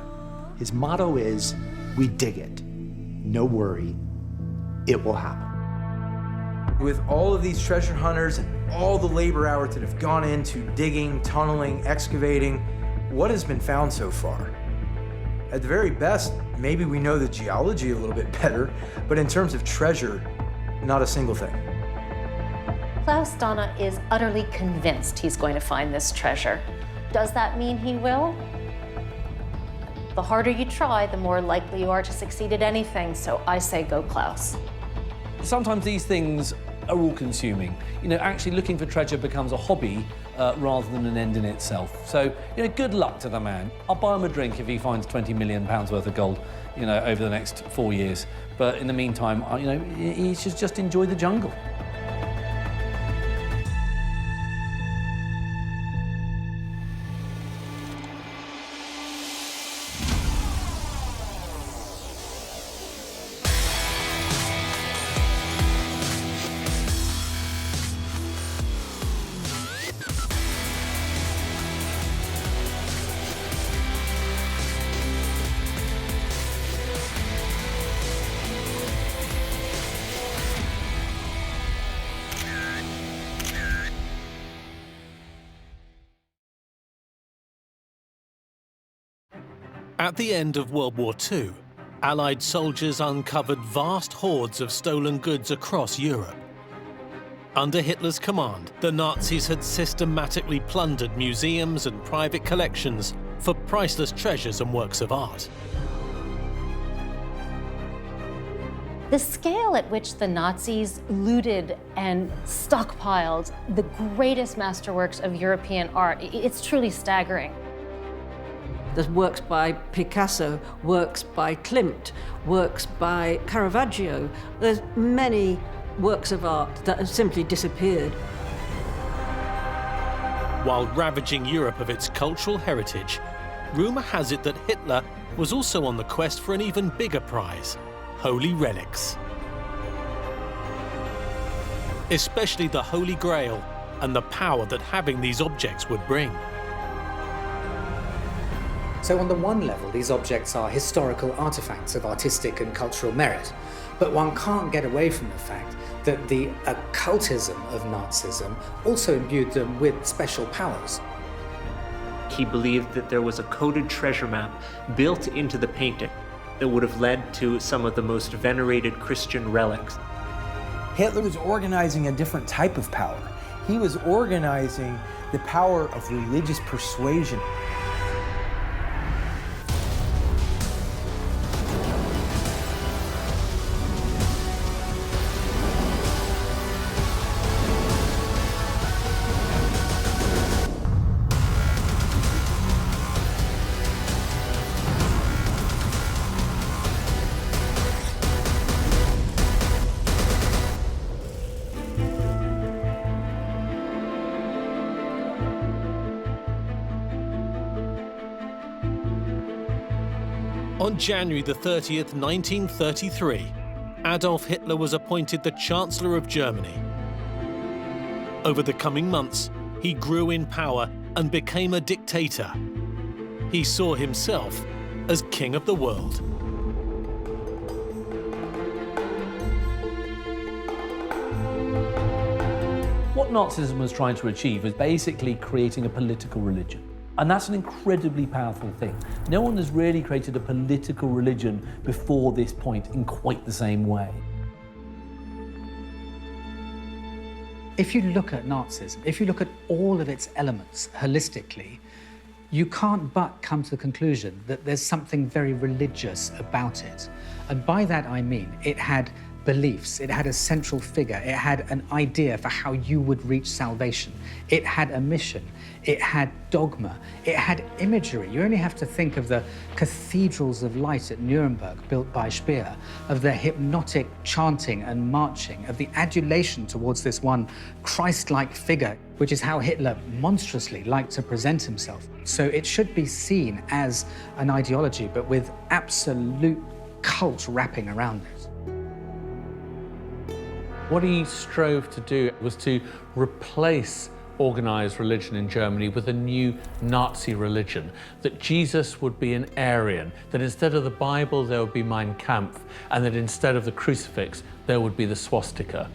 His motto is, we dig it. No worry, it will happen. With all of these treasure hunters and all the labor hours that have gone into digging, tunneling, excavating, what has been found so far? At the very best, maybe we know the geology a little bit better, but in terms of treasure, not a single thing. Klaus Donner is utterly convinced he's going to find this treasure. Does that mean he will? The harder you try, the more likely you are to succeed at anything, so I say go Klaus. Sometimes these things are all-consuming. You know, actually looking for treasure becomes a hobby rather than an end in itself. So, you know, good luck to the man. I'll buy him a drink if he finds £20 million worth of gold, you know, over the next 4 years. But in the meantime, you know, he should just enjoy the jungle. At the end of World War II, Allied soldiers uncovered vast hordes of stolen goods across Europe. Under Hitler's command, the Nazis had systematically plundered museums and private collections for priceless treasures and works of art. The scale at which the Nazis looted and stockpiled the greatest masterworks of European art, it's truly staggering. There's works by Picasso, works by Klimt, works by Caravaggio. There's many works of art that have simply disappeared. While ravaging Europe of its cultural heritage, rumor has it that Hitler was also on the quest for an even bigger prize: holy relics. Especially the Holy Grail and the power that having these objects would bring. So on the one level, these objects are historical artifacts of artistic and cultural merit, but one can't get away from the fact that the occultism of Nazism also imbued them with special powers. He believed that there was a coded treasure map built into the painting that would have led to some of the most venerated Christian relics. Hitler was organizing a different type of power. He was organizing the power of religious persuasion. On January the 30th, 1933, Adolf Hitler was appointed the Chancellor of Germany. Over the coming months, he grew in power and became a dictator. He saw himself as king of the world. What Nazism was trying to achieve was basically creating a political religion. And that's an incredibly powerful thing. No one has really created a political religion before this point in quite the same way. If you look at Nazism, if you look at all of its elements holistically, you can't but come to the conclusion that there's something very religious about it. And by that I mean it had beliefs, it had a central figure, it had an idea for how you would reach salvation, it had a mission, it had dogma, it had imagery. You only have to think of the cathedrals of light at Nuremberg built by Speer, of the hypnotic chanting and marching, of the adulation towards this one Christ-like figure, which is how Hitler monstrously liked to present himself. So it should be seen as an ideology, but with absolute cult wrapping around it. What he strove to do was to replace organized religion in Germany with a new Nazi religion, that Jesus would be an Aryan, that instead of the Bible there would be Mein Kampf, and that instead of the crucifix there would be the swastika.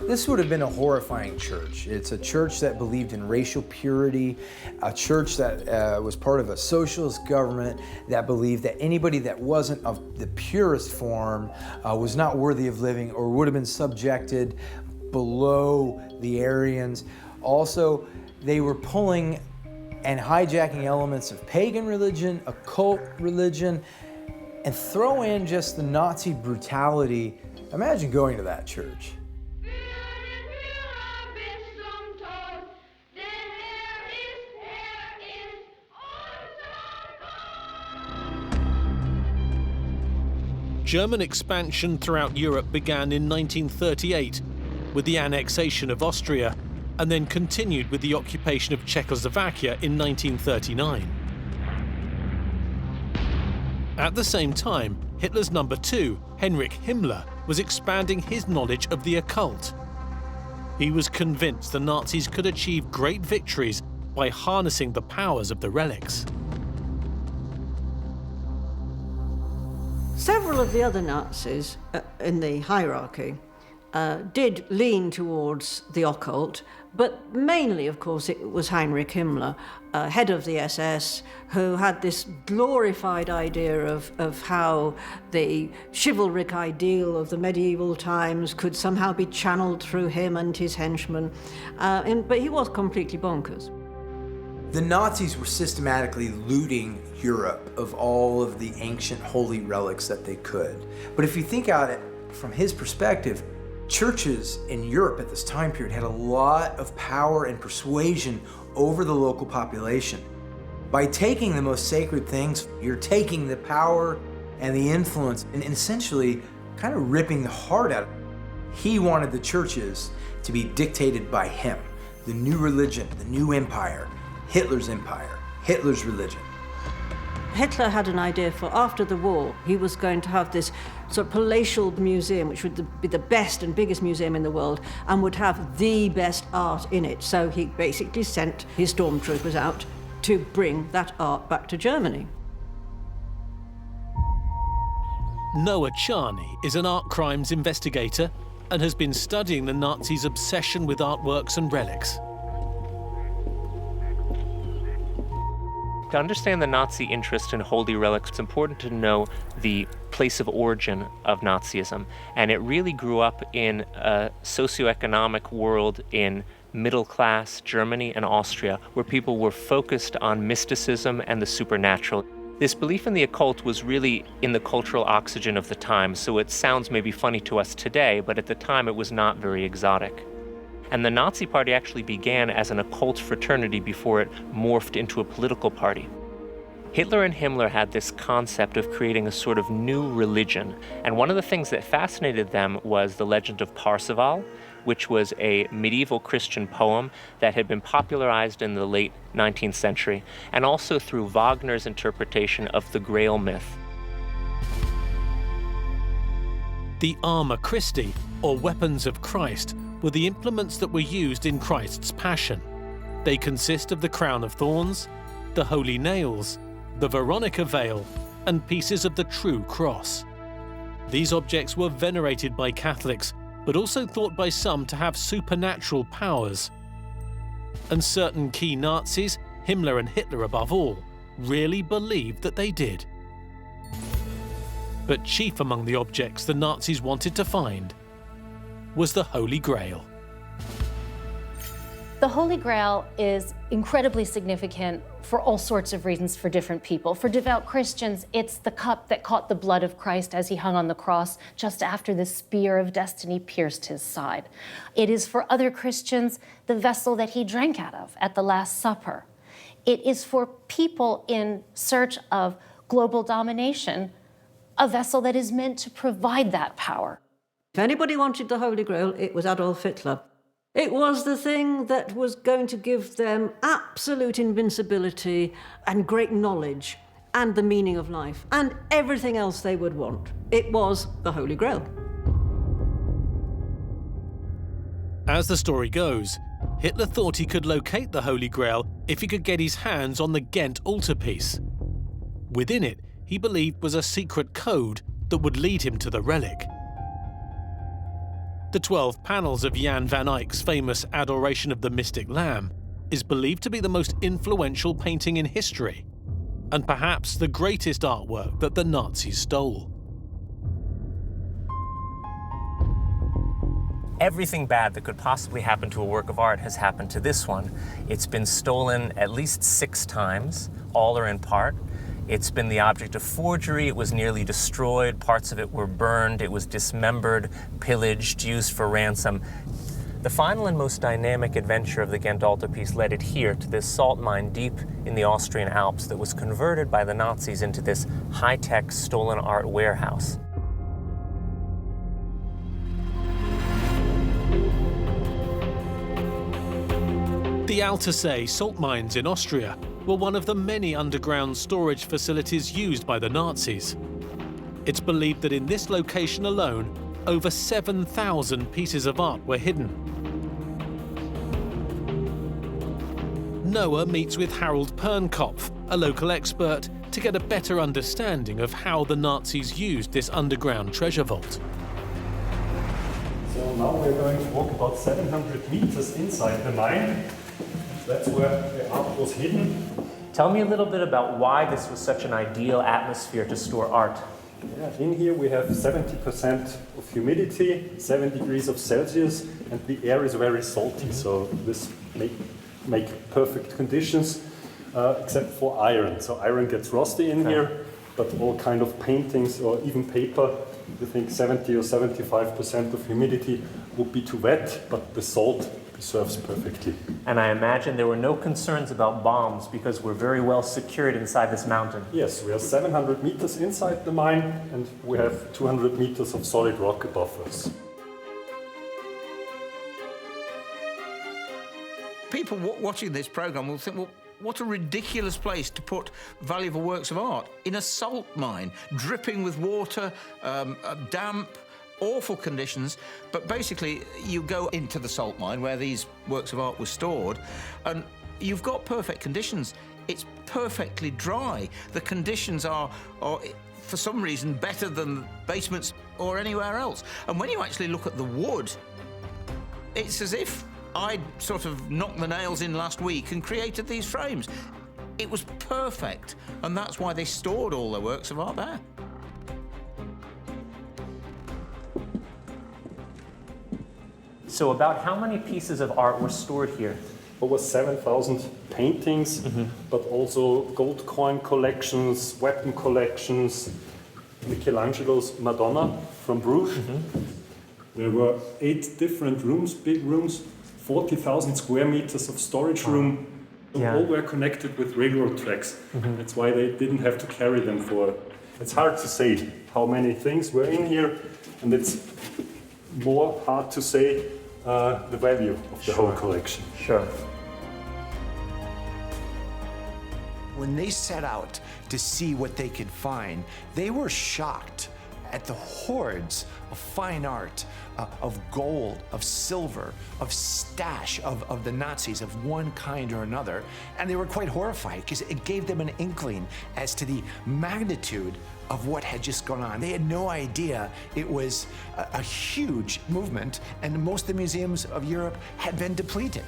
This would have been a horrifying church. It's a church that believed in racial purity, a church that was part of a socialist government that believed that anybody that wasn't of the purest form was not worthy of living or would have been subjected below the Aryans. Also, they were pulling and hijacking elements of pagan religion, occult religion, and throw in just the Nazi brutality. Imagine going to that church. German expansion throughout Europe began in 1938 with the annexation of Austria and then continued with the occupation of Czechoslovakia in 1939. At the same time, Hitler's number two, Heinrich Himmler, was expanding his knowledge of the occult. He was convinced the Nazis could achieve great victories by harnessing the powers of the relics. Several of the other Nazis in the hierarchy did lean towards the occult, but mainly, of course, it was Heinrich Himmler, head of the SS, who had this glorified idea of how the chivalric ideal of the medieval times could somehow be channeled through him and his henchmen, but he was completely bonkers. The Nazis were systematically looting Europe of all of the ancient holy relics that they could. But if you think about it from his perspective, churches in Europe at this time period had a lot of power and persuasion over the local population. By taking the most sacred things, you're taking the power and the influence and essentially kind of ripping the heart out of it. He wanted the churches to be dictated by him, the new religion, the new empire. Hitler's empire, Hitler's religion. Hitler had an idea for after the war, he was going to have this sort of palatial museum, which would be the best and biggest museum in the world, and would have the best art in it. So he basically sent his stormtroopers out to bring that art back to Germany. Noah Charney is an art crimes investigator and has been studying the Nazis' obsession with artworks and relics. To understand the Nazi interest in holy relics, it's important to know the place of origin of Nazism. And it really grew up in a socioeconomic world in middle-class Germany and Austria, where people were focused on mysticism and the supernatural. This belief in the occult was really in the cultural oxygen of the time, so it sounds maybe funny to us today, but at the time it was not very exotic. And the Nazi Party actually began as an occult fraternity before it morphed into a political party. Hitler and Himmler had this concept of creating a sort of new religion. And one of the things that fascinated them was the legend of Parzival, which was a medieval Christian poem that had been popularized in the late 19th century, and also through Wagner's interpretation of the Grail myth. The arma Christi, or weapons of Christ, were the implements that were used in Christ's Passion. They consist of the crown of thorns, the holy nails, the Veronica veil, and pieces of the true cross. These objects were venerated by Catholics but also thought by some to have supernatural powers. And certain key Nazis, Himmler and Hitler above all, really believed that they did. But chief among the objects the Nazis wanted to find was the Holy Grail. The Holy Grail is incredibly significant for all sorts of reasons for different people. For devout Christians, it's the cup that caught the blood of Christ as he hung on the cross just after the spear of destiny pierced his side. It is for other Christians the vessel that he drank out of at the Last Supper. It is for people in search of global domination, a vessel that is meant to provide that power. If anybody wanted the Holy Grail, it was Adolf Hitler. It was the thing that was going to give them absolute invincibility and great knowledge and the meaning of life and everything else they would want. It was the Holy Grail. As the story goes, Hitler thought he could locate the Holy Grail if he could get his hands on the Gent altarpiece. Within it, he believed was a secret code that would lead him to the relic. The 12 panels of Jan van Eyck's famous Adoration of the Mystic Lamb is believed to be the most influential painting in history, and perhaps the greatest artwork that the Nazis stole. Everything bad that could possibly happen to a work of art has happened to this one. It's been stolen at least 6 times, all or in part. It's been the object of forgery, it was nearly destroyed, parts of it were burned, it was dismembered, pillaged, used for ransom. The final and most dynamic adventure of the Gent altarpiece led it here to this salt mine deep in the Austrian Alps that was converted by the Nazis into this high-tech stolen art warehouse. The Altersee salt mines in Austria were one of the many underground storage facilities used by the Nazis. It's believed that in this location alone, over 7,000 pieces of art were hidden. Noah meets with Harold Pernkopf, a local expert, to get a better understanding of how the Nazis used this underground treasure vault. So now we're going to walk about 700 meters inside the mine. That's where the art was hidden. Tell me a little bit about why this was such an ideal atmosphere to store art. Yeah, in here we have 70% of humidity, 7 degrees of Celsius, and the air is very salty, so this make perfect conditions, except for iron. So iron gets rusty in here, but all kind of paintings or even paper, we think 70 or 75% of humidity would be too wet, but the salt serves perfectly. And I imagine there were no concerns about bombs because we're very well secured inside this mountain. Yes, we are 700 meters inside the mine and we have 200 meters of solid rock above us. People watching this program will think, well, what a ridiculous place to put valuable works of art in a salt mine, dripping with water, damp, awful conditions, but basically you go into the salt mine where these works of art were stored and you've got perfect conditions. It's perfectly dry. The conditions are for some reason better than basements or anywhere else. And when you actually look at the wood, it's as if I'd sort of knocked the nails in last week and created these frames. It was perfect, and that's why they stored all their works of art there. So about how many pieces of art were stored here? Over 7,000 paintings, but also gold coin collections, weapon collections, Michelangelo's Madonna from Bruges. There were 8 different rooms, big rooms, 40,000 square meters of storage room. All were connected with railroad tracks. That's why they didn't have to carry them for... It's hard to say how many things were in here, and it's more hard to say the value of the whole collection. Sure. When they set out to see what they could find, they were shocked at the hordes of fine art, of gold, of silver, of stash of the Nazis of one kind or another. And they were quite horrified because it gave them an inkling as to the magnitude of what had just gone on. They had no idea it was a huge movement, and most of the museums of Europe had been depleted.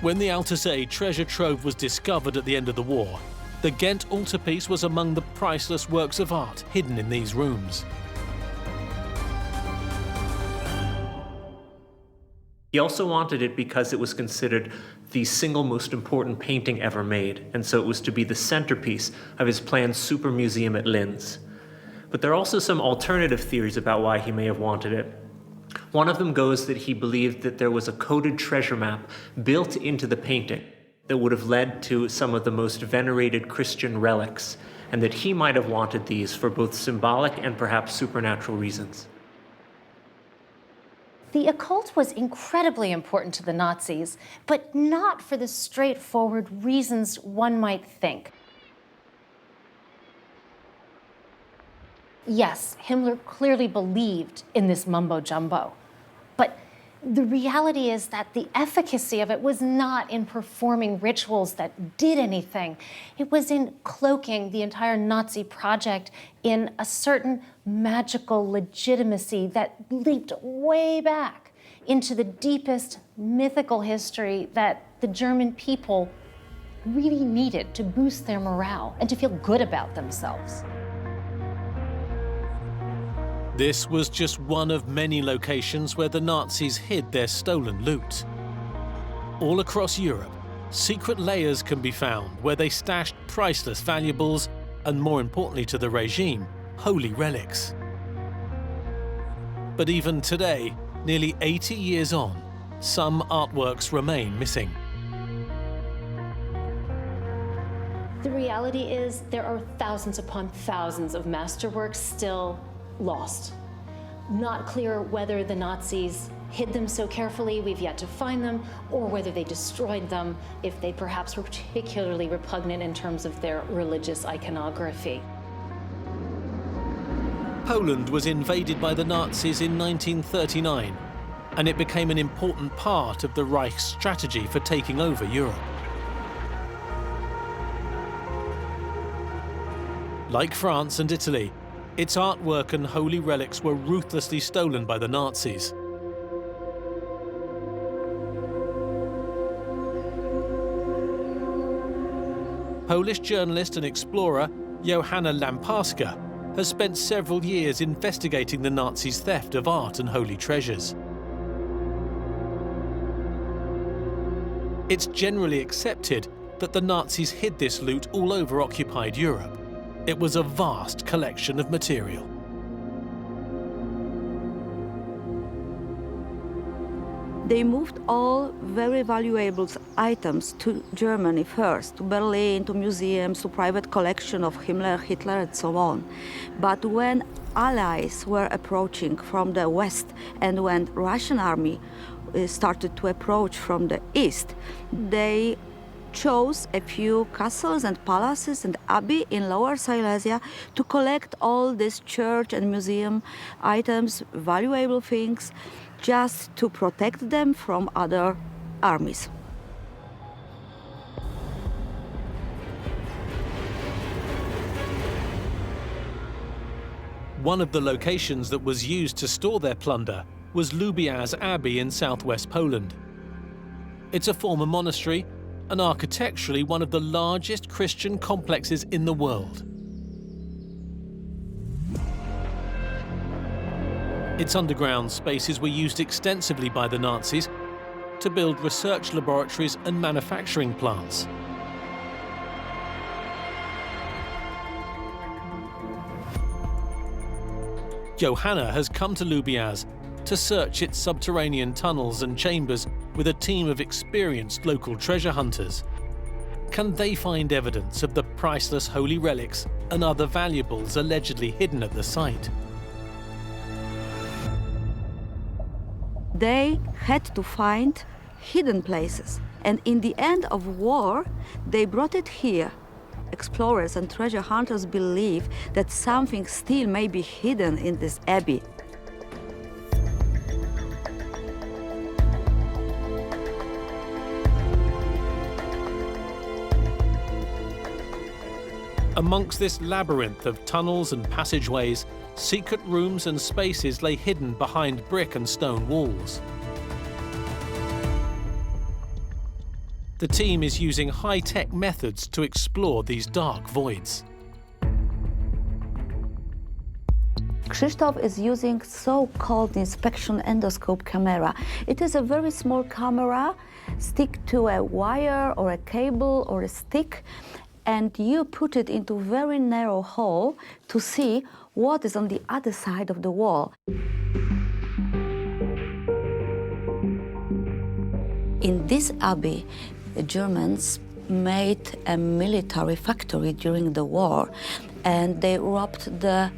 When the Althusser treasure trove was discovered at the end of the war, the Gent altarpiece was among the priceless works of art hidden in these rooms. He also wanted it because it was considered the single most important painting ever made, and so it was to be the centerpiece of his planned super museum at Linz. But there are also some alternative theories about why he may have wanted it. One of them goes that he believed that there was a coded treasure map built into the painting that would have led to some of the most venerated Christian relics, and that he might have wanted these for both symbolic and perhaps supernatural reasons. The occult was incredibly important to the Nazis, but not for the straightforward reasons one might think. Yes, Himmler clearly believed in this mumbo-jumbo, but the reality is that the efficacy of it was not in performing rituals that did anything. It was in cloaking the entire Nazi project in a certain magical legitimacy that leaped way back into the deepest mythical history that the German people really needed to boost their morale and to feel good about themselves. This was just one of many locations where the Nazis hid their stolen loot. All across Europe, secret layers can be found where they stashed priceless valuables and, more importantly to the regime, holy relics. But even today, nearly 80 years on, some artworks remain missing. The reality is there are thousands upon thousands of masterworks still lost. Not clear whether the Nazis hid them so carefully we've yet to find them, or whether they destroyed them if they perhaps were particularly repugnant in terms of their religious iconography. Poland was invaded by the Nazis in 1939, and it became an important part of the Reich's strategy for taking over Europe. Like France and Italy, its artwork and holy relics were ruthlessly stolen by the Nazis. Polish journalist and explorer Johanna Lamparska has spent several years investigating the Nazis' theft of art and holy treasures. It's generally accepted that the Nazis hid this loot all over occupied Europe. It was a vast collection of material. They moved all very valuable items to Germany first, to Berlin, to museums, to private collection of Himmler, Hitler, and so on. But when allies were approaching from the west and when Russian army started to approach from the east, they chose a few castles and palaces and abbey in Lower Silesia to collect all these church and museum items, valuable things, just to protect them from other armies. One of the locations that was used to store their plunder was Lubia Abbey in southwest Poland. It's a former monastery and architecturally one of the largest Christian complexes in the world. Its underground spaces were used extensively by the Nazis to build research laboratories and manufacturing plants. Johanna has come to Lubiaz to search its subterranean tunnels and chambers with a team of experienced local treasure hunters. Can they find evidence of the priceless holy relics and other valuables allegedly hidden at the site? They had to find hidden places, and in the end of war, they brought it here. Explorers and treasure hunters believe that something still may be hidden in this abbey. Amongst this labyrinth of tunnels and passageways, secret rooms and spaces lay hidden behind brick and stone walls. The team is using high-tech methods to explore these dark voids. Krzysztof is using so-called inspection endoscope camera. It is a very small camera, stick to a wire or a cable or a stick, and you put it into a very narrow hole to see what is on the other side of the wall. In this abbey, the Germans made a military factory during the war, and they robbed the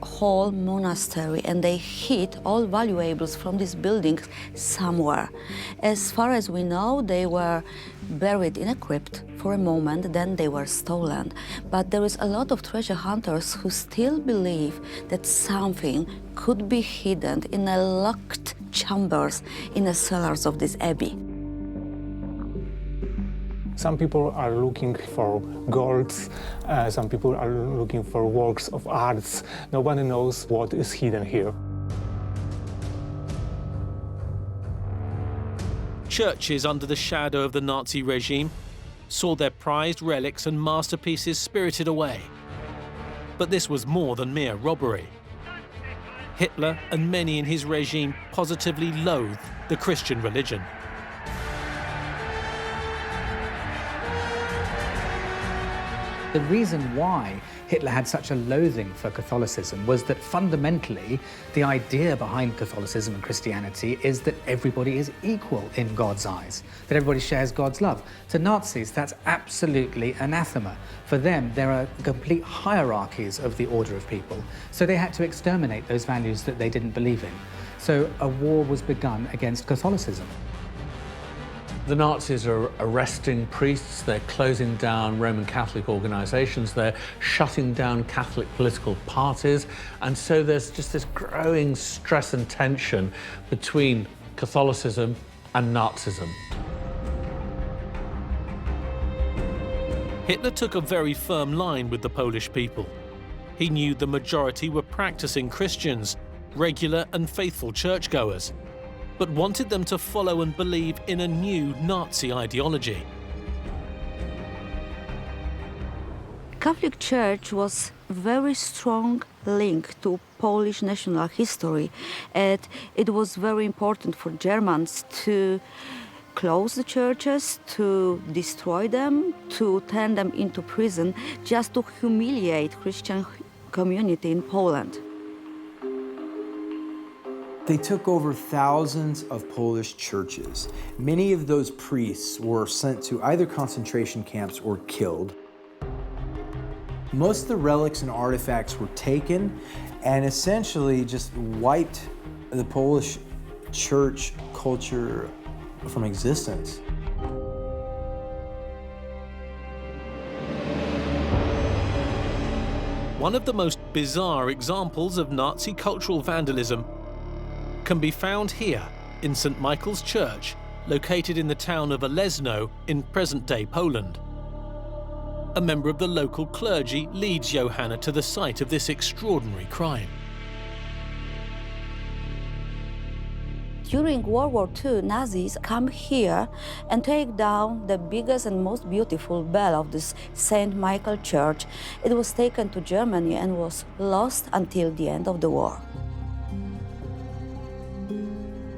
whole monastery and they hid all valuables from these buildings somewhere. As far as we know, they were buried in a crypt for a moment, then they were stolen. But there is a lot of treasure hunters who still believe that something could be hidden in a locked chambers in the cellars of this abbey. Some people are looking for golds, some people are looking for works of arts. Nobody knows what is hidden here. Churches under the shadow of the Nazi regime saw their prized relics and masterpieces spirited away. But this was more than mere robbery. Hitler and many in his regime positively loathed the Christian religion. The reason why Hitler had such a loathing for Catholicism was that fundamentally the idea behind Catholicism and Christianity is that everybody is equal in God's eyes, that everybody shares God's love. To Nazis, that's absolutely anathema. For them, there are complete hierarchies of the order of people, so they had to exterminate those values that they didn't believe in. So a war was begun against Catholicism. The Nazis are arresting priests, they're closing down Roman Catholic organizations, they're shutting down Catholic political parties, and so there's just this growing stress and tension between Catholicism and Nazism. Hitler took a very firm line with the Polish people. He knew the majority were practicing Christians, regular and faithful churchgoers, but wanted them to follow and believe in a new Nazi ideology. Catholic Church was very strong link to Polish national history, and it was very important for Germans to close the churches, to destroy them, to turn them into prison, just to humiliate Christian community in Poland. They took over thousands of Polish churches. Many of those priests were sent to either concentration camps or killed. Most of the relics and artifacts were taken and essentially just wiped the Polish church culture from existence. One of the most bizarre examples of Nazi cultural vandalism can be found here in St. Michael's Church, located in the town of Olesno in present-day Poland. A member of the local clergy leads Johanna to the site of this extraordinary crime. During World War II, Nazis come here and take down the biggest and most beautiful bell of this St. Michael Church. It was taken to Germany and was lost until the end of the war.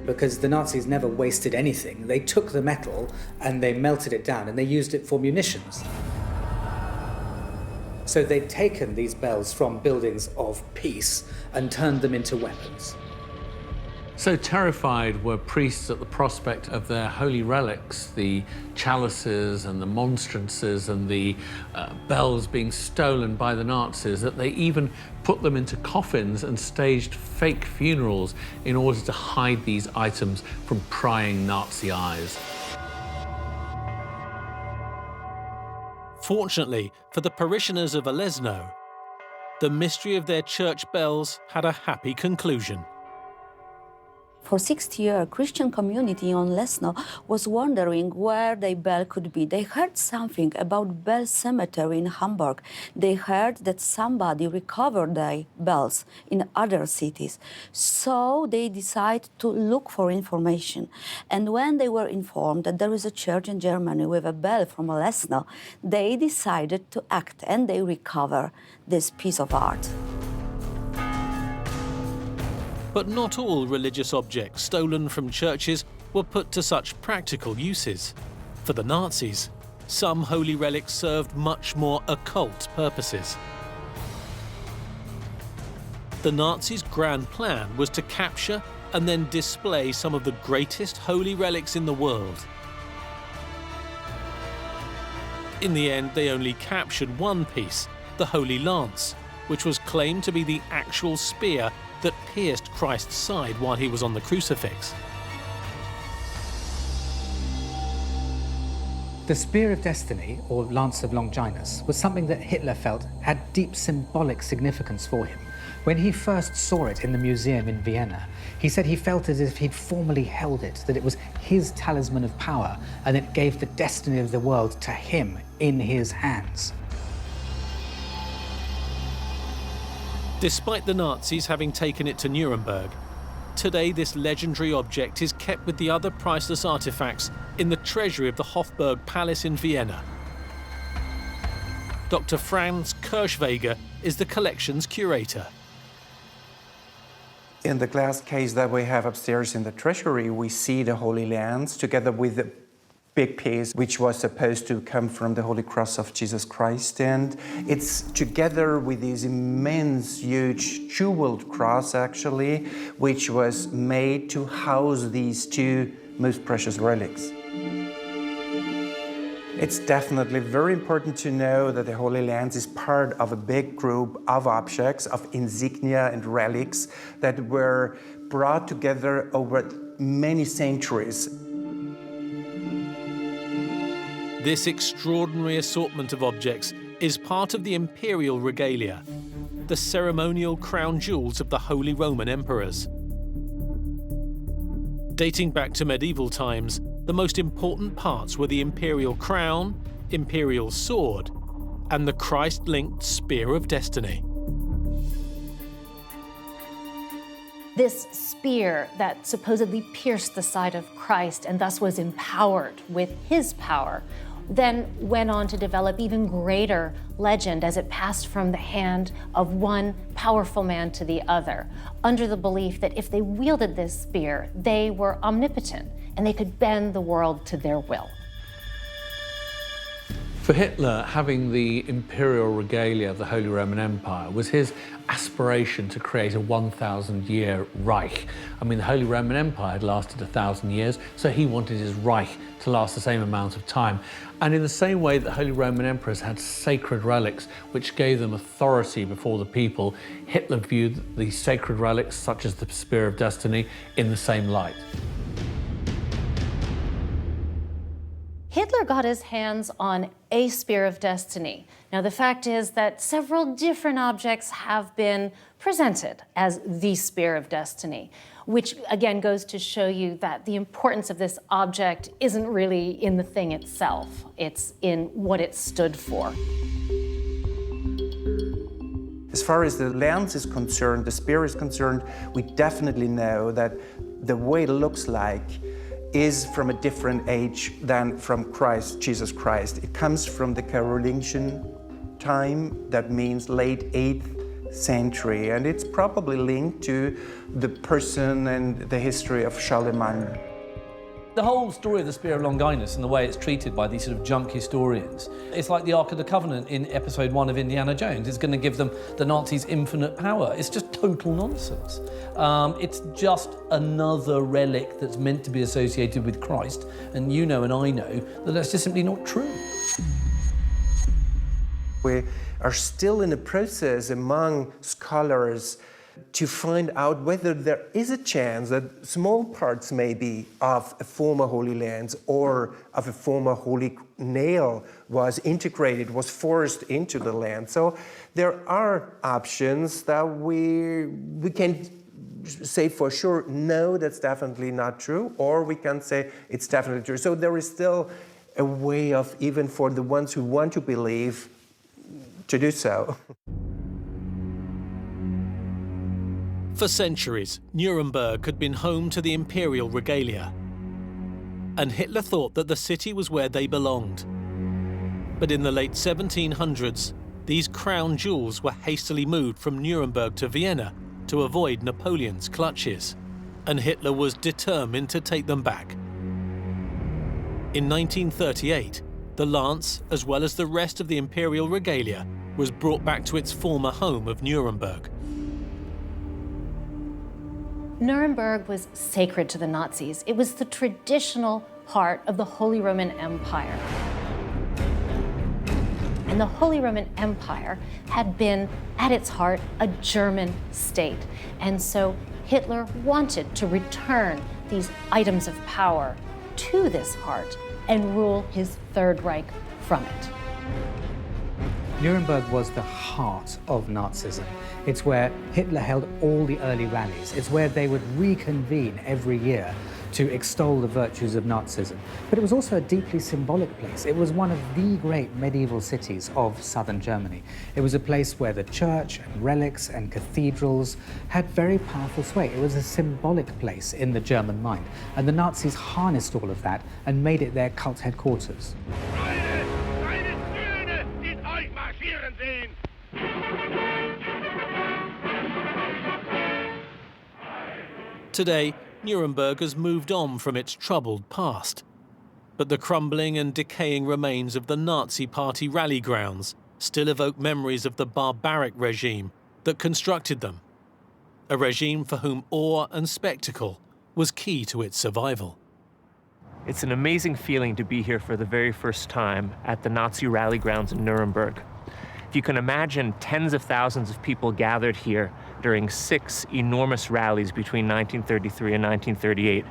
Because the Nazis never wasted anything. They took the metal and they melted it down and they used it for munitions. So they'd taken these bells from buildings of peace and turned them into weapons. So terrified were priests at the prospect of their holy relics, the chalices and the monstrances and the bells being stolen by the Nazis, that they even put them into coffins and staged fake funerals in order to hide these items from prying Nazi eyes. Fortunately for the parishioners of Olesno, the mystery of their church bells had a happy conclusion. For 60 years, Christian community on Lesno was wondering where their bell could be. They heard something about Bell Cemetery in Hamburg. They heard that somebody recovered their bells in other cities. So they decided to look for information. And when they were informed that there is a church in Germany with a bell from Lesno, they decided to act and they recover this piece of art. But not all religious objects stolen from churches were put to such practical uses. For the Nazis, some holy relics served much more occult purposes. The Nazis' grand plan was to capture and then display some of the greatest holy relics in the world. In the end, they only captured one piece, the Holy Lance, which was claimed to be the actual spear that pierced Christ's side while he was on the crucifix. The Spear of Destiny, or Lance of Longinus, was something that Hitler felt had deep symbolic significance for him. When he first saw it in the museum in Vienna, he said he felt as if he'd formerly held it, that it was his talisman of power, and it gave the destiny of the world to him in his hands. Despite the Nazis having taken it to Nuremberg, today this legendary object is kept with the other priceless artifacts in the treasury of the Hofburg Palace in Vienna. Dr. Franz Kirschweger is the collection's curator. In the glass case that we have upstairs in the treasury, we see the Holy Lance together with the big piece, which was supposed to come from the Holy Cross of Jesus Christ. And it's together with this immense, huge jeweled cross, actually, which was made to house these two most precious relics. It's definitely very important to know that the Holy Lance is part of a big group of objects, of insignia and relics that were brought together over many centuries. This extraordinary assortment of objects is part of the imperial regalia, the ceremonial crown jewels of the Holy Roman emperors. Dating back to medieval times, the most important parts were the imperial crown, imperial sword, and the Christ-linked Spear of Destiny. This spear that supposedly pierced the side of Christ and thus was empowered with his power then went on to develop even greater legend as it passed from the hand of one powerful man to the other, under the belief that if they wielded this spear, they were omnipotent and they could bend the world to their will. For Hitler, having the imperial regalia of the Holy Roman Empire was his aspiration to create a 1,000-year Reich. I mean, the Holy Roman Empire had lasted 1,000 years, so he wanted his Reich to last the same amount of time. And in the same way that Holy Roman emperors had sacred relics which gave them authority before the people, Hitler viewed these sacred relics, such as the Spear of Destiny, in the same light. Hitler got his hands on a Spear of Destiny. Now, the fact is that several different objects have been presented as the Spear of Destiny, which again goes to show you that the importance of this object isn't really in the thing itself, it's in what it stood for. As far as the lance is concerned, the spear is concerned, we definitely know that the way it looks like is from a different age than from Christ, Jesus Christ. It comes from the Carolingian time, that means late 8th century, and it's probably linked to the person and the history of Charlemagne. The whole story of the Spear of Longinus and the way it's treated by these sort of junk historians, it's like the Ark of the Covenant in episode 1 of Indiana Jones. It's going to give them the Nazis infinite power. It's just total nonsense. It's just another relic that's meant to be associated with Christ, and you know and I know that that's just simply not true. We are still in a process among scholars to find out whether there is a chance that small parts maybe of a former Holy Lance or of a former Holy Nail was integrated, was forced into the lance. So there are options that we can say for sure, no, that's definitely not true, or we can say it's definitely true. So there is still a way of, even for the ones who want to believe, to do so. For centuries, Nuremberg had been home to the imperial regalia, and Hitler thought that the city was where they belonged. But in the late 1700s, these crown jewels were hastily moved from Nuremberg to Vienna to avoid Napoleon's clutches, and Hitler was determined to take them back. In 1938, the lance, as well as the rest of the imperial regalia, was brought back to its former home of Nuremberg. Nuremberg was sacred to the Nazis. It was the traditional heart of the Holy Roman Empire. And the Holy Roman Empire had been, at its heart, a German state. And so Hitler wanted to return these items of power to this heart and rule his Third Reich from it. Nuremberg was the heart of Nazism. It's where Hitler held all the early rallies. It's where they would reconvene every year to extol the virtues of Nazism. But it was also a deeply symbolic place. It was one of the great medieval cities of southern Germany. It was a place where the church and relics and cathedrals had very powerful sway. It was a symbolic place in the German mind. And the Nazis harnessed all of that and made it their cult headquarters. Today, Nuremberg has moved on from its troubled past. But the crumbling and decaying remains of the Nazi Party rally grounds still evoke memories of the barbaric regime that constructed them. A regime for whom awe and spectacle was key to its survival. It's an amazing feeling to be here for the very first time at the Nazi rally grounds in Nuremberg. If you can imagine tens of thousands of people gathered here during 6 enormous rallies between 1933 and 1938.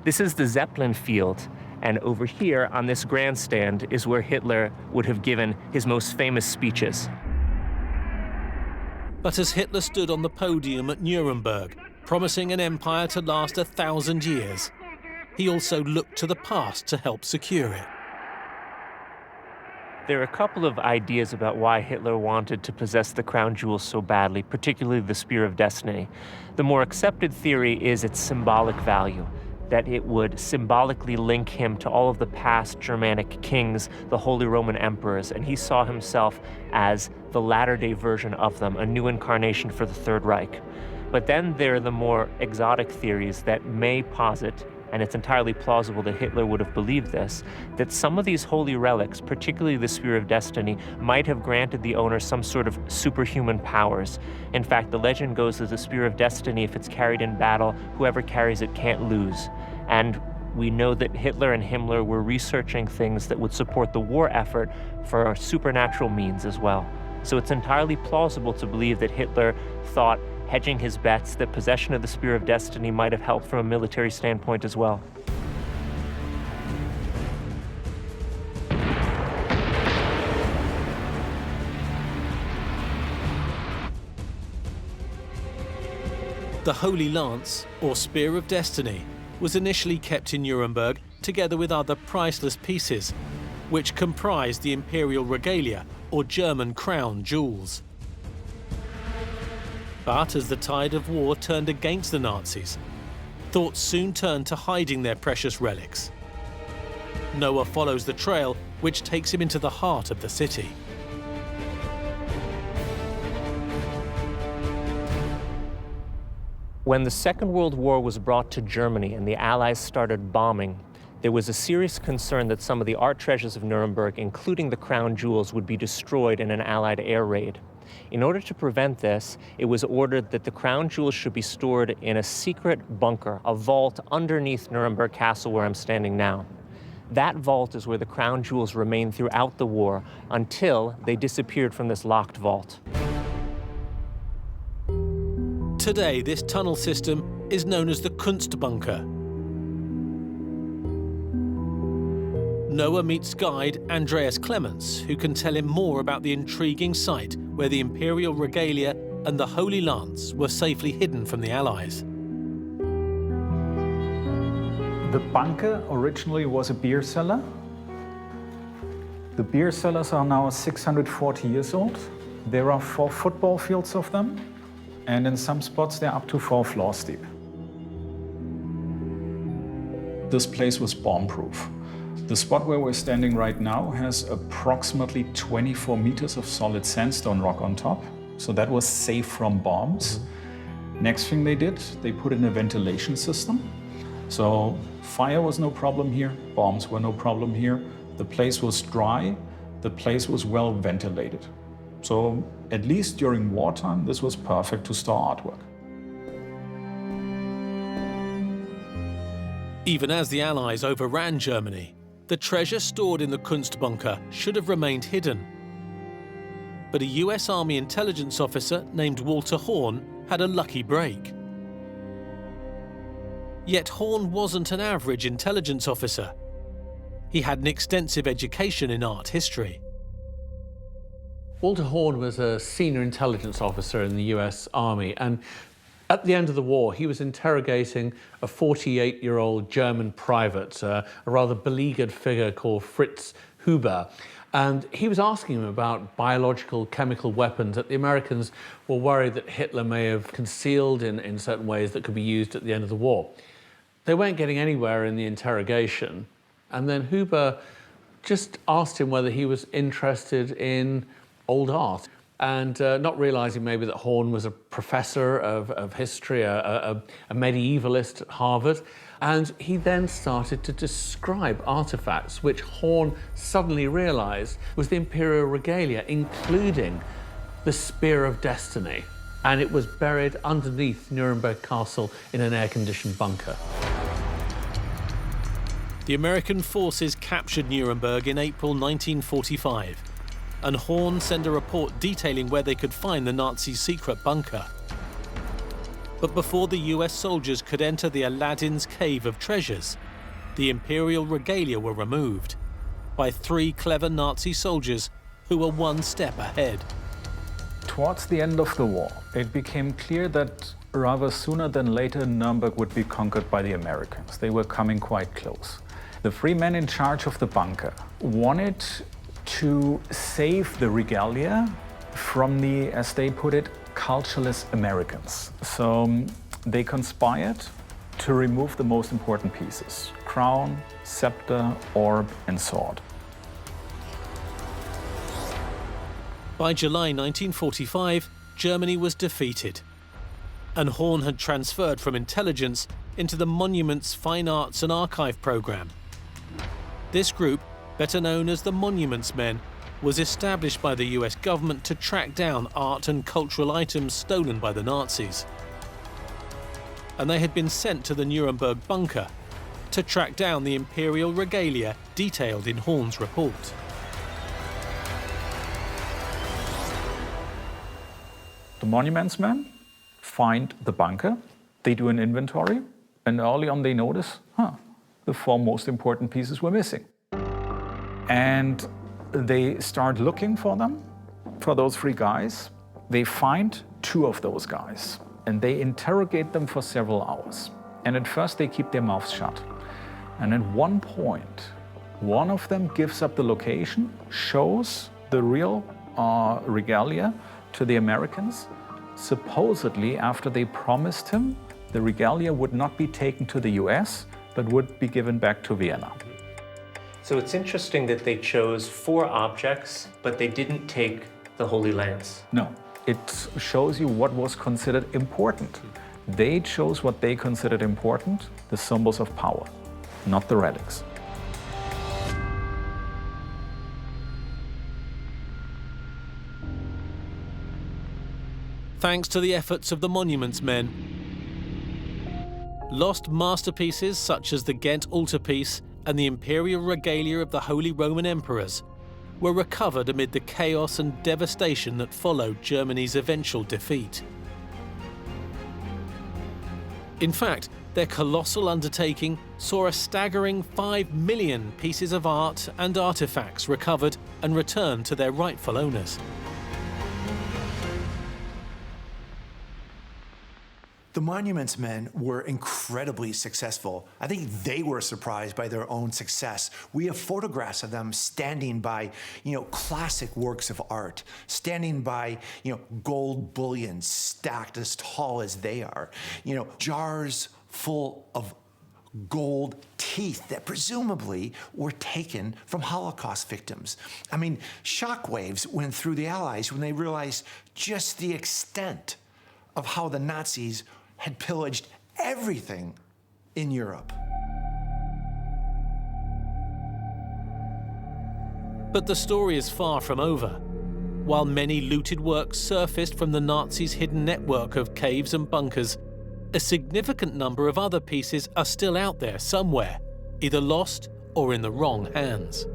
This is the Zeppelin field, and over here on this grandstand is where Hitler would have given his most famous speeches. But as Hitler stood on the podium at Nuremberg, promising an empire to last 1,000 years, he also looked to the past to help secure it. There are a couple of ideas about why Hitler wanted to possess the crown jewels so badly, particularly the Spear of Destiny. The more accepted theory is its symbolic value, that it would symbolically link him to all of the past Germanic kings, the Holy Roman emperors, and he saw himself as the latter-day version of them, a new incarnation for the Third Reich. But then there are the more exotic theories that may posit, and it's entirely plausible that Hitler would have believed this, that some of these holy relics, particularly the Spear of Destiny, might have granted the owner some sort of superhuman powers. In fact, the legend goes that the Spear of Destiny, if it's carried in battle, whoever carries it can't lose. And we know that Hitler and Himmler were researching things that would support the war effort for supernatural means as well. So it's entirely plausible to believe that Hitler thought, hedging his bets, that possession of the Spear of Destiny might have helped from a military standpoint as well. The Holy Lance, or Spear of Destiny, was initially kept in Nuremberg together with other priceless pieces, which comprised the imperial regalia, or German crown jewels. But as the tide of war turned against the Nazis, thoughts soon turned to hiding their precious relics. Noah follows the trail, which takes him into the heart of the city. When the Second World War was brought to Germany and the Allies started bombing, there was a serious concern that some of the art treasures of Nuremberg, including the crown jewels, would be destroyed in an Allied air raid. In order to prevent this, it was ordered that the crown jewels should be stored in a secret bunker, a vault underneath Nuremberg Castle where I'm standing now. That vault is where the crown jewels remained throughout the war until they disappeared from this locked vault. Today, this tunnel system is known as the Kunst Bunker. Noah meets guide Andreas Clements, who can tell him more about the intriguing site where the imperial regalia and the Holy Lance were safely hidden from the Allies. The bunker originally was a beer cellar. The beer cellars are now 640 years old. There are 4 football fields of them, and in some spots they're up to 4 floors deep. This place was bomb-proof. The spot where we're standing right now has approximately 24 meters of solid sandstone rock on top, so that was safe from bombs. Next thing they did, they put in a ventilation system. So fire was no problem here, bombs were no problem here. The place was dry, the place was well ventilated. So at least during wartime, this was perfect to store artwork. Even as the Allies overran Germany, the treasure stored in the Kunst Bunker should have remained hidden. But a US Army intelligence officer named Walter Horn had a lucky break. Yet Horn wasn't an average intelligence officer. He had an extensive education in art history. Walter Horn was a senior intelligence officer in the US Army, and at the end of the war, he was interrogating a 48-year-old German private, a rather beleaguered figure called Fritz Huber. And he was asking him about biological, chemical weapons that the Americans were worried that Hitler may have concealed in certain ways that could be used at the end of the war. They weren't getting anywhere in the interrogation. And then Huber just asked him whether he was interested in old art. And not realizing maybe that Horn was a professor of history, a medievalist at Harvard. And he then started to describe artifacts, which Horn suddenly realized was the imperial regalia, including the Spear of Destiny. And it was buried underneath Nuremberg Castle in an air-conditioned bunker. The American forces captured Nuremberg in April 1945. And Horn sent a report detailing where they could find the Nazi secret bunker. But before the US soldiers could enter the Aladdin's cave of treasures, the imperial regalia were removed by 3 clever Nazi soldiers who were one step ahead. Towards the end of the war, it became clear that rather sooner than later Nuremberg would be conquered by the Americans. They were coming quite close. The 3 men in charge of the bunker wanted to save the regalia from the, as they put it, cultureless Americans. So they conspired to remove the most important pieces: crown, scepter, orb, and sword. By July 1945, Germany was defeated, and Horn had transferred from intelligence into the Monuments, Fine Arts and Archive program. This group, better known as the Monuments Men, was established by the US government to track down art and cultural items stolen by the Nazis. And they had been sent to the Nuremberg bunker to track down the imperial regalia detailed in Horn's report. The Monuments Men find the bunker, they do an inventory, and early on they notice, the 4 most important pieces were missing. And they start looking for them, for those 3 guys. They find 2 of those guys, and they interrogate them for several hours. And at first they keep their mouths shut. And at one point, one of them gives up the location, shows the real regalia to the Americans, supposedly after they promised him the regalia would not be taken to the US, but would be given back to Vienna. So it's interesting that they chose 4 objects, but they didn't take the Holy Lance. No, it shows you what was considered important. They chose what they considered important, the symbols of power, not the relics. Thanks to the efforts of the Monuments Men, lost masterpieces such as the Ghent altarpiece and the imperial regalia of the Holy Roman Emperors were recovered amid the chaos and devastation that followed Germany's eventual defeat. In fact, their colossal undertaking saw a staggering 5 million pieces of art and artifacts recovered and returned to their rightful owners. The monuments men were incredibly successful. I think they were surprised by their own success. We have photographs of them standing by, classic works of art, standing by, gold bullion stacked as tall as they are, jars full of gold teeth that presumably were taken from Holocaust victims. I mean, shockwaves went through the Allies when they realized just the extent of how the Nazis had pillaged everything in Europe. But the story is far from over. While many looted works surfaced from the Nazis' hidden network of caves and bunkers, a significant number of other pieces are still out there somewhere, either lost or in the wrong hands.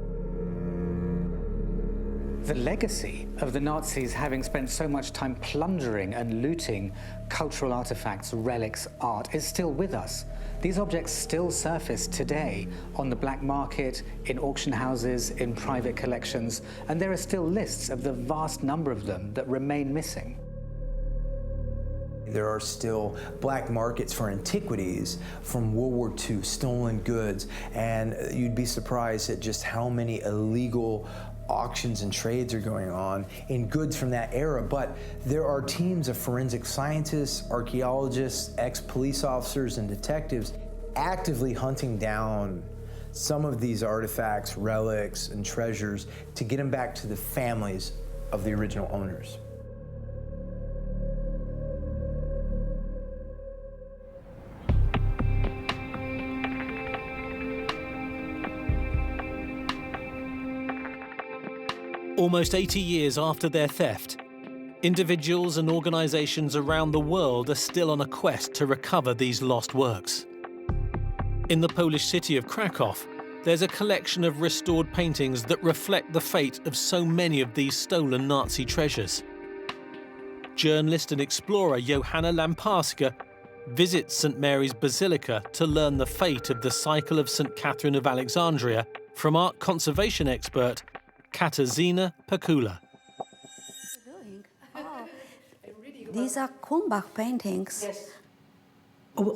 The legacy of the Nazis having spent so much time plundering and looting cultural artifacts, relics, art is still with us. These objects still surface today on the black market, in auction houses, in private collections, and there are still lists of the vast number of them that remain missing. There are still black markets for antiquities from World War II, stolen goods, and you'd be surprised at just how many illegal auctions and trades are going on in goods from that era. But there are teams of forensic scientists, archaeologists, ex-police officers, and detectives actively hunting down some of these artifacts, relics, and treasures to get them back to the families of the original owners. Almost 80 years after their theft, individuals and organizations around the world are still on a quest to recover these lost works. In the Polish city of Krakow, there's a collection of restored paintings that reflect the fate of so many of these stolen Nazi treasures. Journalist and explorer Johanna Lamparska visits St. Mary's Basilica to learn the fate of the cycle of St. Catherine of Alexandria from art conservation expert Katarzyna Pakula. These are Kulmbach paintings. Yes.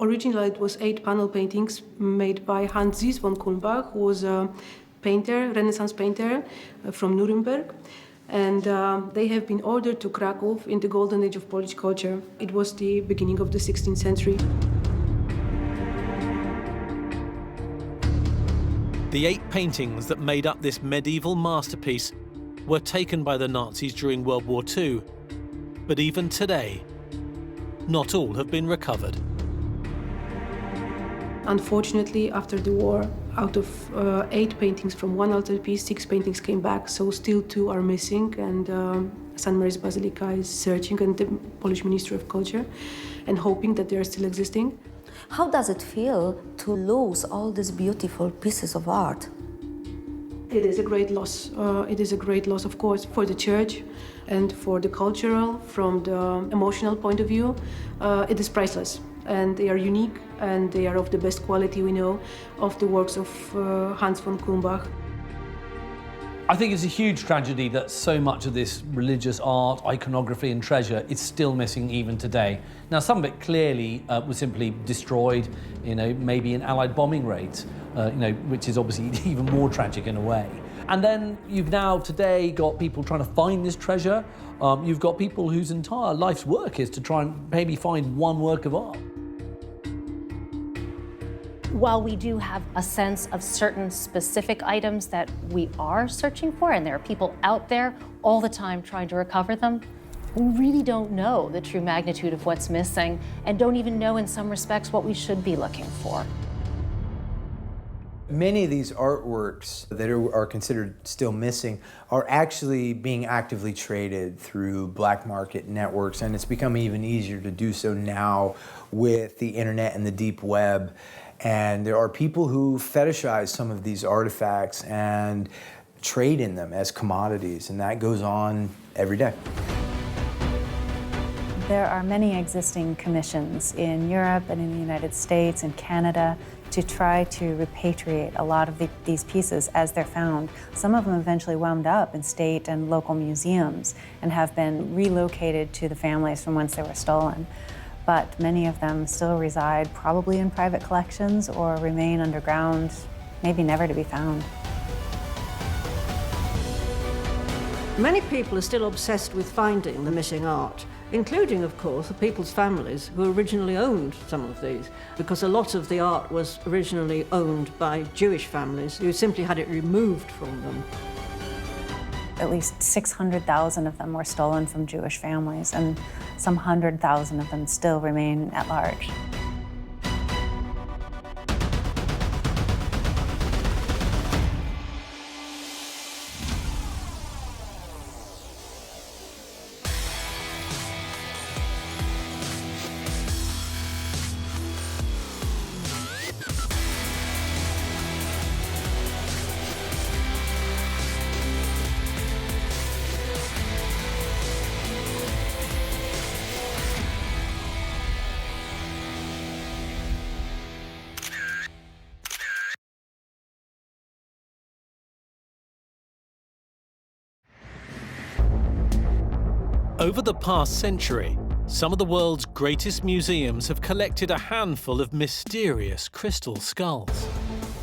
Originally, it was 8 panel paintings made by Hans Zies von Kulmbach, who was a painter, Renaissance painter from Nuremberg. And they have been ordered to Krakow in the golden age of Polish culture. It was the beginning of the 16th century. The 8 paintings that made up this medieval masterpiece were taken by the Nazis during World War II. But even today, not all have been recovered. Unfortunately, after the war, out of 8 paintings from one altarpiece, 6 paintings came back, so still 2 are missing, and St. Mary's Basilica is searching, and the Polish Ministry of Culture, and hoping that they are still existing. How does it feel to lose all these beautiful pieces of art? It is a great loss. It is a great loss, of course, for the church and for the cultural, from the emotional point of view. It is priceless, and they are unique, and they are of the best quality we know of the works of Hans von Kulmbach. I think it's a huge tragedy that so much of this religious art, iconography and treasure is still missing even today. Now, some of it clearly was simply destroyed, maybe in Allied bombing raids, which is obviously even more tragic in a way. And then you've now today got people trying to find this treasure. You've got people whose entire life's work is to try and maybe find one work of art. While we do have a sense of certain specific items that we are searching for, and there are people out there all the time trying to recover them, we really don't know the true magnitude of what's missing, and don't even know in some respects what we should be looking for. Many of these artworks that are considered still missing are actually being actively traded through black market networks, and it's become even easier to do so now with the internet and the deep web. And there are people who fetishize some of these artifacts and trade in them as commodities, and that goes on every day. There are many existing commissions in Europe and in the United States and Canada to try to repatriate a lot of these pieces as they're found. Some of them eventually wound up in state and local museums and have been relocated to the families from whence they were stolen. but many of them still reside probably in private collections or remain underground, maybe never to be found. Many people are still obsessed with finding the missing art, including, of course, the people's families who originally owned some of these, because a lot of the art was originally owned by Jewish families who simply had it removed from them. At least 600,000 of them were stolen from Jewish families, and some 100,000 of them still remain at large. Over the past century, some of the world's greatest museums have collected a handful of mysterious crystal skulls.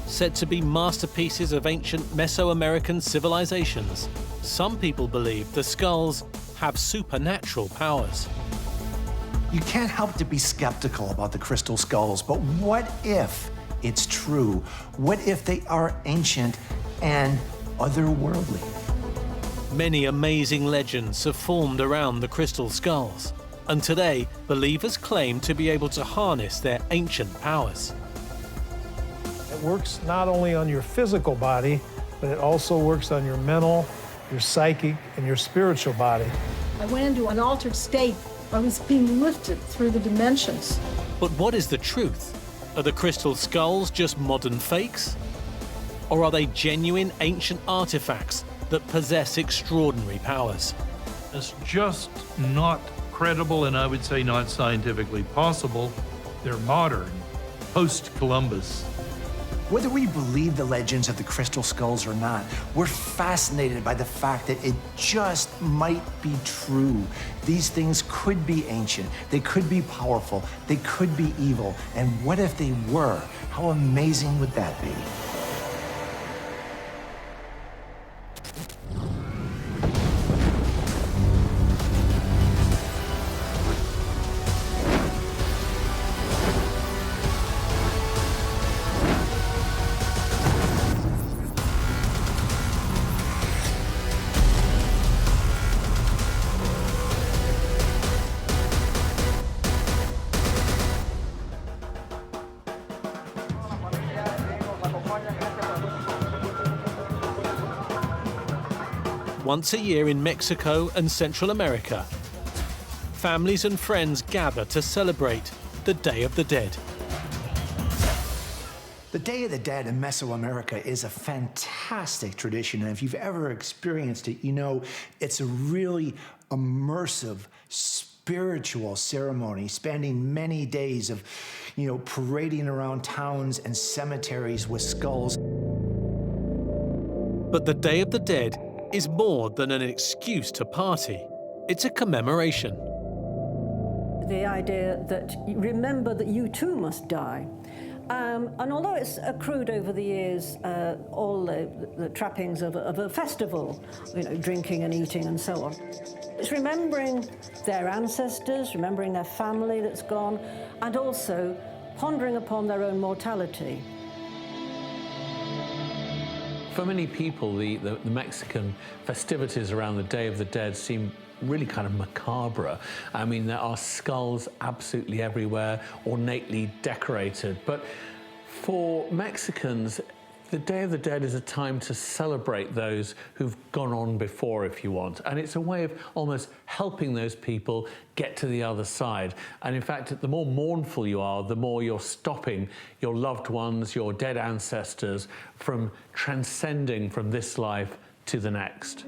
Said to be masterpieces of ancient Mesoamerican civilizations, some people believe the skulls have supernatural powers. You can't help to be skeptical about the crystal skulls, but what if it's true? What if they are ancient and otherworldly? Many amazing legends have formed around the crystal skulls, and today believers claim to be able to harness their ancient powers. It works not only on your physical body, but it also works on your mental, your psychic, and your spiritual body. I went into an altered state. I was being lifted through the dimensions. But what is the truth? Are the crystal skulls just modern fakes? Or are they genuine ancient artifacts that possess extraordinary powers? It's just not credible, and I would say not scientifically possible. They're modern, post-Columbus. Whether we believe the legends of the crystal skulls or not, we're fascinated by the fact that it just might be true. These things could be ancient, they could be powerful, they could be evil. And what if they were? How amazing would that be? Once a year in Mexico and Central America, families and friends gather to celebrate the Day of the Dead. The Day of the Dead in Mesoamerica is a fantastic tradition, and if you've ever experienced it, you know it's a really immersive, spiritual ceremony spanning many days of, parading around towns and cemeteries with skulls. But the Day of the Dead is more than an excuse to party. It's a commemoration. The idea that you remember that you too must die. And although it's accrued over the years all the trappings of a festival, drinking and eating and so on, it's remembering their ancestors, remembering their family that's gone, and also pondering upon their own mortality. For many people, the Mexican festivities around the Day of the Dead seem really kind of macabre. I mean, there are skulls absolutely everywhere, ornately decorated. But for Mexicans, the Day of the Dead is a time to celebrate those who've gone on before, if you want. And it's a way of almost helping those people get to the other side. And in fact, the more mournful you are, the more you're stopping your loved ones, your dead ancestors from transcending from this life to the next.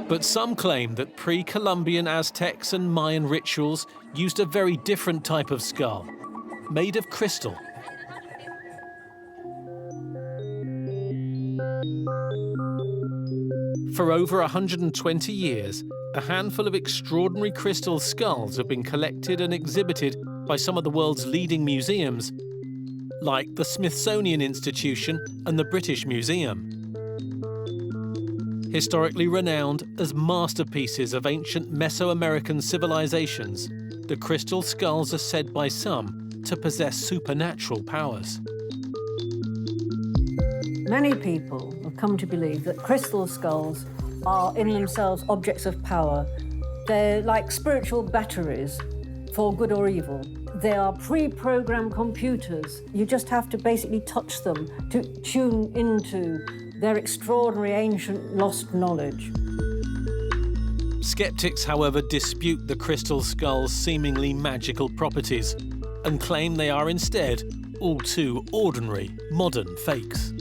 But some claim that pre-Columbian Aztecs and Mayan rituals used a very different type of skull, made of crystal. For over 120 years, a handful of extraordinary crystal skulls have been collected and exhibited by some of the world's leading museums, like the Smithsonian Institution and the British Museum. Historically renowned as masterpieces of ancient Mesoamerican civilizations, the crystal skulls are said by some to possess supernatural powers. Many people have come to believe that crystal skulls are in themselves objects of power. They're like spiritual batteries for good or evil. They are pre-programmed computers. You just have to basically touch them to tune into their extraordinary ancient lost knowledge. Skeptics, however, dispute the crystal skull's seemingly magical properties and claim they are instead all too ordinary modern fakes.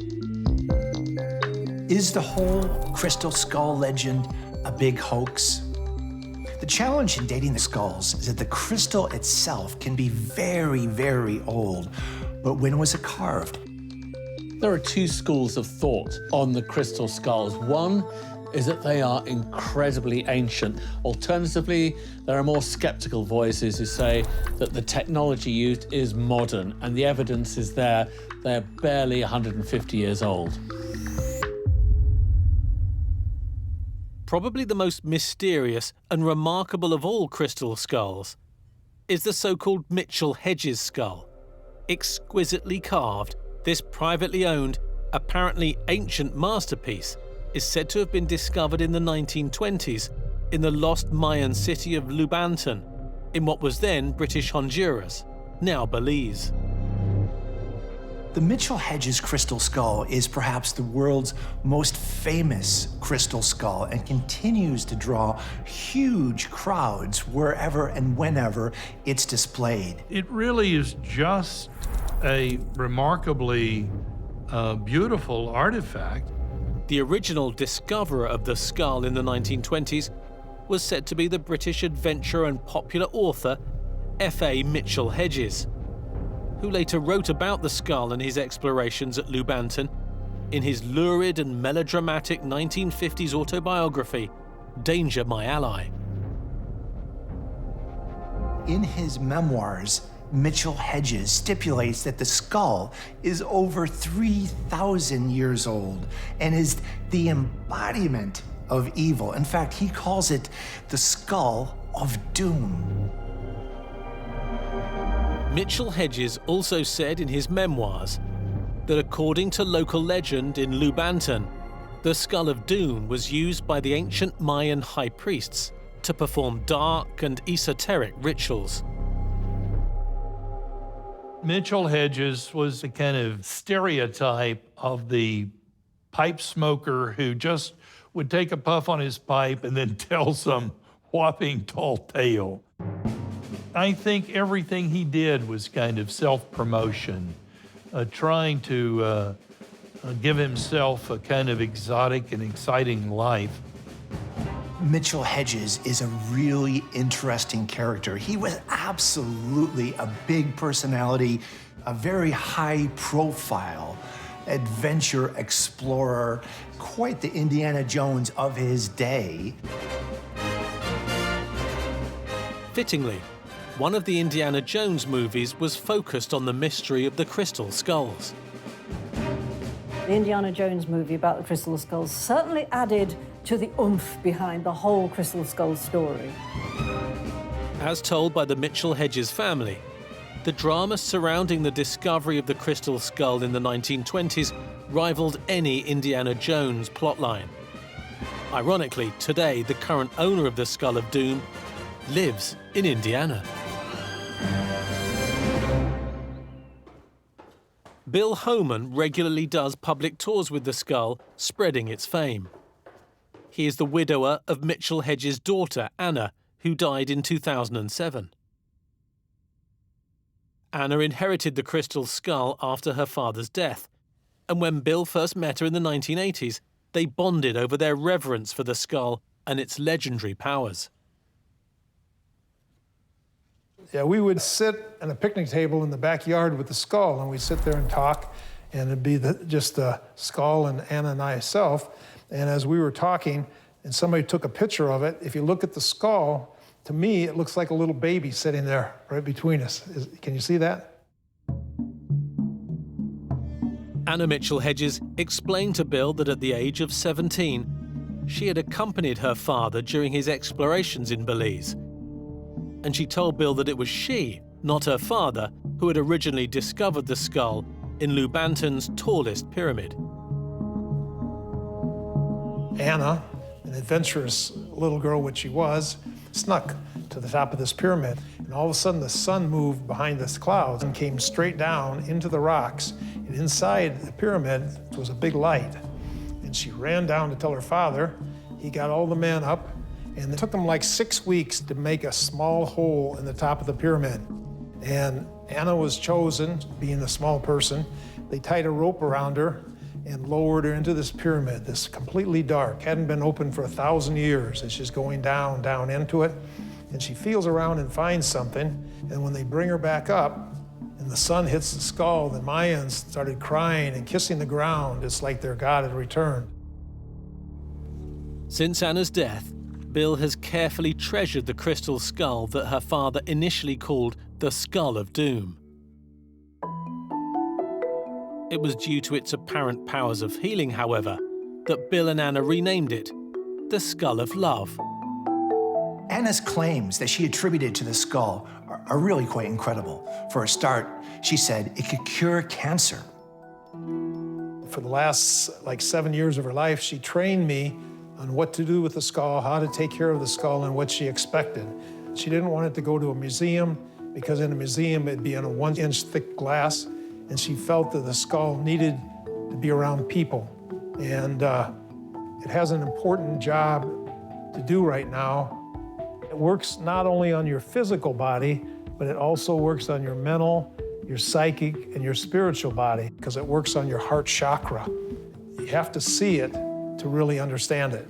Is the whole crystal skull legend a big hoax? The challenge in dating the skulls is that the crystal itself can be very, very old. But when was it carved? There are two schools of thought on the crystal skulls. One is that they are incredibly ancient. Alternatively, there are more skeptical voices who say that the technology used is modern, and the evidence is there. They're barely 150 years old. Probably the most mysterious and remarkable of all crystal skulls is the so-called Mitchell-Hedges skull. Exquisitely carved, this privately owned, apparently ancient masterpiece is said to have been discovered in the 1920s in the lost Mayan city of Lubanton, in what was then British Honduras, now Belize. The Mitchell-Hedges crystal skull is perhaps the world's most famous crystal skull and continues to draw huge crowds wherever and whenever it's displayed. It really is just a remarkably beautiful artifact. The original discoverer of the skull in the 1920s was said to be the British adventurer and popular author F.A. Mitchell-Hedges, who later wrote about the skull and his explorations at Lubanton in his lurid and melodramatic 1950s autobiography, Danger, My Ally. In his memoirs, Mitchell-Hedges stipulates that the skull is over 3,000 years old and is the embodiment of evil. In fact, he calls it the skull of doom. Mitchell-Hedges also said in his memoirs that according to local legend in Lubanton, the skull of doom was used by the ancient Mayan high priests to perform dark and esoteric rituals. Mitchell-Hedges was a kind of stereotype of the pipe smoker who just would take a puff on his pipe and then tell some whopping tall tale. I think everything he did was kind of self-promotion, trying to give himself a kind of exotic and exciting life. Mitchell-Hedges is a really interesting character. He was absolutely a big personality, a very high profile adventure explorer, quite the Indiana Jones of his day. Fittingly, one of the Indiana Jones movies was focused on the mystery of the crystal skulls. The Indiana Jones movie about the crystal skulls certainly added to the oomph behind the whole crystal skull story. As told by the Mitchell-Hedges family, the drama surrounding the discovery of the crystal skull in the 1920s rivaled any Indiana Jones plotline. Ironically, today, the current owner of the Skull of Doom lives in Indiana. Bill Homan regularly does public tours with the skull, spreading its fame. He is the widower of Mitchell-Hedges' daughter, Anna, who died in 2007. Anna inherited the crystal skull after her father's death, and when Bill first met her in the 1980s, they bonded over their reverence for the skull and its legendary powers. Yeah, we would sit at a picnic table in the backyard with the skull, and we'd sit there and talk, and it'd be just the skull and Anna and myself. And as we were talking, and somebody took a picture of it. If you look at the skull, to me, it looks like a little baby sitting there right between us. Can you see that? Anna Mitchell-Hedges explained to Bill that at the age of 17, she had accompanied her father during his explorations in Belize. And she told Bill that it was she, not her father, who had originally discovered the skull in Lubanton's tallest pyramid. Anna, an adventurous little girl which she was, snuck to the top of this pyramid. And all of a sudden the sun moved behind this cloud and came straight down into the rocks. And inside the pyramid was a big light. And she ran down to tell her father. He got all the men up, and it took them like 6 weeks to make a small hole in the top of the pyramid. And Anna was chosen, being a small person. They tied a rope around her and lowered her into this pyramid, this completely dark, hadn't been open for 1,000 years. And she's going down, down into it. And she feels around and finds something. And when they bring her back up and the sun hits the skull, the Mayans started crying and kissing the ground. It's like their God had returned. Since Anna's death, Bill has carefully treasured the crystal skull that her father initially called the Skull of Doom. It was due to its apparent powers of healing, however, that Bill and Anna renamed it the Skull of Love. Anna's claims that she attributed to the skull are really quite incredible. For a start, she said it could cure cancer. For the last 7 years of her life, she trained me on what to do with the skull, how to take care of the skull, and what she expected. She didn't want it to go to a museum, because in a museum it'd be in a 1-inch thick glass, and she felt that the skull needed to be around people. And it has an important job to do right now. It works not only on your physical body, but it also works on your mental, your psychic, and your spiritual body, because it works on your heart chakra. You have to see it to really understand it.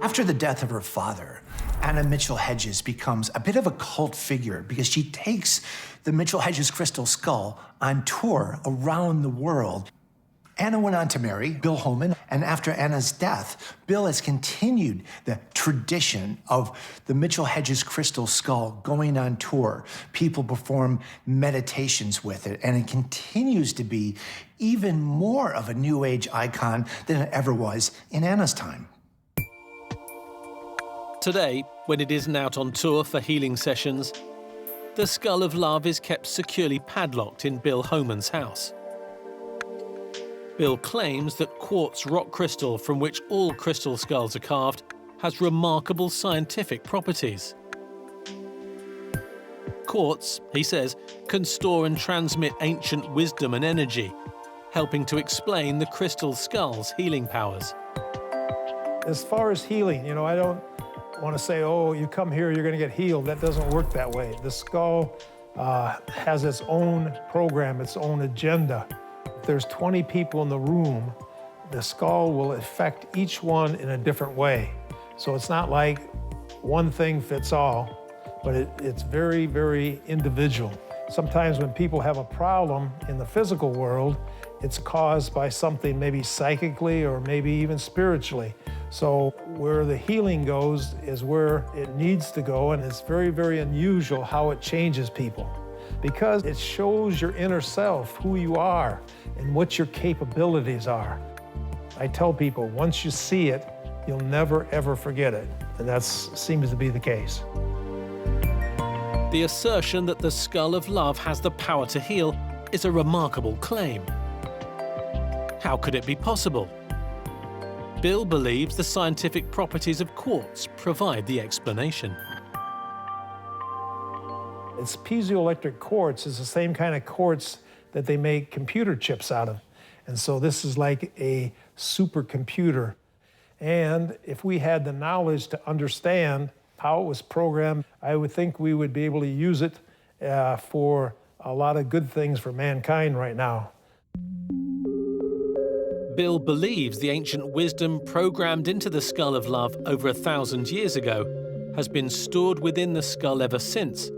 After the death of her father, Anna Mitchell-Hedges becomes a bit of a cult figure because she takes the Mitchell-Hedges crystal skull on tour around the world. Anna went on to marry Bill Holman, and after Anna's death, Bill has continued the tradition of the Mitchell-Hedges crystal skull going on tour. People perform meditations with it, and it continues to be even more of a New Age icon than it ever was in Anna's time. Today, when it isn't out on tour for healing sessions, the Skull of Love is kept securely padlocked in Bill Holman's house. Bill claims that quartz rock crystal, from which all crystal skulls are carved, has remarkable scientific properties. Quartz, he says, can store and transmit ancient wisdom and energy, helping to explain the crystal skull's healing powers. As far as healing, I don't want to say, oh, you come here, you're going to get healed. That doesn't work that way. The skull has its own program, its own agenda. If there's 20 people in the room, the skull will affect each one in a different way. So it's not like one thing fits all, but it's very, very individual. Sometimes when people have a problem in the physical world, it's caused by something maybe psychically or maybe even spiritually. So where the healing goes is where it needs to go, and it's very, very unusual how it changes people, because it shows your inner self, who you are, and what your capabilities are. I tell people, once you see it, you'll never, ever forget it, and that seems to be the case. The assertion that the Skull of Love has the power to heal is a remarkable claim. How could it be possible? Bill believes the scientific properties of quartz provide the explanation. It's piezoelectric quartz is the same kind of quartz that they make computer chips out of. And so this is like a supercomputer. And if we had the knowledge to understand how it was programmed, I would think we would be able to use it for a lot of good things for mankind right now. Bill believes the ancient wisdom programmed into the Skull of Love over 1,000 years ago has been stored within the skull ever since,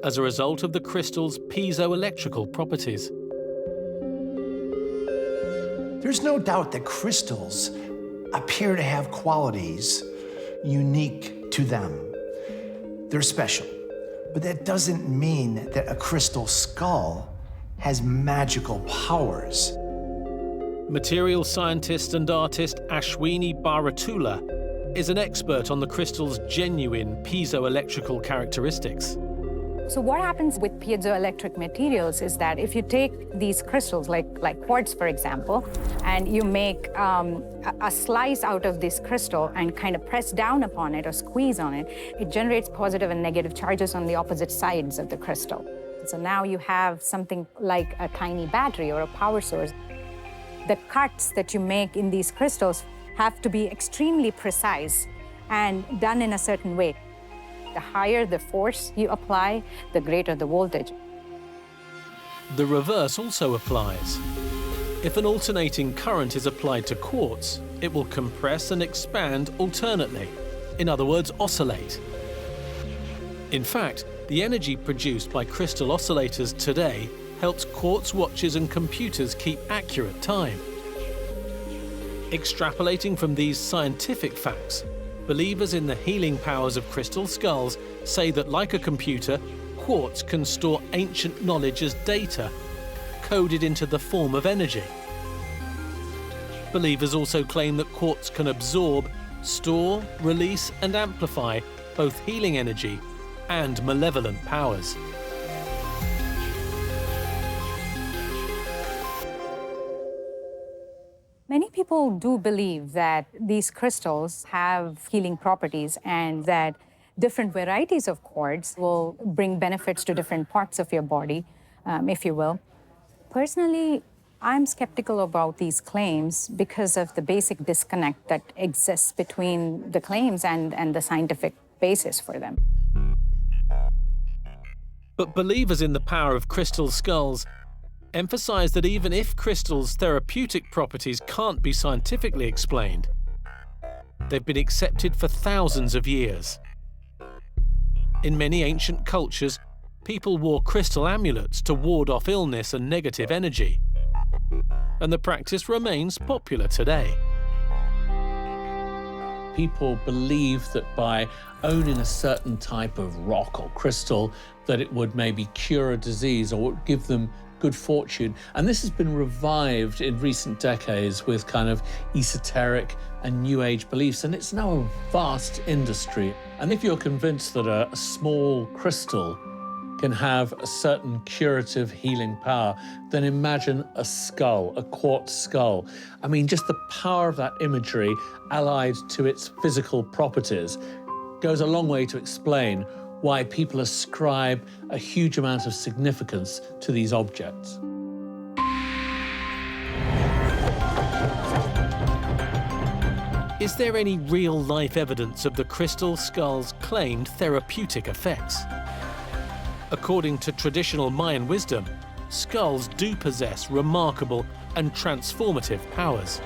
as a result of the crystal's piezoelectrical properties. There's no doubt that crystals appear to have qualities unique to them. They're special, but that doesn't mean that a crystal skull has magical powers. Material scientist and artist Ashwini Baratula is an expert on the crystal's genuine piezoelectrical characteristics. So what happens with piezoelectric materials is that if you take these crystals, like quartz, for example, and you make a slice out of this crystal and kind of press down upon it or squeeze on it, it generates positive and negative charges on the opposite sides of the crystal. So now you have something like a tiny battery or a power source. The cuts that you make in these crystals have to be extremely precise and done in a certain way. The higher the force you apply, the greater the voltage. The reverse also applies. If an alternating current is applied to quartz, it will compress and expand alternately, in other words, oscillate. In fact, the energy produced by crystal oscillators today helps quartz watches and computers keep accurate time. Extrapolating from these scientific facts, believers in the healing powers of crystal skulls say that, like a computer, quartz can store ancient knowledge as data, coded into the form of energy. Believers also claim that quartz can absorb, store, release, and amplify both healing energy and malevolent powers. Many people do believe that these crystals have healing properties and that different varieties of quartz will bring benefits to different parts of your body, if you will. Personally, I'm skeptical about these claims because of the basic disconnect that exists between the claims and the scientific basis for them. But believers in the power of crystal skulls emphasize that even if crystals' therapeutic properties can't be scientifically explained, they've been accepted for thousands of years. In many ancient cultures, people wore crystal amulets to ward off illness and negative energy, and the practice remains popular today. People believe that by owning a certain type of rock or crystal, that it would maybe cure a disease or would give them good fortune. And this has been revived in recent decades with kind of esoteric and new age beliefs, and it's now a vast industry. And if you're convinced that a small crystal can have a certain curative healing power, then imagine a skull, a quartz skull. I mean, just the power of that imagery allied to its physical properties goes a long way to explain why people ascribe a huge amount of significance to these objects. Is there any real-life evidence of the crystal skull's claimed therapeutic effects? According to traditional Mayan wisdom, skulls do possess remarkable and transformative powers.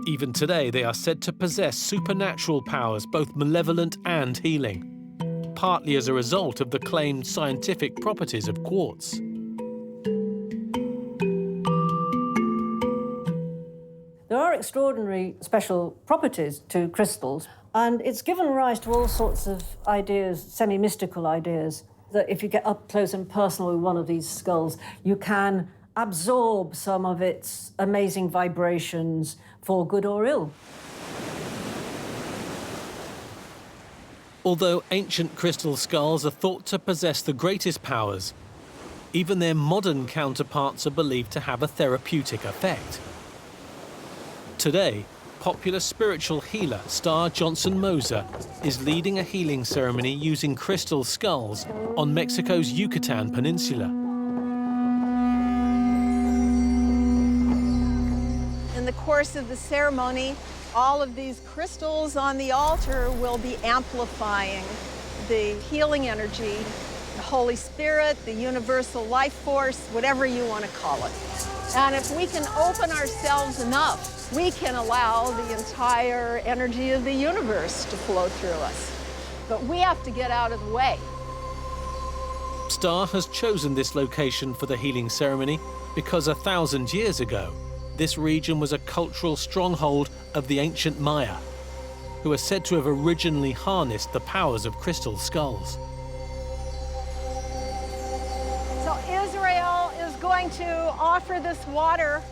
Even today, they are said to possess supernatural powers, both malevolent and healing, partly as a result of the claimed scientific properties of quartz. There are extraordinary special properties to crystals, and it's given rise to all sorts of ideas, semi-mystical ideas, that if you get up close and personal with one of these skulls, you can absorb some of its amazing vibrations for good or ill. Although ancient crystal skulls are thought to possess the greatest powers, even their modern counterparts are believed to have a therapeutic effect. Today, popular spiritual healer Star Johnson Moser is leading a healing ceremony using crystal skulls on Mexico's Yucatan Peninsula. In the course of the ceremony, all of these crystals on the altar will be amplifying the healing energy, the Holy Spirit, the universal life force, whatever you want to call it. And if we can open ourselves enough, we can allow the entire energy of the universe to flow through us. But we have to get out of the way. Starr has chosen this location for the healing ceremony because 1,000 years ago, this region was a cultural stronghold of the ancient Maya, who are said to have originally harnessed the powers of crystal skulls. So Israel is going to offer this water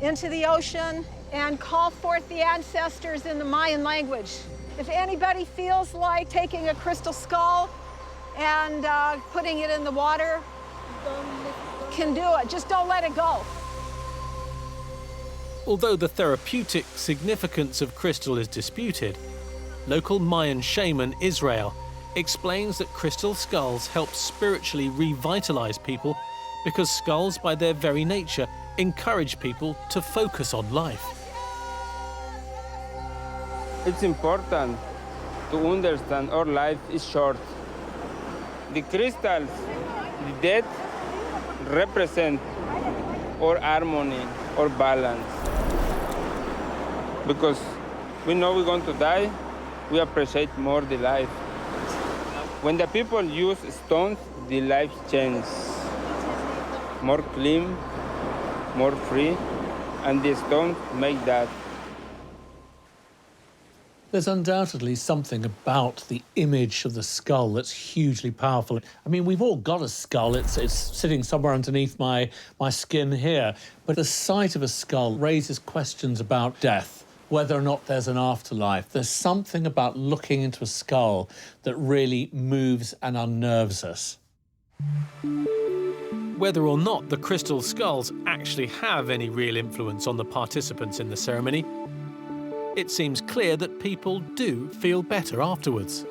into the ocean and call forth the ancestors in the Mayan language. If anybody feels like taking a crystal skull and putting it in the water, can do it. Just don't let it go. Although the therapeutic significance of crystal is disputed, local Mayan shaman Israel explains that crystal skulls help spiritually revitalize people because skulls, by their very nature, encourage people to focus on life. It's important to understand our life is short. The crystals, the dead, represent our harmony, our balance. Because we know we're going to die, we appreciate more the life. When the people use stones, the life changes. More clean, more free, and the stones make that. There's undoubtedly something about the image of the skull that's hugely powerful. I mean, we've all got a skull. It's sitting somewhere underneath my skin here. But the sight of a skull raises questions about death, whether or not there's an afterlife. There's something about looking into a skull that really moves and unnerves us. Whether or not the crystal skulls actually have any real influence on the participants in the ceremony, it seems clear that people do feel better afterwards.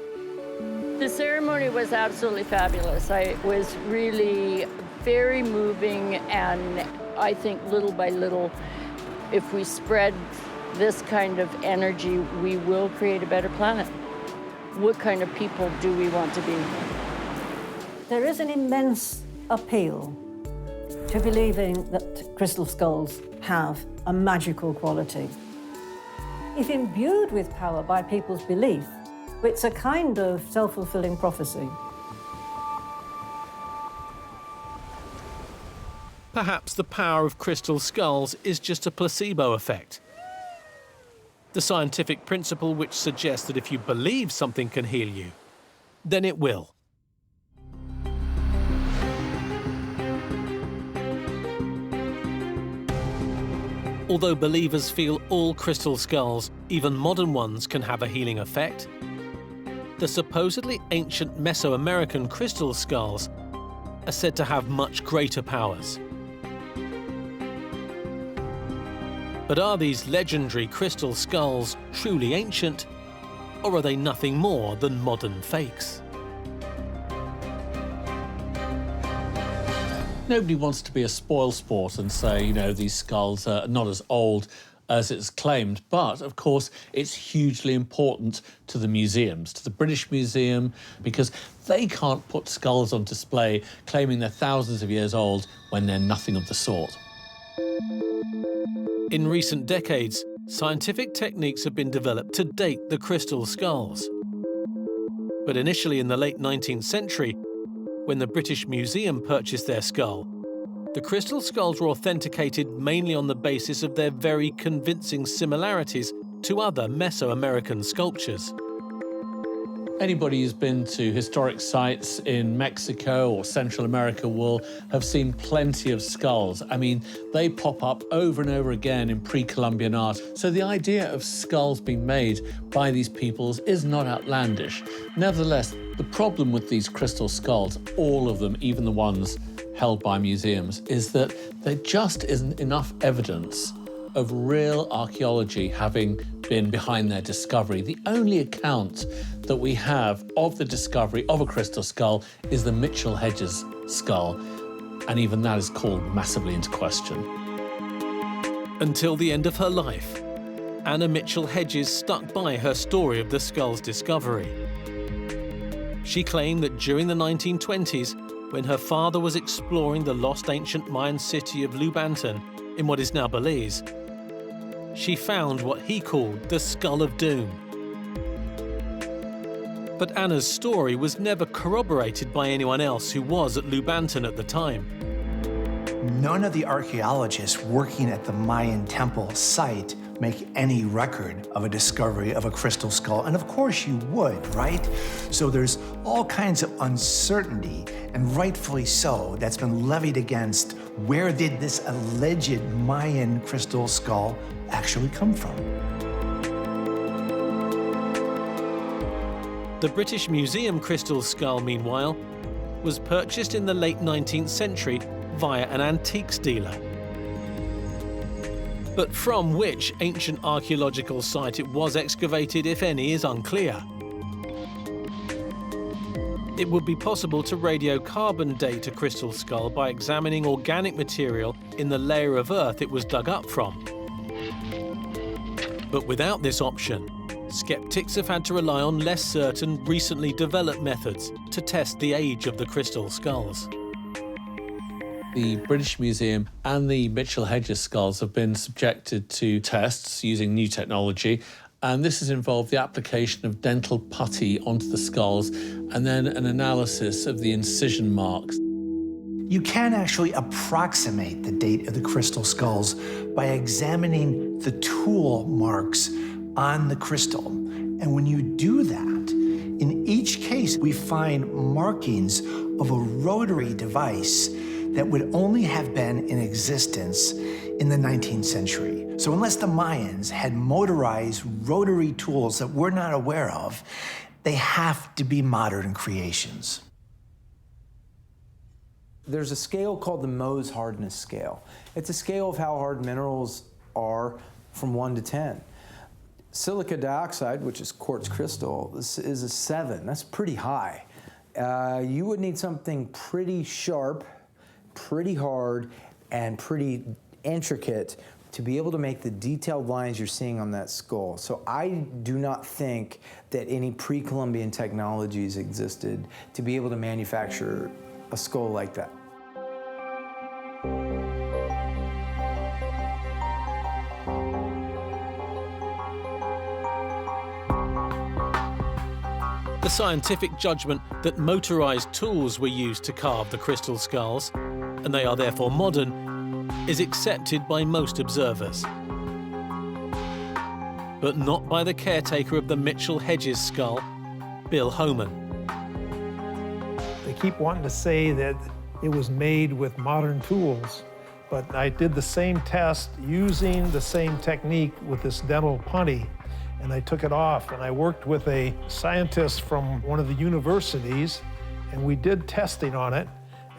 The ceremony was absolutely fabulous. It was really very moving, and I think little by little, if we spread this kind of energy, we will create a better planet. What kind of people do we want to be? There is an immense appeal to believing that crystal skulls have a magical quality. If imbued with power by people's belief, it's a kind of self-fulfilling prophecy. Perhaps the power of crystal skulls is just a placebo effect. The scientific principle which suggests that if you believe something can heal you, then it will. Although believers feel all crystal skulls, even modern ones, can have a healing effect, the supposedly ancient Mesoamerican crystal skulls are said to have much greater powers. But are these legendary crystal skulls truly ancient, or are they nothing more than modern fakes? Nobody wants to be a spoilsport and say, you know, these skulls are not as old as it's claimed. But, of course, it's hugely important to the museums, to the British Museum, because they can't put skulls on display claiming they're thousands of years old when they're nothing of the sort. In recent decades, scientific techniques have been developed to date the crystal skulls. But initially in the late 19th century, when the British Museum purchased their skull, the crystal skulls were authenticated mainly on the basis of their very convincing similarities to other Mesoamerican sculptures. Anybody who's been to historic sites in Mexico or Central America will have seen plenty of skulls. I mean, they pop up over and over again in pre-Columbian art. So the idea of skulls being made by these peoples is not outlandish. Nevertheless, the problem with these crystal skulls, all of them, even the ones held by museums, is that there just isn't enough evidence of real archaeology having been behind their discovery. The only account that we have of the discovery of a crystal skull is the Mitchell Hedges skull, and even that is called massively into question. Until the end of her life, Anna Mitchell Hedges stuck by her story of the skull's discovery. She claimed that during the 1920s, when her father was exploring the lost ancient Mayan city of Lubantan in what is now Belize, she found what he called the Skull of Doom. But Anna's story was never corroborated by anyone else who was at Lubanton at the time. None of the archaeologists working at the Mayan temple site make any record of a discovery of a crystal skull. And of course you would, right? So there's all kinds of uncertainty, and rightfully so, that's been levied against where did this alleged Mayan crystal skull actually come from? The British Museum crystal skull, meanwhile, was purchased in the late 19th century via an antiques dealer. But from which ancient archaeological site it was excavated, if any, is unclear. It would be possible to radiocarbon date a crystal skull by examining organic material in the layer of earth it was dug up from. But without this option, skeptics have had to rely on less certain, recently developed methods to test the age of the crystal skulls. The British Museum and the Mitchell Hedges skulls have been subjected to tests using new technology, and this has involved the application of dental putty onto the skulls and then an analysis of the incision marks. You can actually approximate the date of the crystal skulls by examining the tool marks on the crystal. And when you do that, in each case, we find markings of a rotary device that would only have been in existence in the 19th century. So unless the Mayans had motorized rotary tools that we're not aware of, they have to be modern creations. There's a scale called the Mohs hardness scale. It's a scale of how hard minerals are from 1 to 10. Silica dioxide, which is quartz crystal, is a 7. That's pretty high. You would need something pretty sharp, pretty hard, and pretty intricate to be able to make the detailed lines you're seeing on that skull. So I do not think that any pre-Columbian technologies existed to be able to manufacture a skull like that. The scientific judgment that motorized tools were used to carve the crystal skulls, and they are therefore modern, is accepted by most observers. But not by the caretaker of the Mitchell Hedges skull, Bill Homan. They keep wanting to say that it was made with modern tools, but I did the same test using the same technique with this dental putty, and I took it off, and I worked with a scientist from one of the universities, and we did testing on it,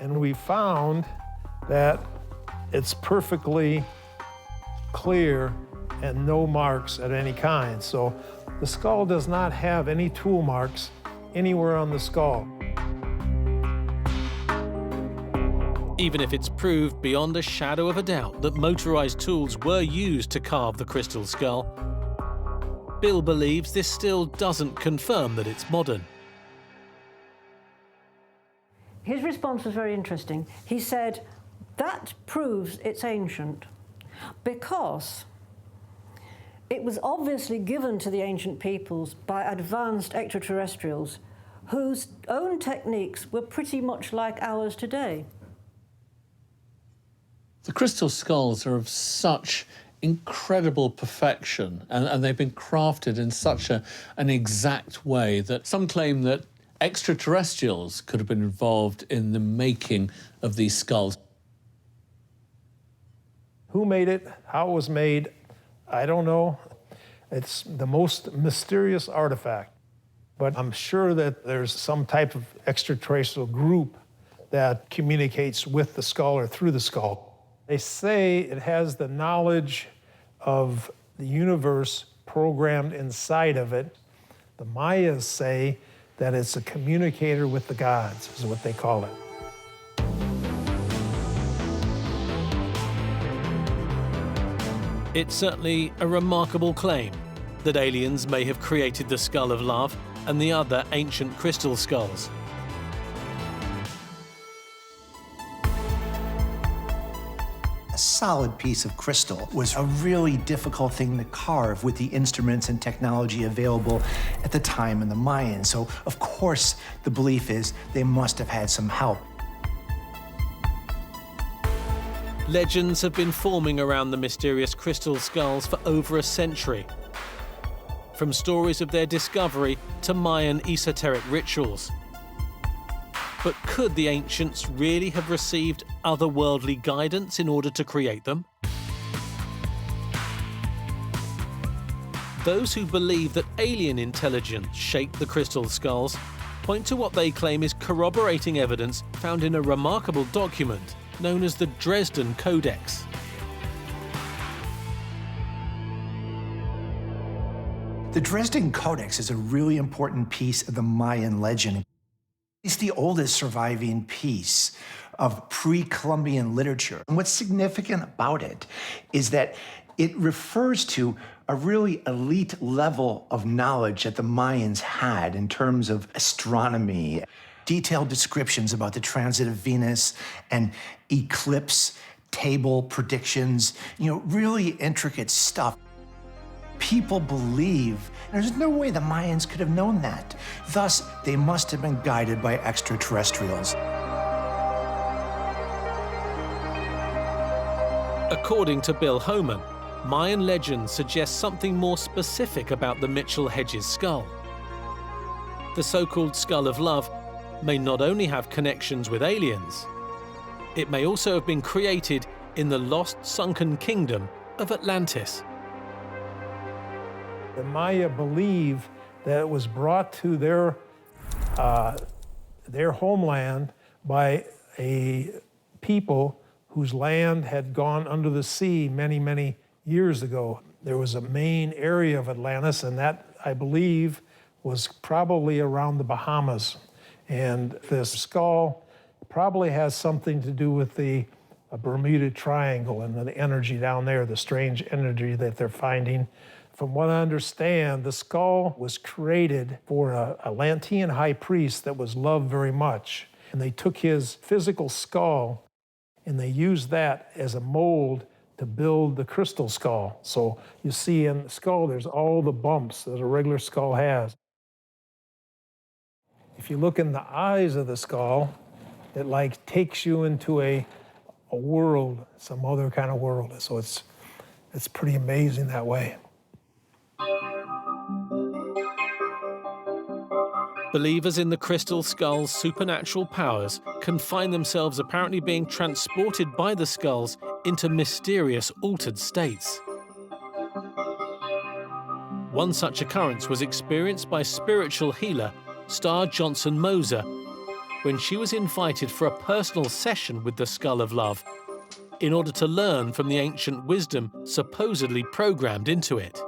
and we found that it's perfectly clear and no marks at any kind. So the skull does not have any tool marks anywhere on the skull. Even if it's proved beyond a shadow of a doubt that motorized tools were used to carve the crystal skull, Bill believes this still doesn't confirm that it's modern. His response was very interesting. He said, that proves it's ancient because it was obviously given to the ancient peoples by advanced extraterrestrials whose own techniques were pretty much like ours today. The crystal skulls are of such incredible perfection, and they've been crafted in such an exact way that some claim that extraterrestrials could have been involved in the making of these skulls. Who made it, how it was made, I don't know. It's the most mysterious artifact. But I'm sure that there's some type of extraterrestrial group that communicates with the skull or through the skull. They say it has the knowledge of the universe programmed inside of it. The Mayas say that it's a communicator with the gods, is what they call it. It's certainly a remarkable claim that aliens may have created the Skull of Love and the other ancient crystal skulls. solid piece of crystal was a really difficult thing to carve with the instruments and technology available at the time in the Mayans. So, of course, the belief is they must have had some help. Legends have been forming around the mysterious crystal skulls for over a century. From stories of their discovery to Mayan esoteric rituals. But could the ancients really have received otherworldly guidance in order to create them? Those who believe that alien intelligence shaped the crystal skulls point to what they claim is corroborating evidence found in a remarkable document known as the Dresden Codex. The Dresden Codex is a really important piece of the Mayan legend. It's the oldest surviving piece of pre-Columbian literature. And what's significant about it is that it refers to a really elite level of knowledge that the Mayans had in terms of astronomy, detailed descriptions about the transit of Venus and eclipse table predictions, really intricate stuff. People believe there's no way the Mayans could have known that. Thus, they must have been guided by extraterrestrials. According to Bill Homan, Mayan legends suggest something more specific about the Mitchell-Hedges skull. The so-called Skull of Love may not only have connections with aliens, it may also have been created in the lost sunken kingdom of Atlantis. The Maya believe that it was brought to their homeland by a people whose land had gone under the sea many, many years ago. There was a main area of Atlantis, and that, I believe, was probably around the Bahamas. And this skull probably has something to do with the Bermuda Triangle and the energy down there, the strange energy that they're finding. From what I understand, the skull was created for a Atlantean high priest that was loved very much. And they took his physical skull and they used that as a mold to build the crystal skull. So you see in the skull, there's all the bumps that a regular skull has. If you look in the eyes of the skull, it like takes you into a world, some other kind of world. So it's pretty amazing that way. Believers in the crystal skull's supernatural powers can find themselves apparently being transported by the skulls into mysterious altered states. One such occurrence was experienced by spiritual healer Star Johnson Moser when she was invited for a personal session with the Skull of Love in order to learn from the ancient wisdom supposedly programmed into it.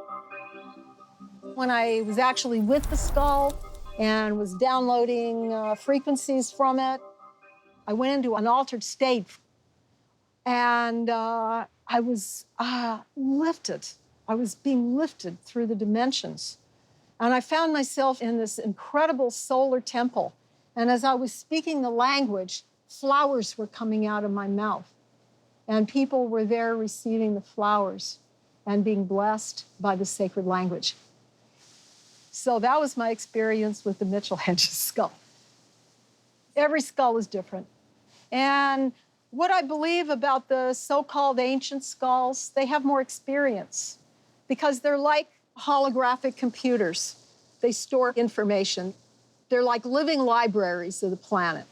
When I was actually with the skull and was downloading frequencies from it, I went into an altered state, and I was lifted. I was being lifted through the dimensions. And I found myself in this incredible solar temple. And as I was speaking the language, flowers were coming out of my mouth. And people were there receiving the flowers and being blessed by the sacred language. So that was my experience with the Mitchell-Hedges skull. Every skull is different. And what I believe about the so-called ancient skulls, they have more experience because they're like holographic computers. They store information. They're like living libraries of the planet.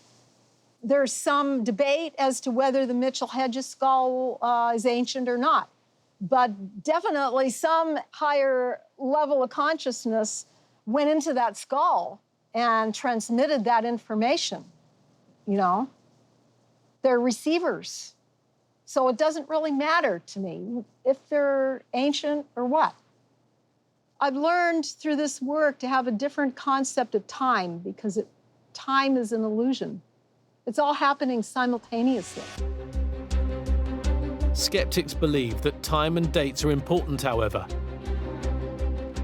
There's some debate as to whether the Mitchell-Hedges skull is ancient or not. But definitely some higher level of consciousness went into that skull and transmitted that information, They're receivers. So it doesn't really matter to me if they're ancient or what. I've learned through this work to have a different concept of time because time is an illusion. It's all happening simultaneously. Skeptics believe that time and dates are important, however.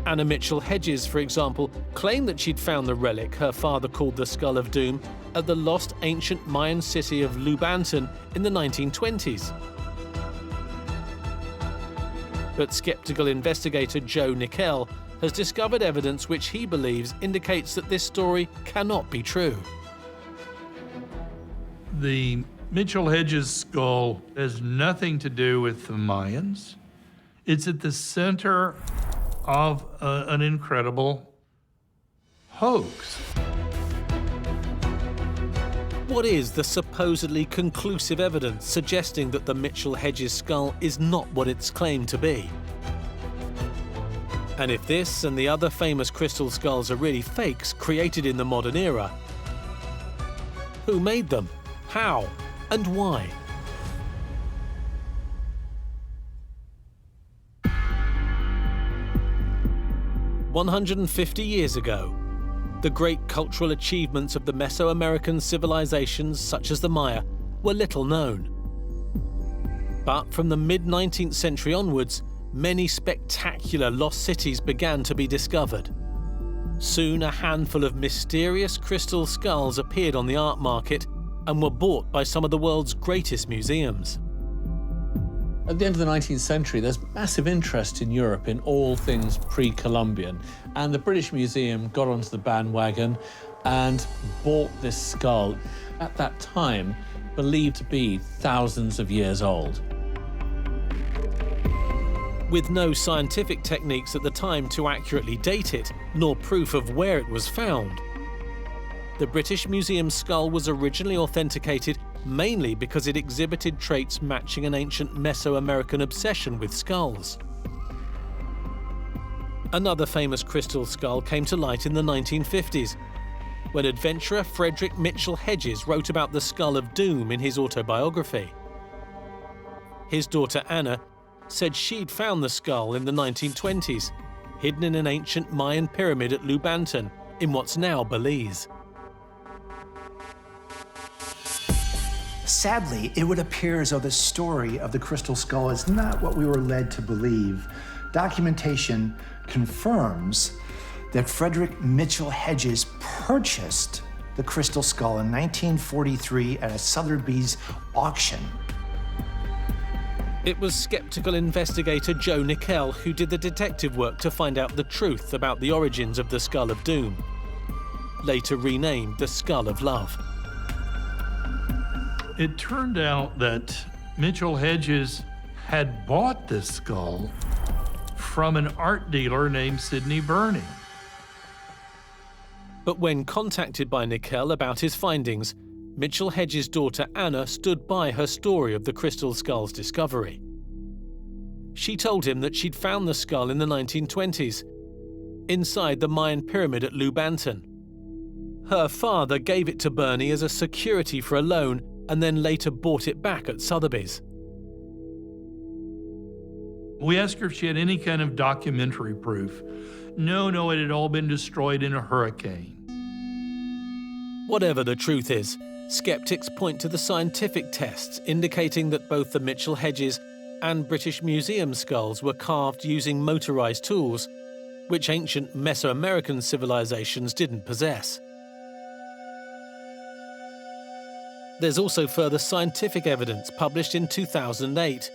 Anna Mitchell-Hedges, for example, claimed that she'd found the relic her father called the Skull of Doom at the lost ancient Mayan city of Lubantan in the 1920s. But skeptical investigator Joe Nickel has discovered evidence which he believes indicates that this story cannot be true. The Mitchell Hedges skull has nothing to do with the Mayans. It's at the center of an incredible hoax. What is the supposedly conclusive evidence suggesting that the Mitchell Hedges skull is not what it's claimed to be? And if this and the other famous crystal skulls are really fakes created in the modern era, who made them? How? And why? "150 years ago, the great cultural achievements of the Mesoamerican civilizations, such as the Maya, were little known. But from the mid-19th century onwards, many spectacular lost cities began to be discovered. Soon a handful of mysterious crystal skulls appeared on the art market and were bought by some of the world's greatest museums. At the end of the 19th century, there's massive interest in Europe in all things pre-Columbian, and the British Museum got onto the bandwagon and bought this skull, at that time believed to be thousands of years old. With no scientific techniques at the time to accurately date it, nor proof of where it was found, the British Museum skull was originally authenticated mainly because it exhibited traits matching an ancient Mesoamerican obsession with skulls. Another famous crystal skull came to light in the 1950s, when adventurer Frederick Mitchell Hedges wrote about the Skull of Doom in his autobiography. His daughter Anna said she'd found the skull in the 1920s, hidden in an ancient Mayan pyramid at Lubanton, in what's now Belize. Sadly, it would appear as though the story of the crystal skull is not what we were led to believe. Documentation confirms that Frederick Mitchell Hedges purchased the crystal skull in 1943 at a Sotheby's auction. It was skeptical investigator Joe Nickel who did the detective work to find out the truth about the origins of the Skull of Doom, later renamed the Skull of Love. It turned out that Mitchell Hedges had bought this skull from an art dealer named Sidney Burney. But when contacted by Nickel about his findings, Mitchell Hedges' daughter Anna stood by her story of the crystal skull's discovery. She told him that she'd found the skull in the 1920s, inside the Mayan pyramid at Lubanton. Her father gave it to Burney as a security for a loan and then later bought it back at Sotheby's. We asked her if she had any kind of documentary proof. No, it had all been destroyed in a hurricane. Whatever the truth is, skeptics point to the scientific tests indicating that both the Mitchell Hedges and British Museum skulls were carved using motorized tools, which ancient Mesoamerican civilizations didn't possess. There's also further scientific evidence published in 2008.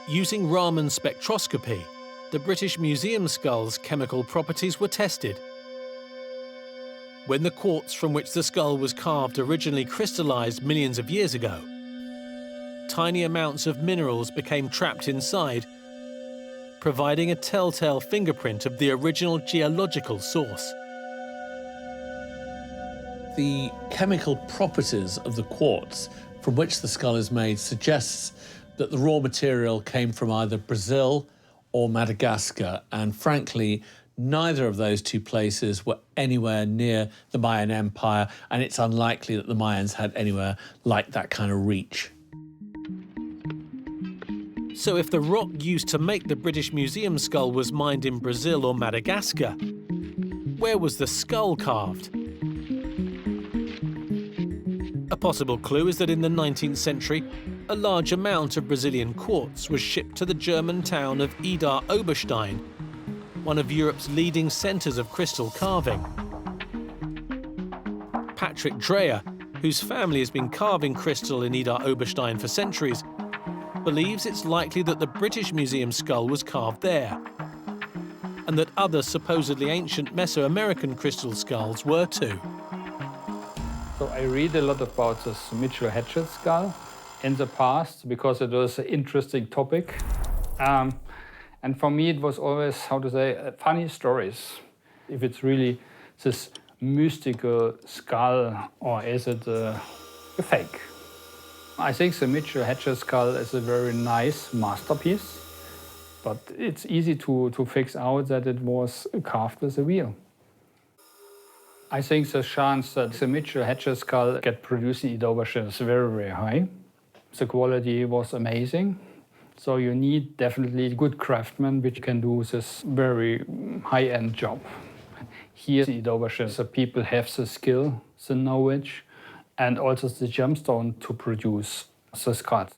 Using Raman spectroscopy, the British Museum skull's chemical properties were tested. When the quartz from which the skull was carved originally crystallized millions of years ago, tiny amounts of minerals became trapped inside, providing a telltale fingerprint of the original geological source. The chemical properties of the quartz from which the skull is made suggests that the raw material came from either Brazil or Madagascar, and frankly, neither of those two places were anywhere near the Mayan Empire, and it's unlikely that the Mayans had anywhere like that kind of reach. So if the rock used to make the British Museum skull was mined in Brazil or Madagascar, where was the skull carved? A possible clue is that in the 19th century, a large amount of Brazilian quartz was shipped to the German town of Idar Oberstein, one of Europe's leading centres of crystal carving. Patrick Dreyer, whose family has been carving crystal in Idar Oberstein for centuries, believes it's likely that the British Museum skull was carved there, and that other supposedly ancient Mesoamerican crystal skulls were too. So I read a lot about this Mitchell Hedges skull in the past because it was an interesting topic. And for me, it was always, how to say, funny stories. If it's really this mystical skull or is it a fake? I think the Mitchell Hedges skull is a very nice masterpiece, but it's easy to fix out that it was carved with a wheel. I think the chance that the Mitchell Hedges skull get produced in Oberstein is very, very high. The quality was amazing. So you need definitely good craftsmen which can do this very high-end job. Here in Oberstein, the people have the skill, the knowledge, and also the gemstone to produce the skulls.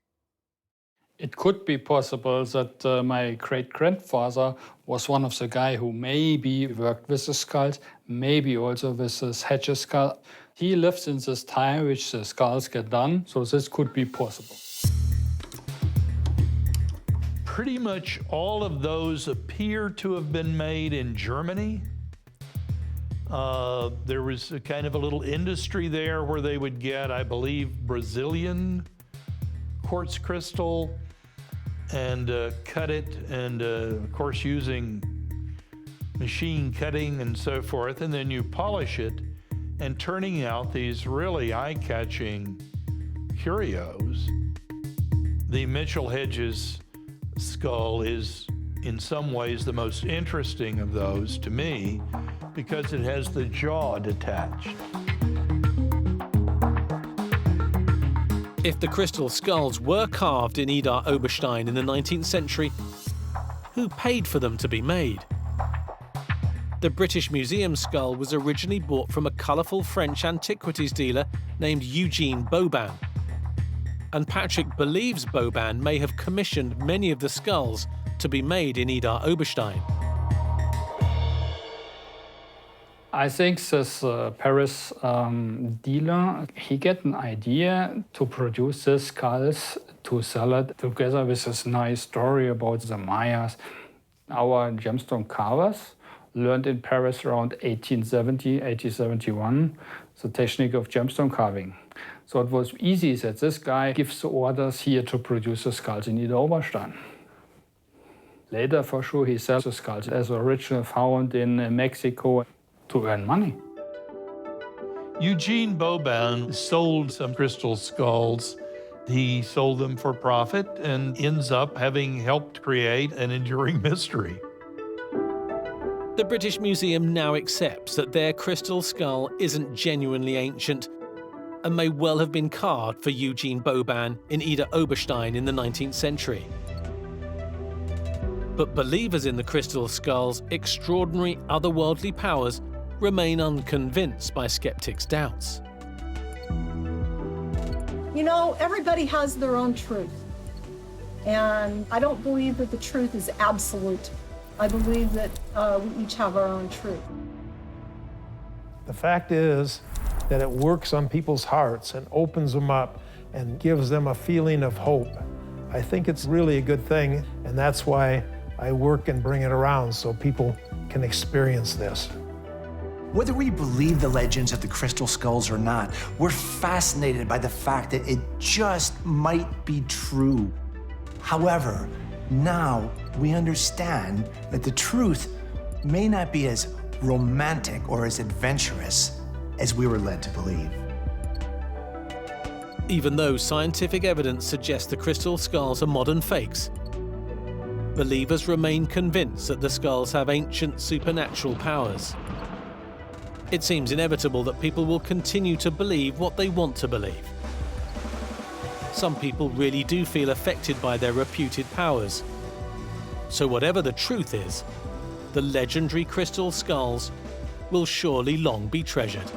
It could be possible that my great-grandfather was one of the guys who maybe worked with the skulls, maybe also with this Hedges skull. He lives in this time which the skulls get done, so this could be possible. Pretty much all of those appear to have been made in Germany. There was a kind of a little industry there where they would get, I believe, Brazilian quartz crystal and cut it, and of course using machine cutting and so forth, and then you polish it, and turning out these really eye-catching curios. The Mitchell Hedges skull is in some ways the most interesting of those to me because it has the jaw detached. If the crystal skulls were carved in Idar Oberstein in the 19th century, who paid for them to be made? The British Museum skull was originally bought from a colourful French antiquities dealer named Eugene Boban. And Patrick believes Boban may have commissioned many of the skulls to be made in Idar Oberstein. I think this Paris dealer, he get an idea to produce these skulls to sell it together with this nice story about the Mayas. Our gemstone carvers learned in Paris around 1870, 1871, the technique of gemstone carving. So it was easy that this guy gives the orders here to produce the skulls in Idar Oberstein. Later, for sure, he sells the skulls as original found in Mexico to earn money. Eugene Boban sold some crystal skulls. He sold them for profit and ends up having helped create an enduring mystery. The British Museum now accepts that their crystal skull isn't genuinely ancient and may well have been carved for Eugene Boban in Idar Oberstein in the 19th century. But believers in the crystal skull's extraordinary otherworldly powers remain unconvinced by skeptics' doubts. You know, everybody has their own truth. And I don't believe that the truth is absolute. I believe that we each have our own truth. The fact is that it works on people's hearts and opens them up and gives them a feeling of hope. I think it's really a good thing, and that's why I work and bring it around so people can experience this. Whether we believe the legends of the crystal skulls or not, we're fascinated by the fact that it just might be true. However, now we understand that the truth may not be as romantic or as adventurous as we were led to believe. Even though scientific evidence suggests the crystal skulls are modern fakes, believers remain convinced that the skulls have ancient supernatural powers. It seems inevitable that people will continue to believe what they want to believe. Some people really do feel affected by their reputed powers. So whatever the truth is, the legendary crystal skulls will surely long be treasured.